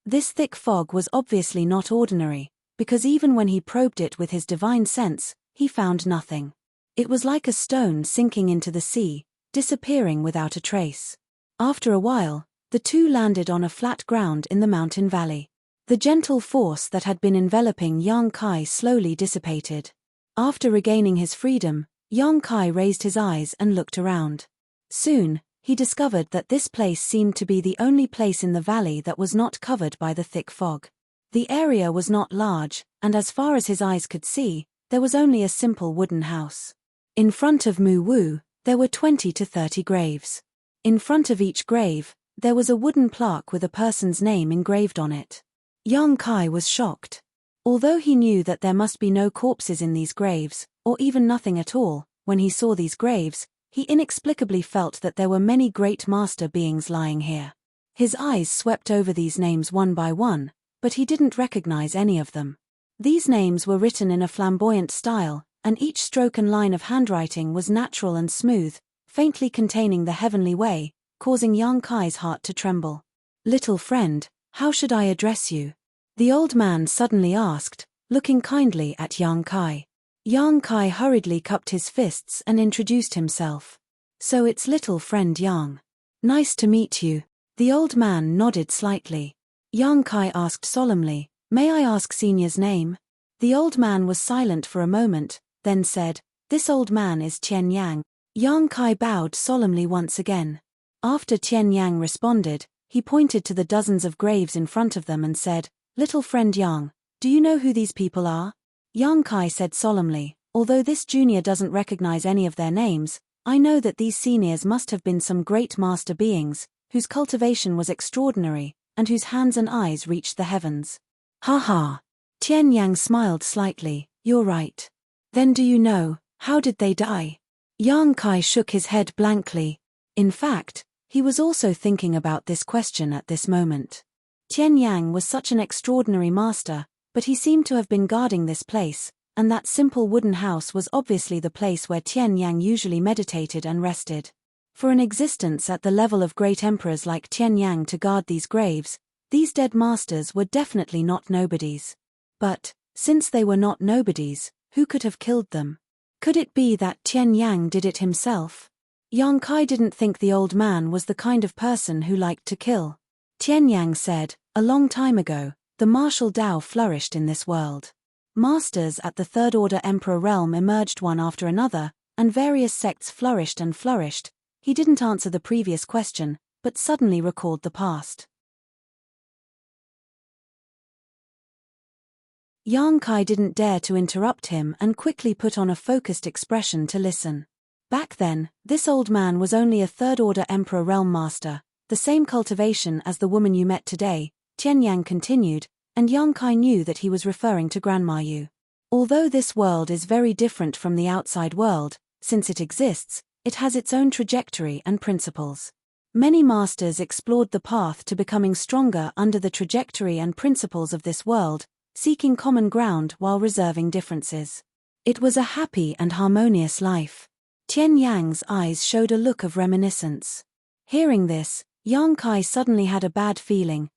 This thick fog was obviously not ordinary, because even when he probed it with his divine sense, he found nothing. It was like a stone sinking into the sea, disappearing without a trace. After a while, the two landed on a flat ground in the mountain valley. The gentle force that had been enveloping Yang Kai slowly dissipated. After regaining his freedom, Yang Kai raised his eyes and looked around. Soon, he discovered that this place seemed to be the only place in the valley that was not covered by the thick fog. The area was not large, and as far as his eyes could see, there was only a simple wooden house. In front of Mu Wu, there were 20 to 30 graves. In front of each grave, there was a wooden plaque with a person's name engraved on it. Yang Kai was shocked. Although he knew that there must be no corpses in these graves, or even nothing at all, when he saw these graves, he inexplicably felt that there were many great master beings lying here. His eyes swept over these names one by one, but he didn't recognize any of them. These names were written in a flamboyant style, and each stroke and line of handwriting was natural and smooth, faintly containing the heavenly way, causing Yang Kai's heart to tremble. "Little friend, how should I address you?" the old man suddenly asked, looking kindly at Yang Kai. Yang Kai hurriedly cupped his fists and introduced himself. "So it's little friend Yang. Nice to meet you." The old man nodded slightly. Yang Kai asked solemnly, "May I ask Senior's name?" The old man was silent for a moment, then said, "This old man is Tian Yang." Yang Kai bowed solemnly once again. After Tian Yang responded, he pointed to the dozens of graves in front of them and said, "Little friend Yang, do you know who these people are?" Yang Kai said solemnly, "Although this junior doesn't recognize any of their names, I know that these seniors must have been some great master beings, whose cultivation was extraordinary, and whose hands and eyes reached the heavens." "Ha ha." Tian Yang smiled slightly, "You're right. Then do you know, how did they die?" Yang Kai shook his head blankly. In fact, he was also thinking about this question at this moment. Tian Yang was such an extraordinary master, but he seemed to have been guarding this place, and that simple wooden house was obviously the place where Tian Yang usually meditated and rested. For an existence at the level of great emperors like Tian Yang to guard these graves, these dead masters were definitely not nobodies. But, since they were not nobodies, who could have killed them? Could it be that Tian Yang did it himself? Yang Kai didn't think the old man was the kind of person who liked to kill. Tian Yang said, "A long time ago, the martial Tao flourished in this world. Masters at the Third Order Emperor realm emerged one after another, and various sects flourished and flourished." He didn't answer the previous question, but suddenly recalled the past. Yang Kai didn't dare to interrupt him and quickly put on a focused expression to listen. Back then, this old man was only a Third Order Emperor realm master, the same cultivation as the woman you met today, Tian Yang continued, and Yang Kai knew that he was referring to Grandma Yu. Although this world is very different from the outside world, since it exists, it has its own trajectory and principles. Many masters explored the path to becoming stronger under the trajectory and principles of this world, seeking common ground while reserving differences. It was a happy and harmonious life. Tian Yang's eyes showed a look of reminiscence. Hearing this, Yang Kai suddenly had a bad feeling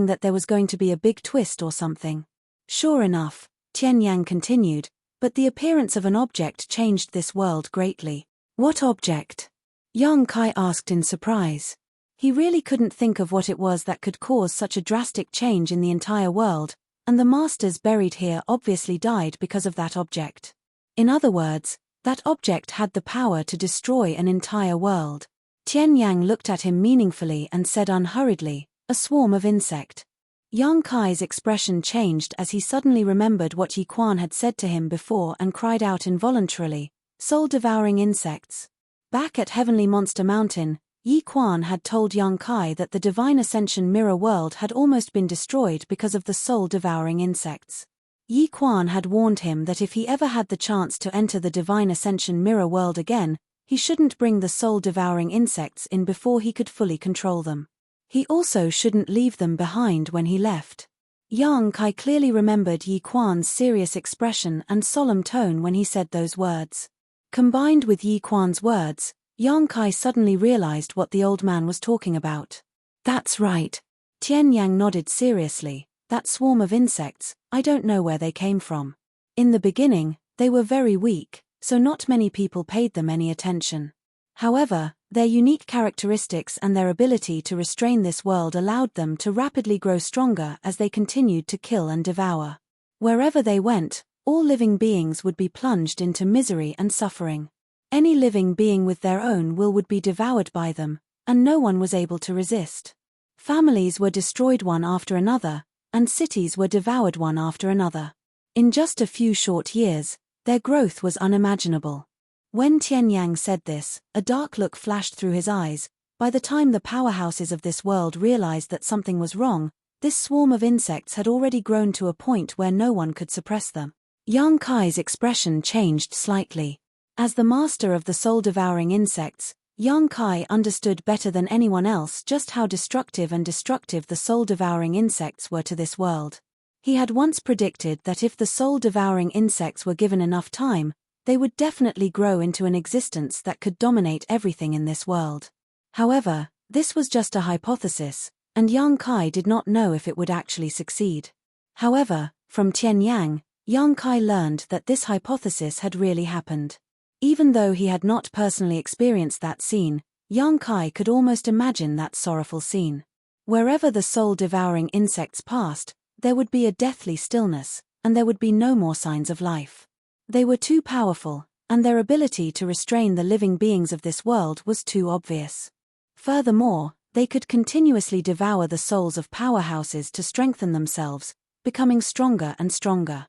that there was going to be a big twist or something. Sure enough, Tian Yang continued, but the appearance of an object changed this world greatly. What object? Yang Kai asked in surprise. He really couldn't think of what it was that could cause such a drastic change in the entire world, and the masters buried here obviously died because of that object. In other words, that object had the power to destroy an entire world. Tian Yang looked at him meaningfully and said unhurriedly, "A swarm of insect." Yang Kai's expression changed as he suddenly remembered what Yi Quan had said to him before and cried out involuntarily, "Soul-devouring insects." Back at Heavenly Monster Mountain, Yi Quan had told Yang Kai that the Divine Ascension mirror world had almost been destroyed because of the soul-devouring insects. Yi Quan had warned him that if he ever had the chance to enter the Divine Ascension mirror world again, he shouldn't bring the soul-devouring insects in before he could fully control them. He also shouldn't leave them behind when he left. Yang Kai clearly remembered Yi Quan's serious expression and solemn tone when he said those words. Combined with Yi Quan's words, Yang Kai suddenly realized what the old man was talking about. That's right. Tian Yang nodded seriously. That swarm of insects, I don't know where they came from. In the beginning, they were very weak, so not many people paid them any attention. However, their unique characteristics and their ability to restrain this world allowed them to rapidly grow stronger as they continued to kill and devour. Wherever they went, all living beings would be plunged into misery and suffering. Any living being with their own will would be devoured by them, and no one was able to resist. Families were destroyed one after another, and cities were devoured one after another. In just a few short years, their growth was unimaginable. When Tian Yang said this, a dark look flashed through his eyes. By the time the powerhouses of this world realized that something was wrong, this swarm of insects had already grown to a point where no one could suppress them. Yang Kai's expression changed slightly. As the master of the soul-devouring insects, Yang Kai understood better than anyone else just how destructive the soul-devouring insects were to this world. He had once predicted that if the soul-devouring insects were given enough time, they would definitely grow into an existence that could dominate everything in this world. However, this was just a hypothesis, and Yang Kai did not know if it would actually succeed. However, from Tian Yang, Yang Kai learned that this hypothesis had really happened. Even though he had not personally experienced that scene, Yang Kai could almost imagine that sorrowful scene. Wherever the soul-devouring insects passed, there would be a deathly stillness, and there would be no more signs of life. They were too powerful, and their ability to restrain the living beings of this world was too obvious. Furthermore, they could continuously devour the souls of powerhouses to strengthen themselves, becoming stronger and stronger.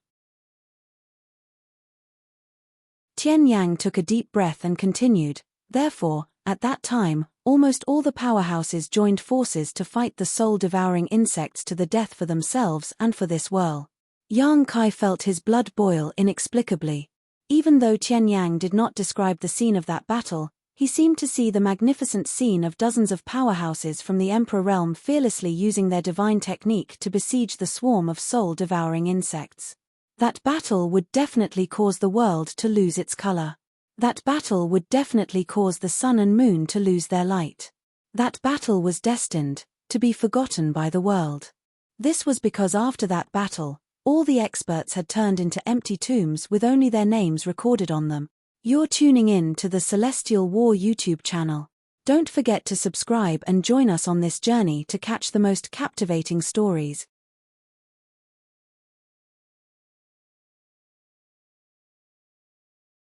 Tian Yang took a deep breath and continued, therefore, at that time, almost all the powerhouses joined forces to fight the soul-devouring insects to the death for themselves and for this world. Yang Kai felt his blood boil inexplicably. Even though Tian Yang did not describe the scene of that battle, he seemed to see the magnificent scene of dozens of powerhouses from the Emperor realm fearlessly using their divine technique to besiege the swarm of soul-devouring insects. That battle would definitely cause the world to lose its color. That battle would definitely cause the sun and moon to lose their light. That battle was destined to be forgotten by the world. This was because after that battle, all the experts had turned into empty tombs with only their names recorded on them. You're tuning in to the Celestial War YouTube channel. Don't forget to subscribe and join us on this journey to catch the most captivating stories.